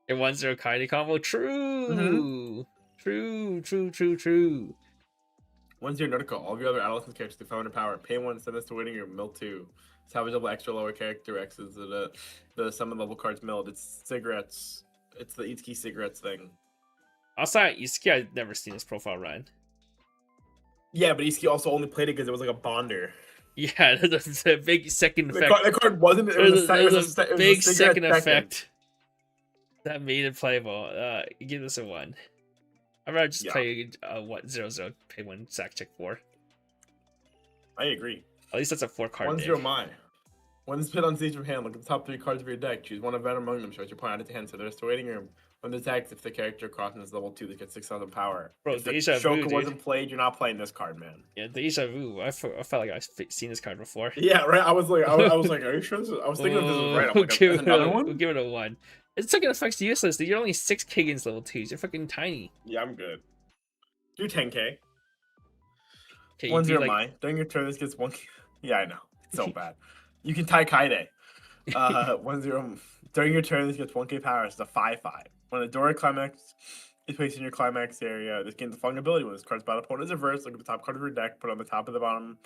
A: A 1-0 Kaide combo. True. True.
B: 1-0 Nautical. All of your other adolescent characters get 500 power. Pay 1, send this to winning your mill 2. Salvageable extra lower character X is the summon level cards milled. It's cigarettes. It's the Itsuki cigarettes thing.
A: Outside Itsuki, I've never seen this profile run.
B: Yeah, but Itsuki also only played it because it was like a bonder.
A: Yeah, there's a big second effect.
B: The card wasn't. It was
A: a big second effect that made it playable. Give this a 1. I'd rather just play 0-0, pay 1 sack check 4.
B: I agree.
A: At least that's a 4 card.
B: 1-0 Mai. When this pit on stage from hand, look at the top 3 cards of your deck. Choose one event among them. Shows your point out to hand. So there's the waiting room. When the attacks, if the character crosses is level 2, they get 6,000 power.
A: Bro,
B: if the
A: Deja Vu,
B: Shoka wasn't played, you're not playing this card, man.
A: Yeah, Deja Vu. I felt like I've seen this card before.
B: Yeah, right. I was like, are you sure? I was thinking of this was right. I'm like, another one.
A: We'll give it a 1. Its second effect's useless. Dude. You're only 6 Kiggins level 2s. You're fucking tiny.
B: Yeah, I'm good. Do 10k.
A: Okay,
B: 1-0 Mai. During your turn, this gets 1. Yeah, I know. It's so bad. You can tie Kaide. 1-0. During your turn, this gets 1k power. It's a 5/5. When a Dora Climax is placed in your climax area, this gains the following ability. When this card's battle opponent is reversed, look at the top card of your deck, put it on the top of the bottom,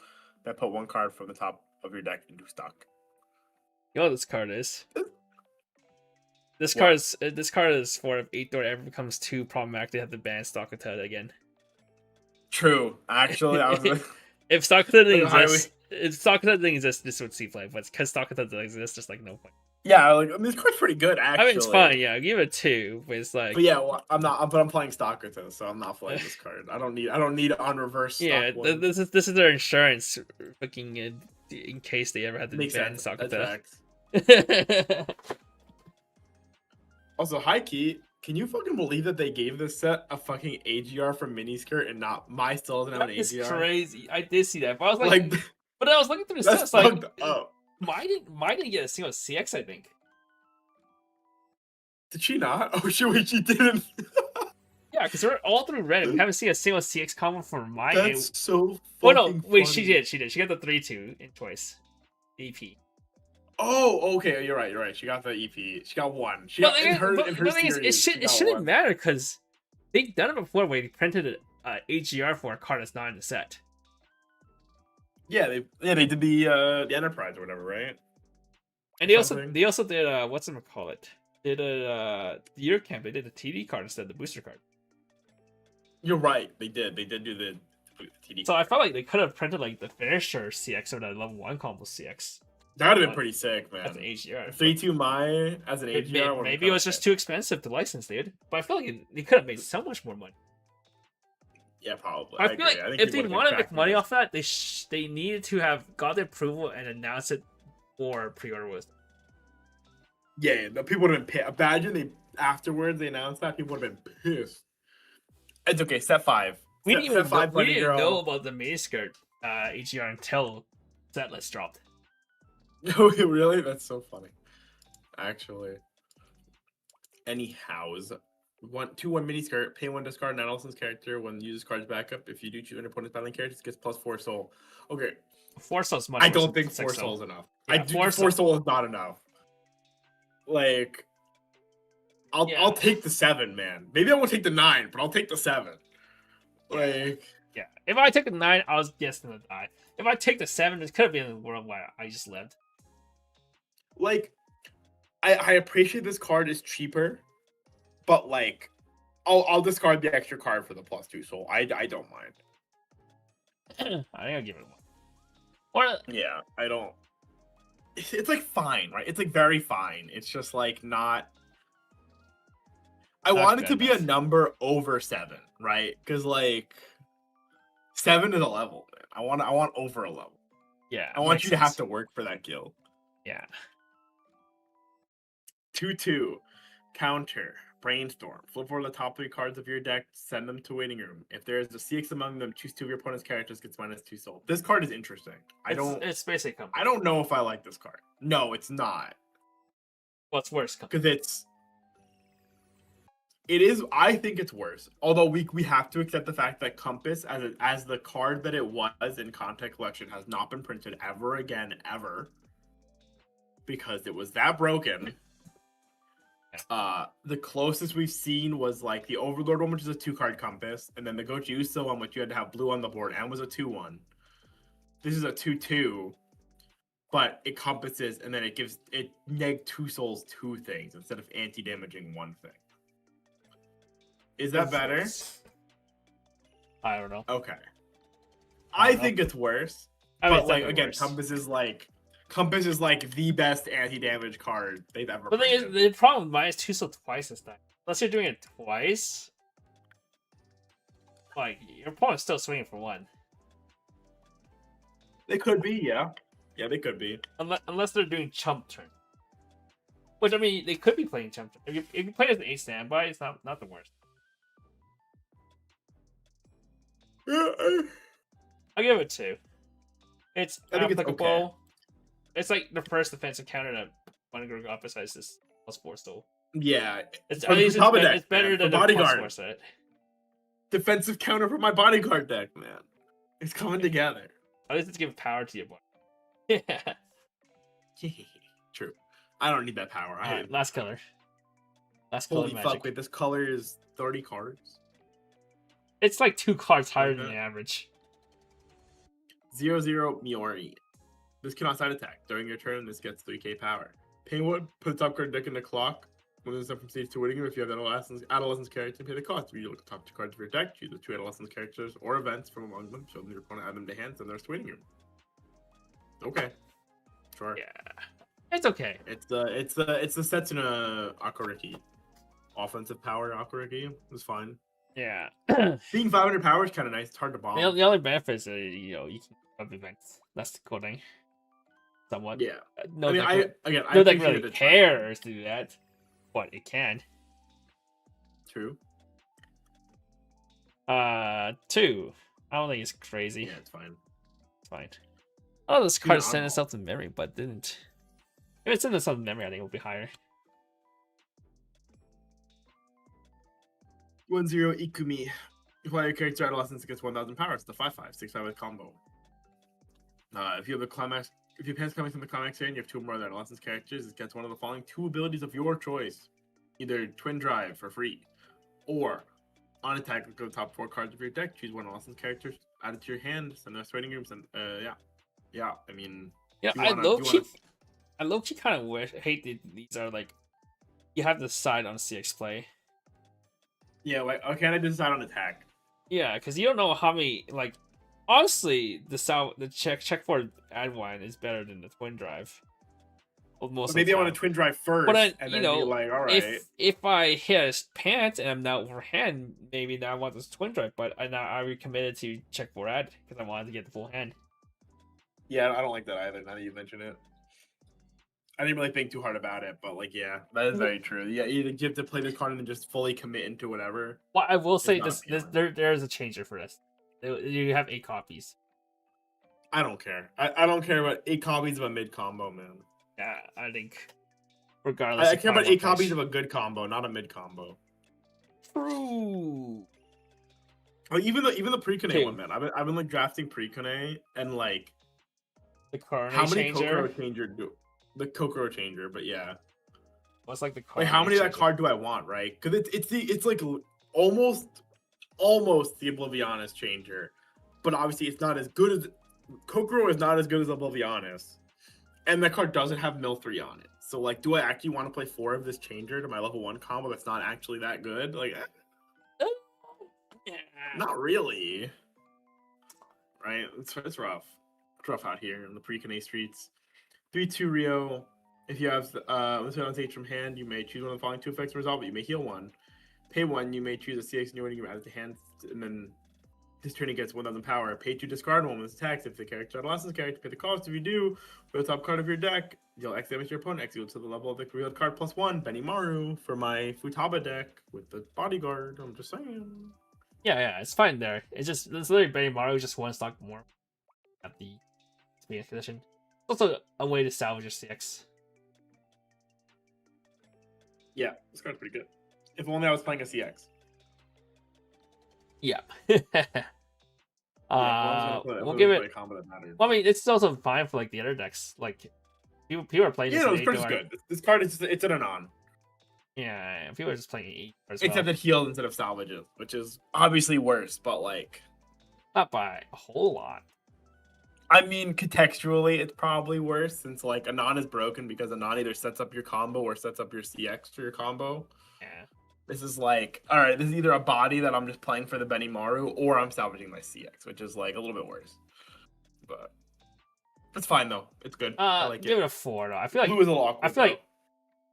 B: then put 1 card from the top of your deck into stock.
A: You know what this card is? This card is for if 8 door ever becomes too problematic, they have to ban Stalkata again.
B: True. Actually, I was
A: if Stalkata didn't exist, this would see play, but because Stalkata doesn't exist, there's like no point.
B: Yeah, like this card's pretty good. Actually,
A: I mean, it's fine. Yeah, give it a 2. But it's like,
B: but yeah, well, I'm playing Stalkata, so I'm not playing this card. I don't need on reverse.
A: Yeah, this is their insurance, fucking in case they ever had to ban Stalkata.
B: Also, high key, can you fucking believe that they gave this set a fucking AGR from miniskirt and not my still doesn't have an AGR?
A: It's crazy. I did see that, but I was like but I was looking through the sets like, Mai didn't get a single CX, I think.
B: Did she not? Oh, she didn't.
A: Yeah, because we're all through red. We haven't seen a single CX combo for Mai.
B: That's so
A: Oh no, wait,
B: funny.
A: she did. She got the 3/2 in choice. EP.
B: Oh, okay, you're right. She got the EP. She got 1. She got in her series,
A: it shouldn't matter because they've done it before where they printed an AGR for a card that's not in the set.
B: Yeah, they did the Enterprise or whatever, right?
A: And they also did whatchamacallit? They did the year camp. They did the TD card instead of the booster card.
B: You're right. They did do the TD.
A: So I felt like they could have printed like the finisher CX or the level 1 combo CX.
B: That would have been pretty sick, man.
A: As an AGR.
B: 3/2 Mai as an AGR.
A: Maybe it was just too expensive to license, dude. But I feel like they could have made so much more money.
B: Yeah, probably.
A: I feel like if they want to make money off that, they needed to have got the approval and announced it for pre-order was.
B: Yeah, the people would have been pissed. Imagine afterwards they announced that, people would have been pissed. It's okay, set 5.
A: We didn't even know about the miniskirt AGR until set list dropped.
B: Oh, really? That's so funny. Actually. Anyhows. 2/1 miniskirt, pay 1 discard an Allison's character when uses cards backup. If you do choose an opponent's battling characters, it gets +4 soul. Okay.
A: 4 soul's much.
B: I don't think 4 soul is enough.
A: Yeah,
B: 4 soul is not enough. Like, I'll take the 7, man. Maybe I won't take the 9, but I'll take the 7. Like,
A: yeah. If I took the 9, I was guessing to die. If I take the 7, it could have been in the world where I just lived.
B: Like, I appreciate this card is cheaper, but like, I'll discard the extra card for the +2 soul. I don't mind.
A: I think I'll give it one. Or
B: Yeah, I don't. It's like fine, right? It's like very fine. It's just like not. I
A: Not
B: want it
A: good
B: to be
A: enough.
B: a number over 7, right? Because like 7 is a level. Man. I want over a level.
A: yeah,
B: I want
A: makes
B: you to have
A: sense.
B: to work for that kill.
A: Yeah.
B: 2/2 counter brainstorm. Flip over the top 3 cards of your deck. Send them to waiting room. If there is a CX among them, choose 2 of your opponent's characters. Gets -2 soul. This card is interesting.
A: It's basic company.
B: I don't know if I like this card. No, it's not.
A: What's worse?
B: Because it is. I think it's worse. Although we have to accept the fact that Compass, as the card that it was in Contact Collection, has not been printed ever again, ever, because it was that broken. The closest we've seen was like the Overlord one, which is a 2-card Compass, and then the Gochi one, which you had to have blue on the board and was a 2/1. This is a 2/2, but it compasses, and then it gives it -2 souls 2 things instead of anti-damaging 1 thing. Is that better?
A: I don't know.
B: Okay.
A: I
B: I
A: don't
B: think it's worse.
A: I mean,
B: But
A: it's
B: like
A: definitely
B: again,
A: worse.
B: Compass is like the best anti-damage card they've ever
A: The thing is,
B: printed.
A: the problem with -2 soul twice this time. Unless you're doing it twice, like your opponent's still swinging for 1.
B: They could be, yeah. Yeah, they could be.
A: Unless they're doing chump turn. Which I mean, they could be playing chump turn. If you play as an 8 standby, it's not the worst. I'll give it 2. It's
B: I think it's
A: applicable.
B: okay.
A: It's like the first defensive counter that one group emphasizes this +4 still.
B: Yeah.
A: It's
B: For
A: at least
B: Futaba deck,
A: it's better
B: man,
A: than
B: for
A: the
B: bodyguard.
A: +4 set.
B: Defensive counter for my bodyguard deck, man. It's coming together.
A: At least it's giving power to your board. Yeah.
B: True. I don't need that power.
A: Alright, last color. Last color
B: Holy
A: magic.
B: fuck, wait, this color is 30 cards?
A: It's like 2 cards higher than
B: Okay.
A: the average.
B: 0/0 Miori. This cannot side attack. During your turn, this gets 3k power. Penguin, put the top card deck in the clock. When there's from stage 2 waiting, if you have adolescence character, pay the cost. If you look at the top 2 cards of your deck, choose the 2 adolescence characters or events from among them, show them your opponent, add them to hand, send the rest to waiting room. Okay. Sure.
A: Yeah. It's okay.
B: It's the Setsuna Akuriki. Offensive power Akuriki is fine.
A: Yeah.
B: Being 500 power is kind of nice. It's hard to bomb.
A: The only benefit is you can have events. That's the cool thing. Somewhat.
B: Yeah.
A: No
B: I mean,
A: deck,
B: I
A: no deck
B: appreciate
A: really
B: it.
A: cares to do that, but it can.
B: True.
A: 2. I don't think it's crazy.
B: Yeah, it's fine.
A: It's fine. Oh, this card
B: Dude,
A: sent
B: I'm-
A: itself to memory, but didn't. If it's in itself to memory, I think it will be higher.
B: 1/0 Ikumi. While your character adolescence gets 1000 power, it's the 5/5, 6/5 with combo. If you have a climax, if your pants coming from the climax area and you have 2 or more of the adolescence characters, it gets one of the following 2 abilities of your choice. Either Twin Drive for free, or on attack, look at the top 4 cards of your deck, choose one adolescence character, add it to your hand, send the waiting rooms, and yeah. I mean,
A: Yeah,
B: you
A: I
B: wanna-
A: low
B: you
A: key,
B: wanna-
A: I low key kind of hate that these are like, you have to decide on CX play.
B: yeah. Like, okay, I decide on attack.
A: Yeah, because you don't know how many like. Honestly, the check for add one is better than the twin drive. Well, most
B: But
A: of
B: maybe
A: the
B: I want
A: time.
B: to Twin Drive first,
A: But then,
B: and
A: you
B: then
A: know,
B: be like, all right.
A: if I hit his pants and I'm now overhand, maybe now I want this twin drive, but I recommitted to check for ad because I wanted to get the full hand.
B: Yeah, I don't like that either. Now that you mention it, I didn't really think too hard about it, but like, yeah, that is very true. Yeah, either you have to play this card and then just fully commit into whatever.
A: Well, I will say
B: not
A: this
B: appealing.
A: there is a changer for this. You have 8 copies.
B: I don't care. I don't care about 8 copies of a mid combo, man.
A: Yeah, I think regardless.
B: I
A: of
B: care about
A: final
B: 8 copies
A: price.
B: of a good combo, not a mid combo.
A: True.
B: Like even the pre-Kone
A: Okay.
B: one, man. I've been like drafting pre-Kone and like
A: The Corona
B: how many
A: changer
B: Kokoro changer do the Kokoro changer, but yeah.
A: was like the
B: Like
A: Corona
B: how many of that
A: changer.
B: card do I want, right? Because it's like almost the Oblivionist changer, but obviously it's not as good as Kokoro is not as good as Oblivionist, And that card doesn't have mill 3 on it. So like, do I actually want to play 4 of this changer to my level 1 combo that's not actually that good? Like,
A: Yeah.
B: not really. Right? It's rough. It's rough out here in the pre-Kane streets. 3/2 Rio. If you have let's say on stage from hand, you may choose one of the following 2 effects to resolve it. You may heal 1. Pay 1, you may choose a CX in your winning, you add it to hand, and then this turn it gets 1,000 power. Pay 2, discard 1 with attacks. If the character outlasts character, pay the cost. If you do, with the top card of your deck, deal X damage to your opponent. X equal to the level of the revealed card plus 1. Benimaru for my Futaba deck with the bodyguard. I'm just saying.
A: Yeah, it's fine there. It's literally Benny Mario, just 1 stock more at the speed condition. It's also a way to salvage your CX.
B: Yeah, this card's pretty good. If only I was playing a CX.
A: Yeah.
B: We'll
A: give it.
B: Combo that matters.
A: Well, I mean, it's also fine for like the other decks. Like people are playing.
B: Yeah, no, this card is good. This card is it's an anon.
A: Yeah, people are just playing 8 as
B: Except
A: well.
B: it heals instead of salvages, which is obviously worse. But like,
A: Not by a whole lot.
B: I mean, contextually, it's probably worse since like Anon is broken because Anon either sets up your combo or sets up your CX for your combo.
A: Yeah.
B: This is like, all right, this is either a body that I'm just playing for the Benimaru or I'm salvaging my CX, which is like a little bit worse. But it's fine though. It's good. I like
A: give it a 4 though. I feel like
B: Blue is a little awkward.
A: I feel like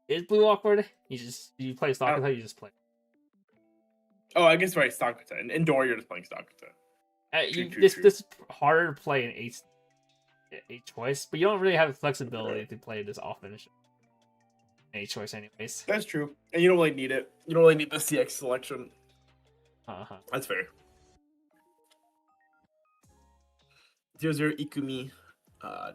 A: is blue awkward? You play stock until you just play.
B: Oh, I guess right, stock and indoor you're just playing stock. True.
A: This is harder to play in 8 choice, but you don't really have the flexibility to play this often. 8 choice, anyways.
B: That's true, and you don't really need it. You don't really need the CX selection. That's fair. 0/0 Ikumi.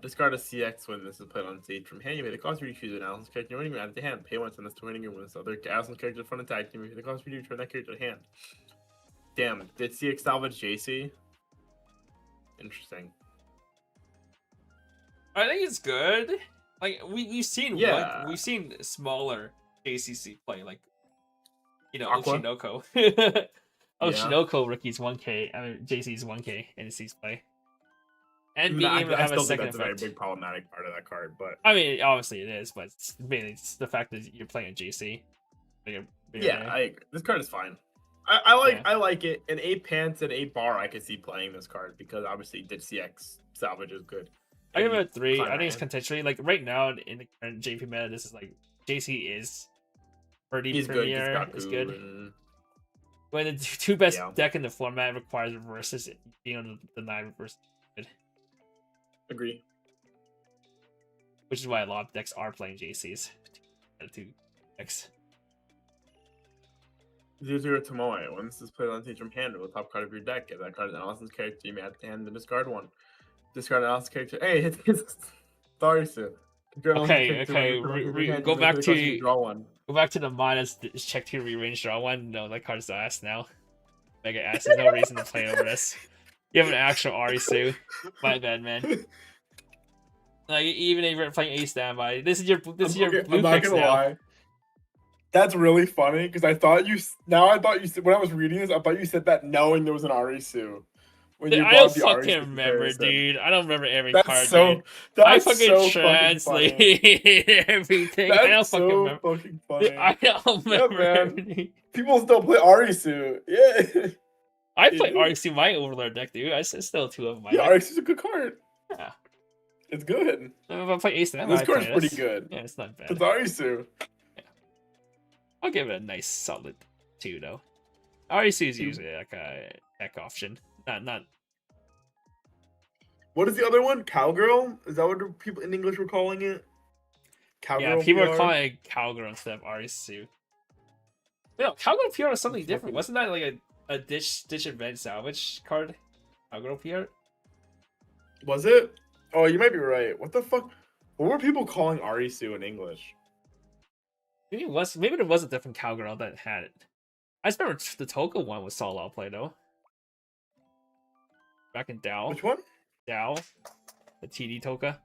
B: Discard a CX when this is put on stage from hand. You may the cost you choose an Allison's character winning, add it to hand. Pay 1, send this to winning, when this other Allison's character front attack. You may the cost you return that character to hand. Damn, did CX salvage JC? Interesting.
A: I think it's good. Like we've seen we've seen smaller JCC play, like
B: Aqua?
A: Oshinoko. Oshinoko rookie's 1K. I mean JC's 1K in the C's play. And being able to have a second
B: that's
A: effect.
B: a very big problematic part of that card, but
A: I mean, obviously it is, but it's mainly the fact that you're playing a JC.
B: Yeah, I agree. This card is fine. I like it. In 8 pants and 8 bar, I could see playing this card because obviously did CX salvage is good.
A: I give it a 3. I think it's contextually like right now in the current JP meta, this is like JC is pretty premier. Is good.
B: And...
A: When the 2 best deck in the format requires reverses, being able to deny reverse.
B: Agree.
A: Which is why a lot of decks are playing JCs. 2 decks.
B: 0/0 Tomoe. When this is played on stage from hand, with the top card of your deck, if that card is an Allison's character, you may add to hand and discard 1. Discard an Allison's character. Hey, it's Tharisu.
A: Okay. Go back to
B: draw 1.
A: Go back to the minus check 2 rearrange draw 1. No, that card's ass now. Mega ass. There's no reason to play over this. You have an actual Arisu. My bad, man. Like even if you're playing a standby, this is your blue
B: I'm not
A: picks
B: gonna
A: now.
B: lie. That's really funny because I thought you said when I was reading this, I thought you said that knowing there was an Arisu.
A: Dude, I don't fucking remember, dude. I don't remember every card, dude. I fucking translate everything. I don't fucking remember.
B: Fucking funny.
A: Dude, I don't remember.
B: Yeah, man. People still play Arisu. Yeah.
A: I play Arisu my Overlord deck, dude. I still 2 of them.
B: Yeah, Arisu's a good card.
A: Yeah.
B: It's good.
A: If I play Ace,
B: this card's pretty good.
A: Yeah, it's not bad.
B: It's Arisu.
A: Yeah. I'll give it a nice solid 2, though. Arisu is usually like a deck option. Not.
B: What is the other one? Cowgirl? Is that what people in English were calling it? Cowgirl.
A: Yeah, people
B: PR?
A: are calling it Cowgirl instead of Arisu. No, Cowgirl PR was something different. Wasn't that like a ditch event salvage card? Cowgirl PR?
B: Was it? Oh, you might be right. What the fuck? What were people calling Arisu in English?
A: Maybe there was a different Cowgirl that had it. I just remember the Toka one was solo play though. Back in Dow.
B: Which one?
A: Dow. The TD Toka.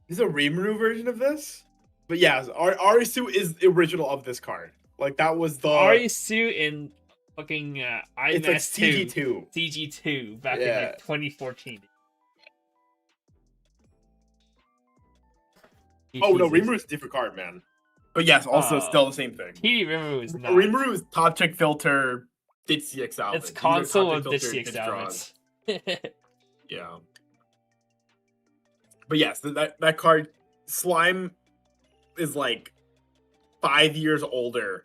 B: Is a Rimuru version of this? But yeah, Arisu is the original of this card. Like that was the
A: Arisu in fucking
B: it's like
A: IMAX 2.
B: CG2.
A: CG2 back in like 2014.
B: Oh no,
A: Jesus.
B: Rimuru is a different card, man. But yes, also still the same thing.
A: TD Rimuru is not.
B: Rimuru is top check filter, ditch CX salvage.
A: It's
B: These are
A: console
B: top
A: of
B: check
A: ditch
B: filter,
A: CX
B: draws.
A: salvage.
B: Yeah. But yes, that card, Slime, is like 5 years older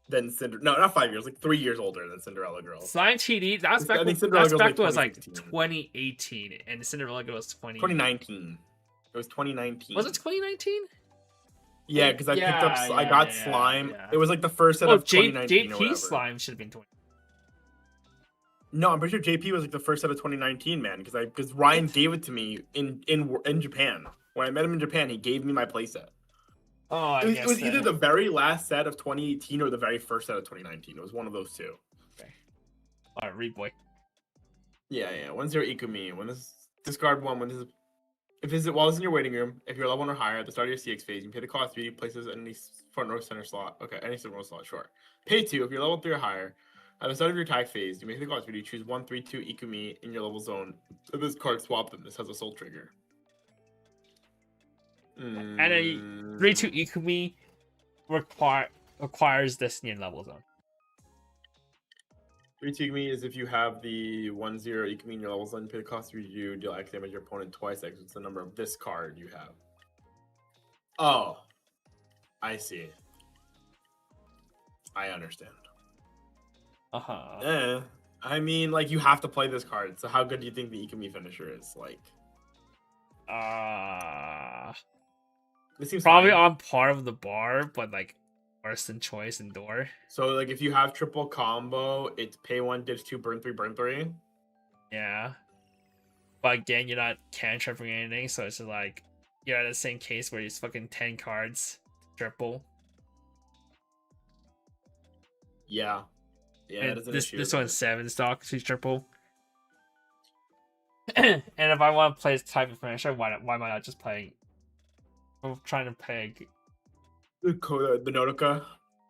B: than Cinderella. No, not 5 years, like 3 years older than Cinderella Girl.
A: Slime TD. That's back.
B: I think Cinderella Girl's like
A: was like
B: 2016.
A: 2018, and Cinderella Girl was
B: 2019. It was 2019.
A: Was it 2019?
B: Yeah, because I picked up.
A: Yeah,
B: I got
A: yeah,
B: Slime.
A: yeah.
B: It was like the first set
A: Oh,
B: of 2019 or
A: JP
B: whatever.
A: Slime should have been 20.
B: No, I'm pretty sure JP was like the first set of 2019, man. Because Ryan gave it to me in Japan. When I met him in Japan, he gave me my playset.
A: Oh, I
B: It
A: guess
B: was either the very last set of 2018 or the very first set of 2019. It was one of those two.
A: All right, read boy.
B: Yeah. 1-0 Ikumi. When this discard one. When this is, if this is while it's in your waiting room, if you're level 1 or higher at the start of your CX phase, you can pay the cost 3 places in any front row center slot. Okay, any center row slot, sure. Pay 2 if you're level 3 or higher. At the start of your attack phase, you may pay the cost 3. You choose 1-3-2 Ikumi in your level zone. If this card swap them, this has a soul trigger.
A: And a 3-2 Ikumi requires Destiny in level zone.
B: 3-2 Ikumi is if you have the 1-0 Ikumi in your level zone, you pay the cost 3 you deal X damage your opponent twice X. It's the number of this card you have. Oh, I see. I understand. I mean, like, you have to play this card. So how good do you think the Ikumi finisher is? Like, this seems
A: probably
B: fine.
A: on par of the bar, but like worse than choice and door.
B: So like, if you have triple combo, it's pay 1, ditch 2, burn 3, burn 3.
A: Yeah. But again, you're not cantripping anything, so it's just like you're at the same case where it's fucking 10 cards triple.
B: Yeah. Yeah,
A: And this one's 7 stock, she's triple. And if I want to play this type of finisher, why am I not just playing? I'm trying to peg.
B: the Nodoka.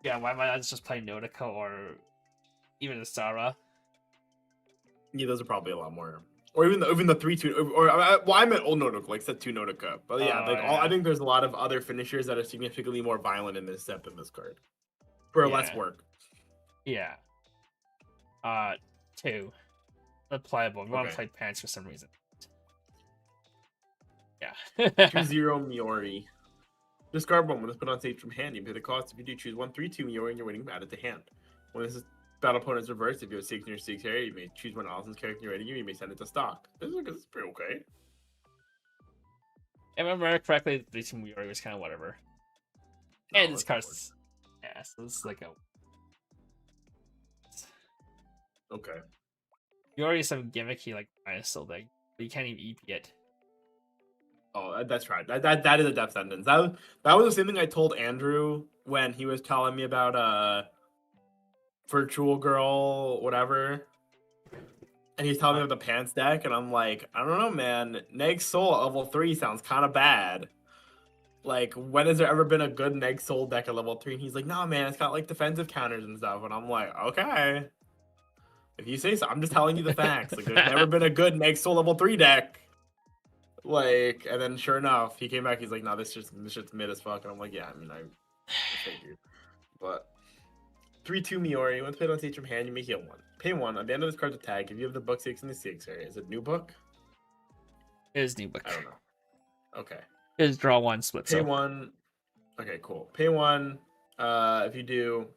A: Yeah, why am I not just playing Nodoka or even the Sara?
B: Yeah, those are probably a lot more. Or even the 3-2. Or well, I meant old Nodoka, like set 2 Nodoka. But yeah, I think there's a lot of other finishers that are significantly more violent in this set than this card. For less work.
A: Yeah. 2. Playable. We want to play Pants for some reason. Yeah.
B: 2-0 Miori. Discard 1 when it's put on stage from hand. You pay the cost. If you do, choose 1-3-2 Miori and you're waiting to add it to hand. When this is battle opponent's reversed, if you have 6 in your 6 area, you may choose one Allison's character you're waiting. You may send it to stock. This is pretty okay.
A: If I remember correctly, the 2 Miori was kind of whatever. And this card's. Yeah, so this is like a.
B: Okay.
A: Miori is some gimmicky, like, dinosaur thing. But you can't even EP it.
B: Oh, that's right. That is a death sentence. That was the same thing I told Andrew when he was telling me about Virtual Girl, whatever. And he's telling me about the Pants deck, and I'm like, I don't know, man. Neg Soul at level 3 sounds kind of bad. Like, when has there ever been a good Neg Soul deck at level 3? And he's like, no, man, it's got like defensive counters and stuff. And I'm like, okay. If you say so, I'm just telling you the facts. Like, there's never been a good Neg Soul level 3 deck. Like, and then sure enough, he came back. He's like, "No, this shit's mid as fuck." And I'm like, "Yeah, I mean, I figured." But 3-2 Miori. Once played on stage from hand, you may heal 1. Pay 1 at the end of this card's attack. If you have the book 6 in the 6 area, is it new book?
A: It is new book.
B: I don't know. Okay.
A: It is draw 1 split.
B: Pay 1. Okay, cool. Pay 1. If you do,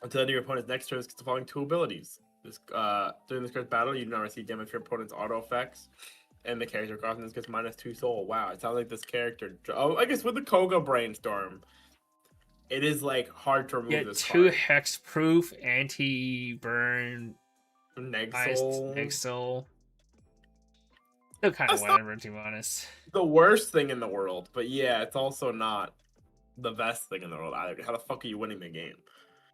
B: until the end of your opponent's next turn, it's the following 2 abilities. During this card's battle, you do not receive damage from your opponent's auto effects. And the character cost this gets -2 soul. Wow, it sounds like this character. Oh, I guess with the Koga Brainstorm, it is like hard to remove this
A: 2
B: card.
A: hexproof, anti-burn,
B: Neg
A: Soul. Still kind of whatever, to be honest.
B: The worst thing in the world, but yeah, it's also not the best thing in the world either. How the fuck are you winning the game?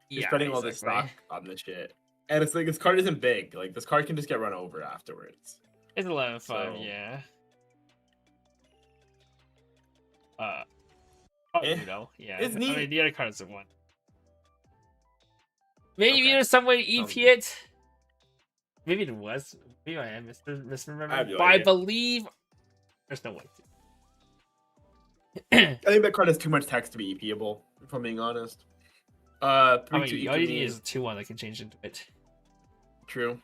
B: You're spending all this stock on this shit, and it's like this card isn't big. Like this card can just get run over afterwards.
A: It's 11-5, yeah. You know, yeah.
B: It's neat.
A: I mean, the other cards are 1. Maybe there's some way to EP it. Maybe it was. Maybe I am misremembering. But I believe there's no way to.
B: I think that card has too much text to be EPable, if I'm being honest. 3/2
A: all you need
B: Ikumi.
A: is a 2/1 that can change into it.
B: True.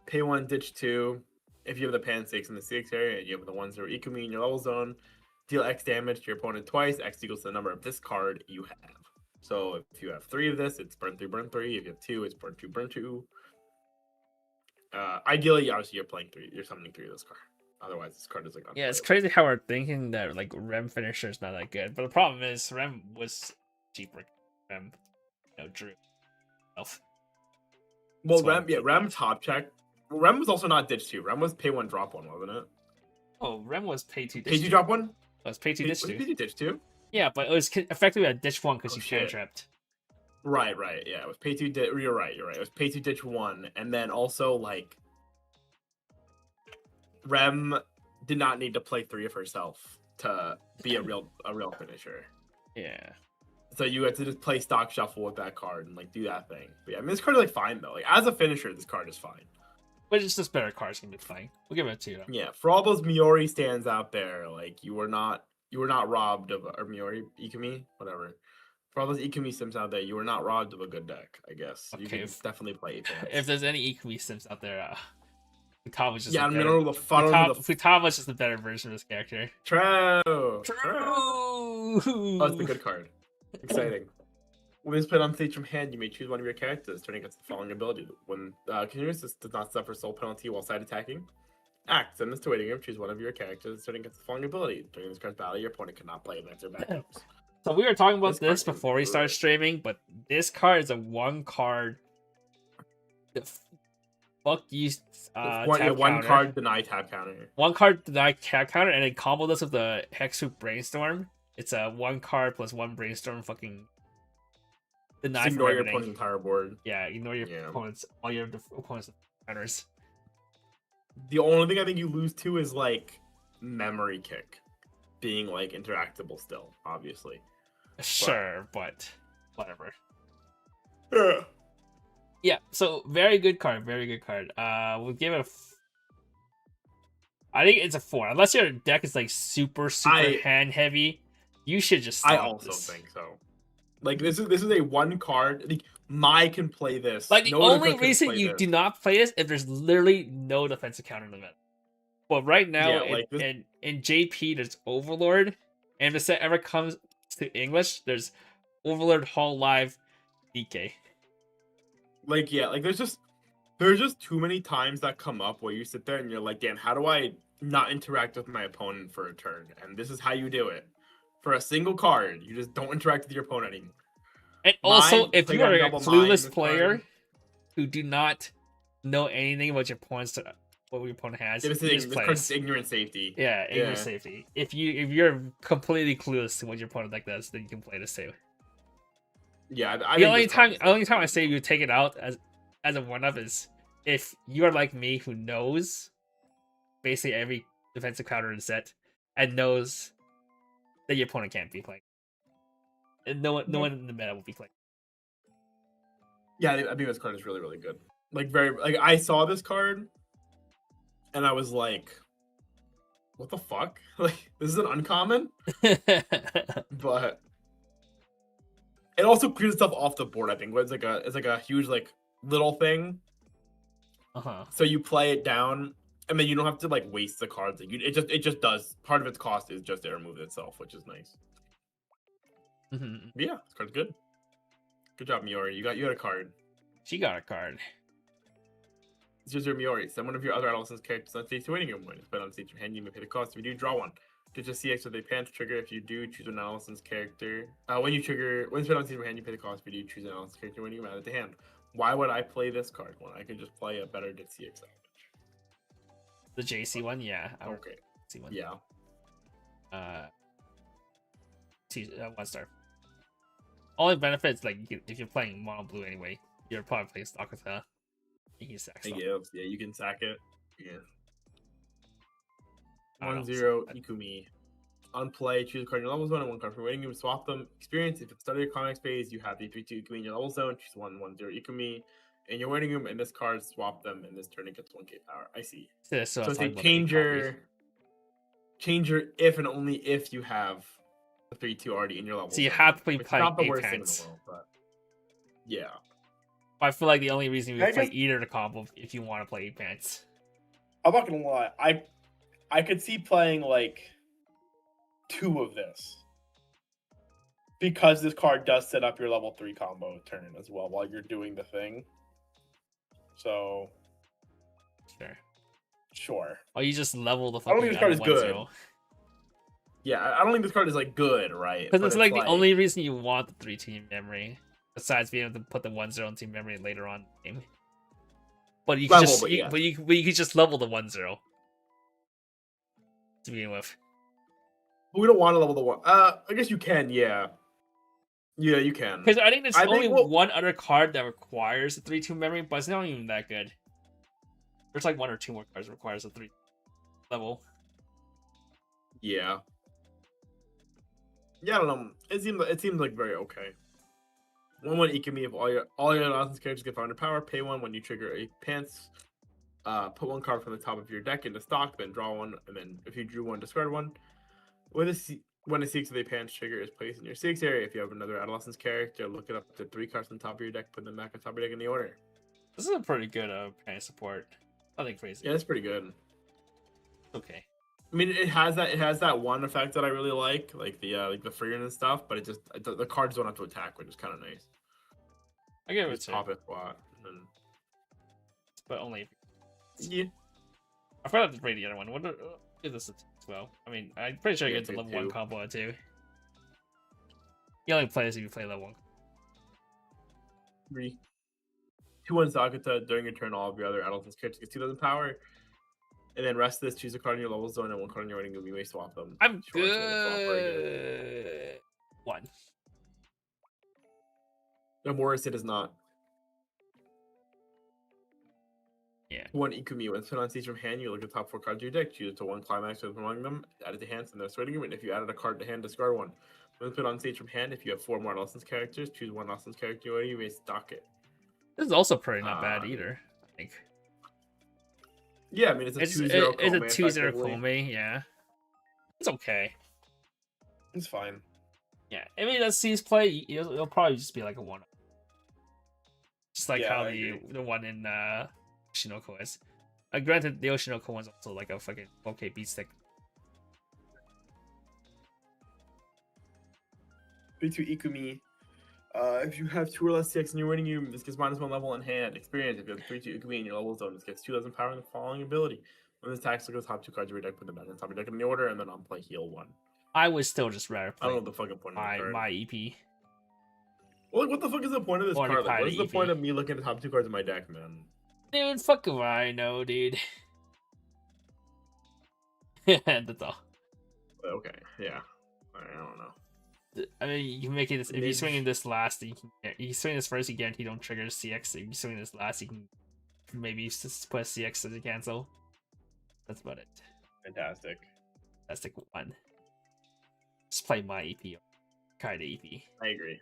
B: Pay 1, ditch 2. If you have the pan 6 in the CX area and you have the 1/0 Ikumi in your level zone, deal X damage to your opponent twice. X equals the number of this card you have. So if you have 3 of this, it's burn 3, burn 3. If you have 2, it's burn 2, burn 2. Ideally, obviously, you're playing 3. You're summoning 3 of this card. Otherwise, this card is like
A: Yeah, it's
B: unplayable.
A: crazy how we're thinking that like Rem finisher is not that good, but the problem is Rem was cheaper. Rem, drew. Elf.
B: Well,
A: That's why
B: Rem, yeah,
A: I'm
B: Rem top check. Rem was also not ditch 2. Rem was pay 1, drop 1, wasn't it?
A: Oh, Rem was pay 2 ditch
B: Pay 2,
A: 2.
B: drop 1?
A: It was pay 2 ditch
B: Was it
A: 2.
B: pay 2, ditch 2?
A: Yeah, but it was effectively a ditch 1 because
B: Oh,
A: you
B: shit.
A: can trapped.
B: Right. Yeah, it was pay 2, you're right. It was pay 2, ditch 1. And then also, like, Rem did not need to play 3 of herself to be a real finisher.
A: Yeah.
B: So you had to just play stock shuffle with that card and like do that thing. But yeah, I mean this card is like fine though. Like as a finisher, this card is fine.
A: But it's just better cards can be playing. We'll give it a 2 though.
B: Yeah, for all those Miori stands out there, like you were not robbed of or Miori Ikumi, whatever. For all those Ikumi sims out there, you were not robbed of a good deck, I guess. You
A: Okay,
B: can definitely play Apex.
A: If there's any Ikumi sims out there, Futaba just
B: Yeah,
A: a
B: I
A: better...
B: don't know the fun.
A: Futaba's just a better version of this character.
B: True.
A: True.
B: Oh, it's the good card. Exciting. When it's played on stage from hand, you may choose one of your characters, turning against the following ability. When continuous, this does not suffer soul penalty while side attacking. Act. Send this to waiting room. Choose one of your characters, turning against the following ability. During this card's battle, your opponent cannot play events or backups.
A: So we were talking about this
B: card is
A: before we started
B: good.
A: streaming, but this card is a 1 card. Fuck you.
B: One card deny tap counter.
A: 1 card deny tap counter, and then combo this with the Hexhoop Brainstorm. It's a 1 card plus 1 Brainstorm fucking deny
B: Just
A: from
B: ignore your
A: everything.
B: opponent's entire board.
A: Yeah, ignore your
B: Yeah.
A: opponents, all your opponents' counters.
B: The only thing I think you lose to is like memory kick being like interactable still, obviously.
A: Sure, but whatever.
B: Yeah.
A: Yeah, so very good card, very good card. We'll give it a. I think it's a 4. Unless your deck is like super hand heavy, you should just.
B: I
A: stop
B: also
A: this.
B: think so. Like this is a 1 card. Like Mai can play this.
A: Like the
B: No other
A: only
B: card can
A: reason
B: play
A: you
B: this.
A: do not play this if there's literally no defensive counter in the meta. But right now
B: Yeah, like this-
A: in JP there's Overlord, and if the set ever comes to English, there's Overlord Hall Live DK.
B: Like yeah, like there's just too many times that come up where you sit there and you're like, damn, how do I not interact with my opponent for a turn? And this is how you do it. For a single card, you just don't interact with your opponent anymore.
A: And also,
B: Mine,
A: if
B: play
A: you are a
B: double mine
A: clueless
B: this
A: player
B: card.
A: who do not know anything about your opponent's what your opponent has,
B: This
A: you just
B: is
A: play
B: card's
A: this.
B: ignorant safety.
A: Yeah, English
B: Yeah.
A: safety. If you're completely clueless to what your opponent like does, then you can play this too.
B: Yeah,
A: The only time I say you take it out as a 1-up is if you are like me who knows basically every defensive counter in the set and knows that your opponent can't be playing. And no one in the meta will be playing.
B: Yeah, I think this card is really, really good. Like I saw this card and I was like, what the fuck? Like this is an uncommon? But it also clears stuff off the board, I think. It's like a huge like little thing.
A: Uh-huh.
B: So you play it down, and then you don't have to like waste the cards. Like, it just does. Part of its cost is just it removes itself, which is nice.
A: Mm-hmm.
B: But yeah, this card's good. Good job, Miori. You got a card.
A: She got a card.
B: This is your Miori. Send one of your other adolescent's characters on stage to waiting room. When it's put on stage from hand, you may pay the cost. If you do, draw one. Get your CX with a pan to trigger. If you do, choose an adolescent's character. When it's put on stage from hand, you pay the cost. If you do, choose an adolescent's character when you add it to hand. Why would I play this card when I could just play a better CX salvage?
A: The JC one, yeah.
B: Okay.
A: JC one.
B: Yeah.
A: 1 star. Only benefits like if you're playing mono blue anyway, you're probably playing stock with her. You can sack stuff.
B: Yeah, you can sack it. Yeah.
A: I don't know.
B: 1/0 Ikumi. On play, choose a card in your level zone and 1 card from waiting room. Swap them. Experience. If at the start of your comics phase, you have the 3/2 Ikumi in your level zone. Choose 1/1/0 Ikumi in your waiting room, and this card swap them. And this turn it gets 1k power. I see.
A: So
B: So it's a change your if and only if you have a 3/2 already in your level.
A: So you
B: zone,
A: have to play
B: which is not the
A: eight
B: worst thing in
A: pants.
B: the world, but yeah.
A: I feel like the only reason you
D: I
A: play
D: guess-
A: either the combo if you want to play 8 pants.
D: I'm not gonna lie. I could see playing like 2 of this. Because this card does set up your level 3 combo turn as well while you're doing the thing. So sure.
A: Oh, you just level the
B: I don't
A: fucking
B: think this card is good.
A: 1-0.
B: Yeah, I don't think this card is like good, right?
A: Because
B: But
A: it's like the only reason you want the 3 team memory, besides being able to put the 1-0 in team memory later on in the game. But you can
B: Level,
A: just
B: but yeah.
A: but you can just level the 1-0 to begin with.
B: We don't want to level the one. I guess you can. Yeah, you can.
A: Because I think there's
B: I think,
A: only
B: well-
A: one other card that requires a 3-2 memory, but it's not even that good. There's like 1 or 2 more cards that requires a 3 level.
B: Yeah. Yeah, I don't know. It seems like very okay. 1/1 Ikumi if all your license characters get 500 power. Pay 1 when you trigger a pants. Put 1 card from the top of your deck into stock, then draw 1, and then if you drew 1, discard 1. When a CX with a pants trigger is placed in your CX area, if you have another adolescence character, look it up to 3 cards on top of your deck, put them back on top of your deck in the order.
A: This is a pretty good panic support. Nothing crazy.
B: Yeah, it's pretty good.
A: Okay.
B: I mean, it has that one effect that I really like the freeing and stuff, but the cards don't have to attack, which is kind of nice.
A: I give it
B: Just
A: to
B: pop it spot. And
A: but only.
B: yeah,
A: I forgot to rate the other one. What is this as well? I mean, I'm pretty sure you
B: Yeah,
A: get the
B: take
A: level 1
B: 2.
A: combo at 2. You only play this if you play level 1.
B: 3. 2/1 Zakuta. During your turn, all of your other adolescence characters get 2,000 power. And then rest of this, choose a card in your level zone and 1 card in your waiting room. You may swap them.
A: I'm
B: Schwarz will swap very good.
A: good. 1.
B: No, Morris, it is not.
A: Yeah.
B: 1 Ikumi. When put on stage from hand, you look at the top 4 cards of your deck. Choose it to 1 climax from among them. Add it to hand, and there's waiting room. And if you added a card to hand, discard 1. When put on stage from hand, if you have 4 more adolescence characters, choose 1 adolescence character. You may stock it.
A: This is also pretty not bad either, I think.
B: Yeah, I mean it's a
A: It's
B: 2/0
A: a
B: Kome,
A: 2-0
B: effectively.
A: Kome, yeah. It's okay.
B: It's fine.
A: Yeah. I mean, let's see his play. It'll probably just be like a 1. Just like
D: Yeah,
A: how
D: I
A: the one in Oshinoko is. Granted, the Oshinoko one's also like a fucking okay beat stick.
B: 3/2 Ikumi. If you have 2 or less CX in your waiting room, this gets -1 level in hand. Experience. If you have 3/2 Ikumi in your level zone, this gets 2,000 power in the following ability. When this attacks, look at the top 2 cards of your deck, put them back on top of your deck in the order, and then on play heal 1.
A: I would still just rather
B: I don't
A: play
B: know the fucking point of the card.
A: my EP.
B: Well, what the fuck is the point of this
A: Or the
B: card? Like,
A: Pi
B: what is the
A: EP.
B: point of me looking at the top 2 cards of my deck, man?
A: Dude, fuck if I know, dude. That's all.
B: Okay, yeah. I don't know.
A: I mean, you can make it. If you
B: Maybe.
A: swing in this last, you can swing this first. You guarantee don't trigger CX. If you swing this last, you can maybe just put a CX as a cancel. That's about it.
B: Fantastic.
A: That's like 1. Just play my EP, Kaida EP.
B: I agree.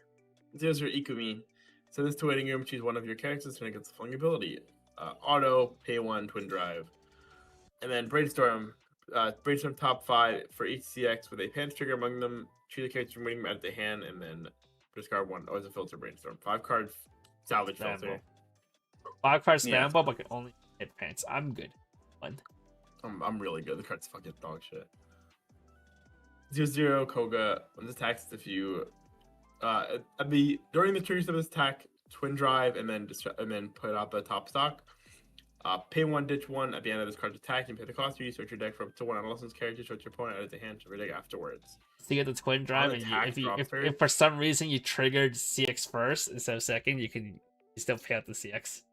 B: Here's your Ikumi. Send this to waiting room. Choose 1 of your characters to make its flung ability. Auto, pay 1, twin drive. And then Brainstorm. Brainstorm top 5 for each CX with a pants trigger among them. Choose a character from waiting room at the hand and then discard 1. Oh, it's a filter Brainstorm. 5 card salvage
A: Spamble.
B: filter.
A: 5 card
B: Yeah.
A: spam, but can only hit pants. I'm good. 1.
B: I'm really good. The card's fucking dog shit. 0/0 Koga. When this attacks, if you during the trigger step of this attack, twin drive and then put out the top stock. Pay 1, ditch 1 at the end of this card's attack. You pay the cost. You search your deck for up to 1 adolescence character. Search your opponent, add it to hand, your deck afterwards.
A: So you get the twin drive, and
B: attack, drop
A: if
B: turn.
A: for some reason you triggered CX first instead of second, you still pay out the CX.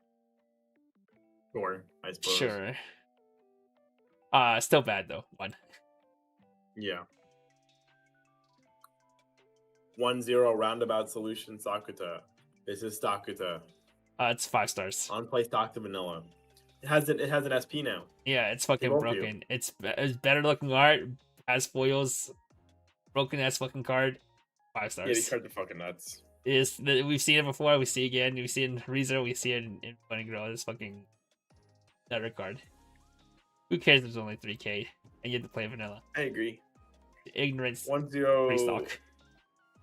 B: Sure, I suppose.
A: Sure. Still bad though. 1.
B: Yeah. 1/0 roundabout solution Sakuta. This is Sakuta.
A: It's 5 stars.
B: On play stock to vanilla. It has an SP now.
A: Yeah, it's fucking
B: won't do.
A: broken. It's better looking art. Has foils. Broken ass fucking card. 5
B: Yeah,
A: stars.
B: these cards are fucking nuts.
A: We've seen it before. We see it again. We see it in ReZero. We see it in Bunny Girl. It's fucking another card. Who cares? If there's only 3K and you have to play vanilla.
B: I agree.
A: Ignorance.
B: 1/0
A: Restock.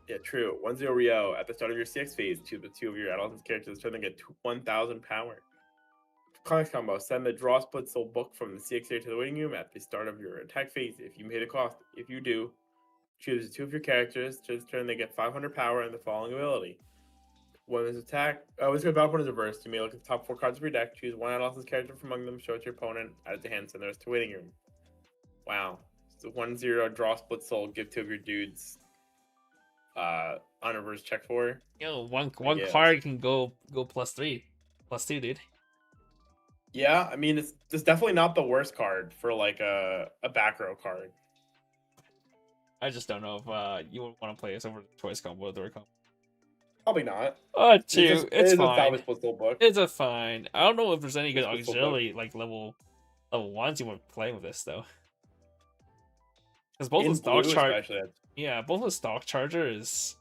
C: Yeah, true. 1-0 Rio. At the start of your CX phase, choose the 2 of your adolescent characters turn and get 1,000 power. Comics combo. Send the draw split soul book from the CX area to the waiting room at the start of your attack phase. If you pay the cost, if you do, choose 2 of your characters. To this turn, they get 500 power and the following ability. When this attack, when this battle point is reversed, you may look at the top 4 cards of your deck, choose one adolescent character from among them, show it to your opponent, add it to hand, send the rest to waiting room. Wow. So 1-0 draw split soul, give 2 of your dudes. On reverse check 4.
A: One
C: guess.
A: card can go +3, +2, dude.
C: Yeah, I mean it's definitely not the worst card for like a back row card.
A: I just don't know if you would want to play this over the choice combo or the combo.
C: Probably not.
A: Oh,
C: It's just-
A: two. It's
C: it is a
A: fine.
C: salvage split soul book.
A: It's a fine. I don't know if there's any good
C: It's just so
A: auxiliary like level ones you want to play with this though. Because both
C: In
A: the stock
C: blue
A: chart,
C: especially,
A: yeah, both the stock charger is,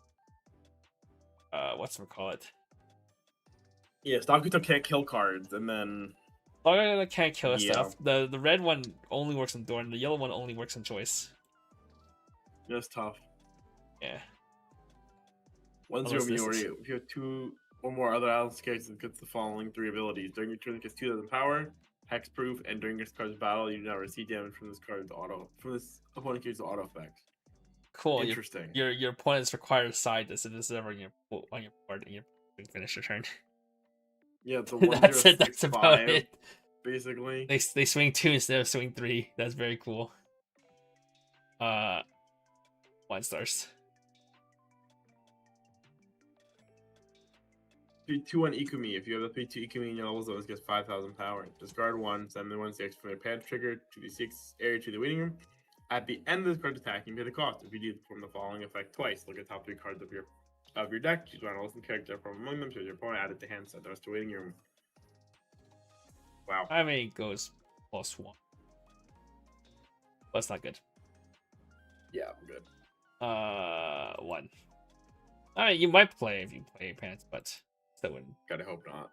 A: what's it call it?
B: Yeah, Stokuto can't kill cards, and then
A: Stock charger can't kill
B: Yeah.
A: stuff. The red one only works in Thorn. The yellow one only works in choice.
B: that's tough.
A: Yeah.
B: 1-0
A: Unless this
B: Miori.
A: is-
B: If you have 2 or more other adolescent characters, it gets the following 3 abilities. During your turn, it gets 2,000 power, hexproof, and during this card's battle, you do not receive damage from this opponent character's auto effects.
A: Cool.
B: Interesting.
A: Your opponent's required to side this if this is ever on your board and you finish your turn.
B: Yeah, it's a
A: That's it. That's
B: 1-0-6-5,
A: about it.
B: basically.
A: They swing 2 instead of swing 3. That's very cool. 1 stars.
B: 3-2-1 Ikumi. If you have a 3-2 Ikumi in your level zones, gets 5,000 power. Discard 1, send the 1/6 from your pants trigger to the 6 area to the waiting room. At the end of this card's attack, you pay the cost. If you do perform the following effect twice, look at top 3 cards of your deck, choose one adolescent character from among them, choose your opponent, add it to hand, set the rest to waiting room. Wow.
A: I mean, it goes +1. But it's not good.
B: Yeah, I'm good.
A: 1. I mean, you might play if you play pants, but that wouldn't.
B: Gotta hope not.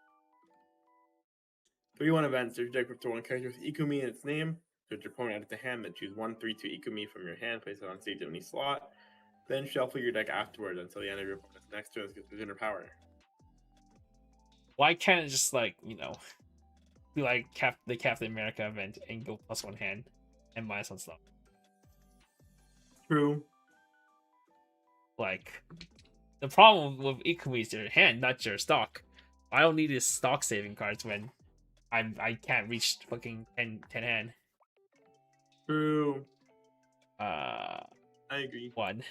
B: 3-1 events. If your deck with 1 character with Ikumi in its name, choose your opponent, add it to hand, then choose 1/3-2 Ikumi from your hand, place it on stage in any slot. Then shuffle your deck afterwards until the end of your opponent's next turn. It gets 300 power.
A: Why can't it just like be like the Captain America event and go +1 hand and -1 stuff?
B: True.
A: Like the problem with Ikumi is your hand, not your stock. I don't need his stock saving cards when I can't reach fucking 10 hand.
B: True.
A: I
B: agree.
A: 1.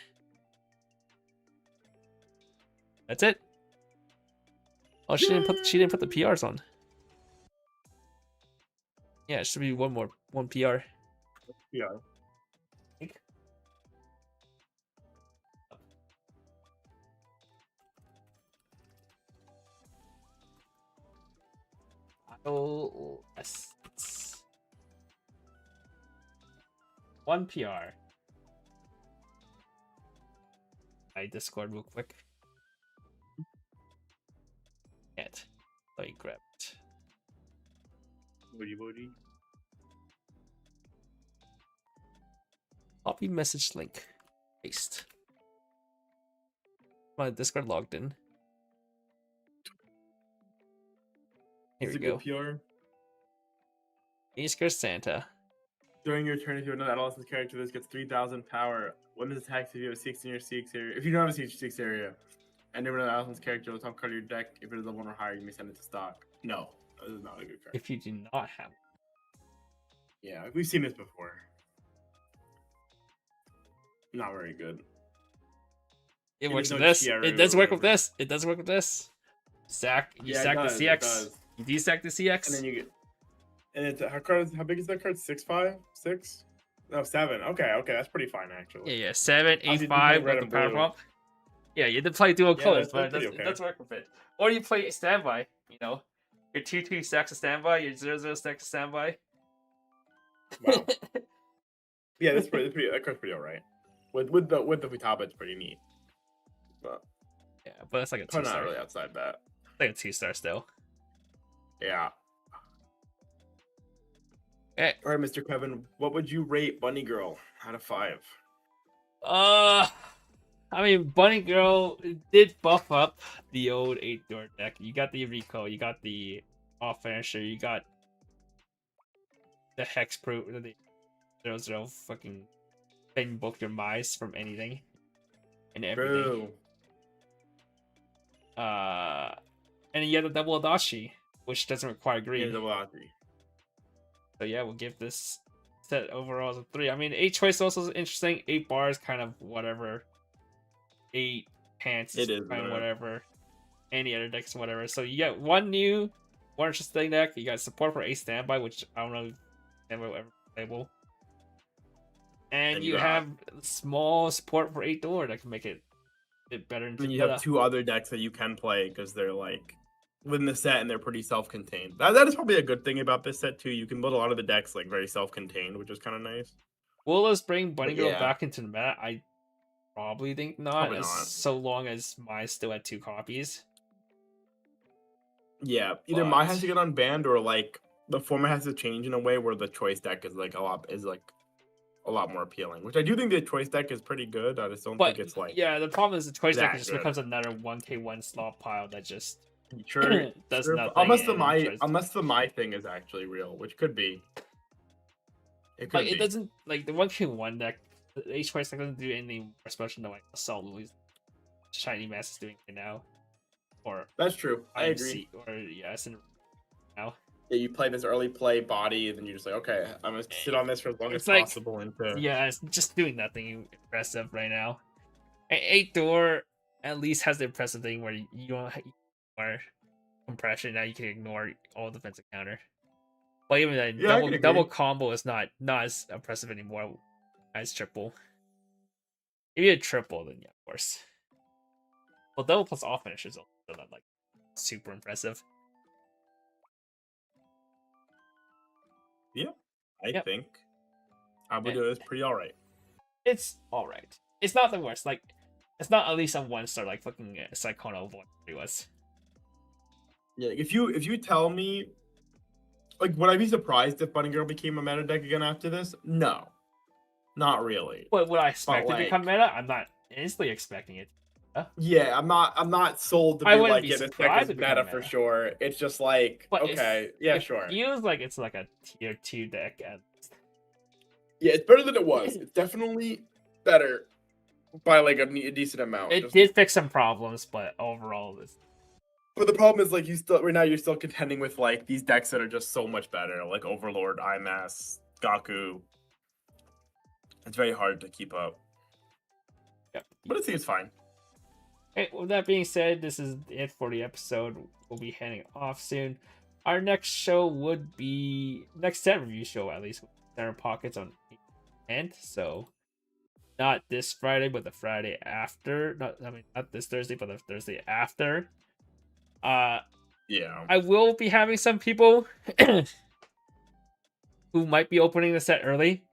A: That's it. Oh, she didn't put the PRs on. Yeah, it should be one PR.
B: Yeah.
A: Oh, yes. 1 PR. I Discord real quick. Can't. Let me grab it.
B: Woody.
A: Copy message link. Paste. My Discord logged in. Here
B: It's
A: we
B: a
A: go.
B: good PR.
A: Easter Santa.
B: During your turn, if you have another adolescent character, this gets 3,000 power. When this attacks, if you have a 6 in your 6 area, if you don't have a 6 area, and then another adolescent character on the top card of your deck, if it is a 1 or higher, you may send it to stock. No, this is not a good card.
A: If you do not have
B: Yeah, we've seen this before. Not very good.
A: it
B: It
A: works
B: is
A: with
B: no
A: this.
B: Chiaru
A: It does
B: or
A: work with
B: whatever.
A: this. It does work with this. You sack
B: it
A: the
B: does, it
A: CX.
B: does.
A: You desack the CX.
B: And then you get. And it's how big is that card? 6/5? 6? No, 7. Okay, that's pretty fine actually.
A: Yeah, 7, 8,
B: Obviously,
A: 5
B: red
A: with the
B: and
A: power
B: blue.
A: pop. Yeah, you did play dual
B: Yeah,
A: colors,
B: that's
A: but it
B: pretty
A: does,
B: okay.
A: it does work with it. Or you play standby, your 2/2 stacks of standby, your 0/0 stacks of standby.
B: Wow. Yeah, that's pretty. That card's pretty alright. With the Futaba, it's pretty neat. But
A: Yeah, but it's like a
B: probably
A: 2-star.
B: not really outside that.
A: Like a 2-star still.
B: Yeah.
A: Okay.
B: All right, Mr. Kevin, what would you rate Bunny Girl out of 5?
A: I I mean, Bunny Girl did buff up the old 8-door deck. You got the Rico, you got the off finisher, you got the Hexproof, the 0/0 fucking thing book your mice from anything and everything.
B: True.
A: And you have the double Adachi, which doesn't require green.
C: Here's a lottery.
A: So yeah, we'll give this set overall as a 3. I mean, 8 choice also is interesting. 8 bars, kind of whatever. 8 pants,
C: It is
A: kind of
C: whatever.
A: whatever. Any other decks, whatever. So you get one interesting deck. You got support for 8 standby, which I don't know if standby will ever be playable. And you have small support for 8 door that can make it a bit better.
C: And you have 2 other decks that you can play because they're like within the set and they're pretty self-contained. That is probably a good thing about this set too. You can build a lot of the decks like very self-contained, which is kind of nice.
A: Will this bring Bunny Girl
C: yeah.
A: back into the meta? I probably think not,
C: Probably
A: as
C: not.
A: so long as Mai's still at 2 copies.
C: Yeah, either
A: But-
C: Mai has to get unbanned or like the format has to change in a way where the choice deck is like a lot more appealing. Which I do think the choice deck is pretty good. I just don't
A: But
C: think it's like
A: yeah, the problem is the choice deck
C: that
A: just
C: good.
A: becomes another 1k1 slot pile that just
C: sure,
A: does
C: sure,
A: nothing.
C: unless the
A: and
C: Mai
A: tries-
C: unless the Mai thing is actually real, which could be. It could
A: like
C: be.
A: it doesn't like the 1k1 deck. The H choice deck doesn't do anything more special than like Assault Louis Shiny Mass is doing right now, or
C: That's true. I agree.
A: IMC, or yeah, it's in now.
C: Yeah, you play this early play body, and then you're just like, okay, I'm gonna sit on this for as long
A: It's
C: as
A: like-
C: possible. Into
A: Yeah, it's just doing nothing impressive right now. And 8 door at least has the impressive thing where you don't more compression. Now you can ignore all defensive counter. But even that
C: Yeah, I can
A: double
C: agree.
A: combo is not as impressive anymore as triple. If you had triple, then yeah, of course. Well, double plus off finish is also not like super impressive.
C: I
A: Yep.
C: think Abu
A: Yeah.
C: is pretty all right.
A: It's alright. It's not the worst. Like, it's not at least a 1-star like fucking Psychono Void was.
C: Yeah, if you tell me, like, would I be surprised if Bunny Girl became a meta deck again after this? No, not really.
A: But would I expect it to
C: like-
A: become meta? I'm not instantly expecting it.
C: Yeah, I'm not sold to
A: I
C: be
A: wouldn't
C: like,
A: be
C: yeah, this deck
A: surprised
C: is
A: if it became
C: meta for
A: meta.
C: sure. It's just like,
A: But
C: okay, yeah,
A: it
C: sure.
A: feels like it's like a tier 2 deck. And
C: Yeah, it's better than it was. It's definitely better by like a decent amount.
A: it did fix some problems, but overall,
C: But the problem is like you're still contending with like these decks that are just so much better, like Overlord, IMAS, Gaku. It's very hard to keep up,
A: yep.
C: but it seems fine.
A: Hey, with that being said, this is it for the episode. We'll be heading off soon. Our next show would be next set review show, at least Center Pockets on 10th. So not this Friday, but the Friday after. Not this Thursday, but the Thursday after.
C: Yeah,
A: I will be having some people who might be opening the set early,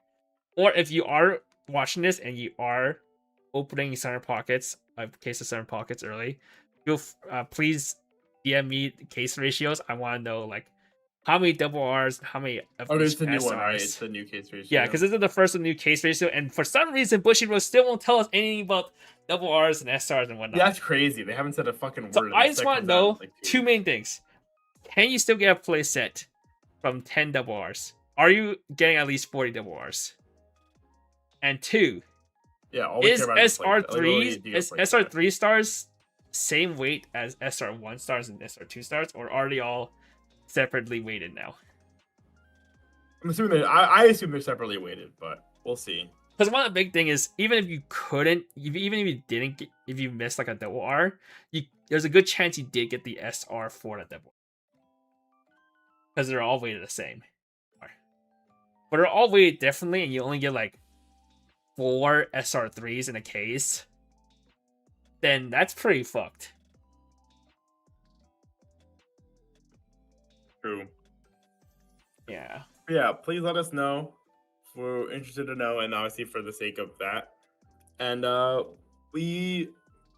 A: or if you are watching this and you are opening Center Pockets, a case of Center Pockets early, you'll please DM me the case ratios. I want to know like how many double R's, how many of
C: oh,
A: each
C: it's the new one, right?
A: SRs.
C: It's the new case ratio.
A: Yeah, because this is the first of the new case ratio, and for some reason, Bushiroad still won't tell us anything about double R's and SRs and whatnot.
C: That's crazy. They haven't said a fucking word.
A: So
C: and
A: I
C: this
A: just
C: set
A: want to
C: comes out in,
A: know
C: like, 2
A: two
C: weeks.
A: main things. Can you still get a play set from 10 double R's? Are you getting at least 40 double R's? And 2,
C: Yeah, all we
A: is
C: care about is play set. Like, literally,
A: SR3
C: do you
A: is
C: play set?
A: SR3 stars same weight as SR1 stars and SR2 stars, or are they all separately weighted now?
C: I'm assuming I assume they're separately weighted, but we'll see.
A: Because one of the big thing is even if you couldn't, even if you didn't get, if you missed like a double R, there's a good chance you did get the SR for that double. Because they're all weighted the same. But they're all weighted differently, and you only get like 4 SR3s in a case. Then that's pretty fucked.
C: True.
A: Yeah.
C: Yeah, please let us know if we're interested to know, and obviously for the sake of that. And we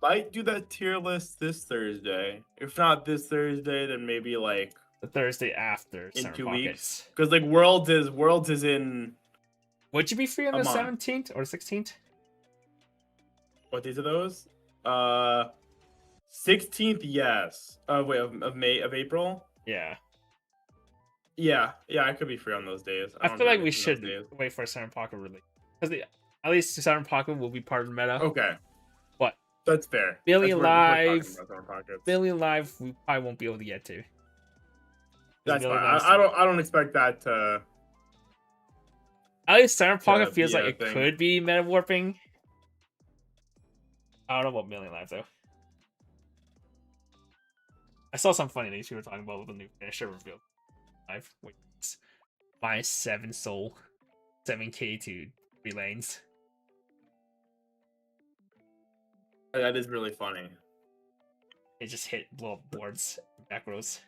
C: might do that tier list this Thursday. If not this Thursday, then maybe like
A: The Thursday after
C: in
A: Center
C: 2
A: Pockets.
C: weeks. Because like Worlds is in
A: Would you be free on
C: A
A: the
C: month.
A: 17th or 16th?
B: What days are those? 16th, yes. Wait, of May, of April.
A: Yeah.
B: Yeah, I could be free on those days.
A: I
B: don't
A: feel
B: do
A: like we
B: anything those
A: should
B: days.
A: wait for Southern Pocket release. Because at least Southern Pocket will be part of the meta.
B: Okay.
A: But
B: That's fair.
A: Billion Live,
B: Pockets.
A: Billion Live, we probably won't be able to get to.
B: That's fine.
A: Billion Live's
B: I don't expect that to.
A: At least Southern Pocket feels
B: be
A: like
B: a
A: it
B: thing.
A: could be meta warping. I don't know about Million Live though. I saw some funny things you were talking about with the new finisher reveal. Live, wait, it's minus 7 soul, 7k to 3 lanes.
B: That is really funny.
A: It just hit blow up boards, back rows.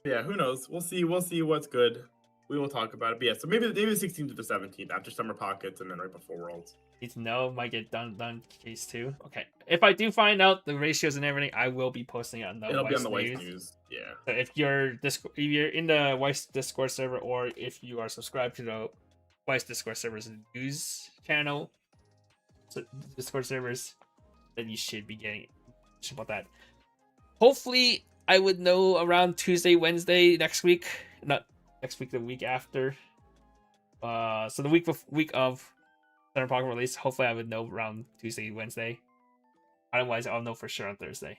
B: Yeah, who knows? We'll see. We'll see what's good. We will talk about it. But yeah, so maybe the 16th to the 17th after Summer Pockets and then right before Worlds.
A: Need to know, might get done case 2. Okay, if I do find out the ratios and everything, I will be posting it on the
B: It'll be
A: Weiss
B: on the Weiss
A: News.
B: News. Yeah.
A: So if you're in the Weiss Discord server, or if you are subscribed to the Weiss Discord server's news channel, so Discord servers, then you should be getting information about that. Hopefully, I would know around Tuesday, Wednesday next week. Not next week, the week after. So the week of Southern Pocket release. Hopefully, I would know around Tuesday, Wednesday. Otherwise, I'll know for sure on Thursday.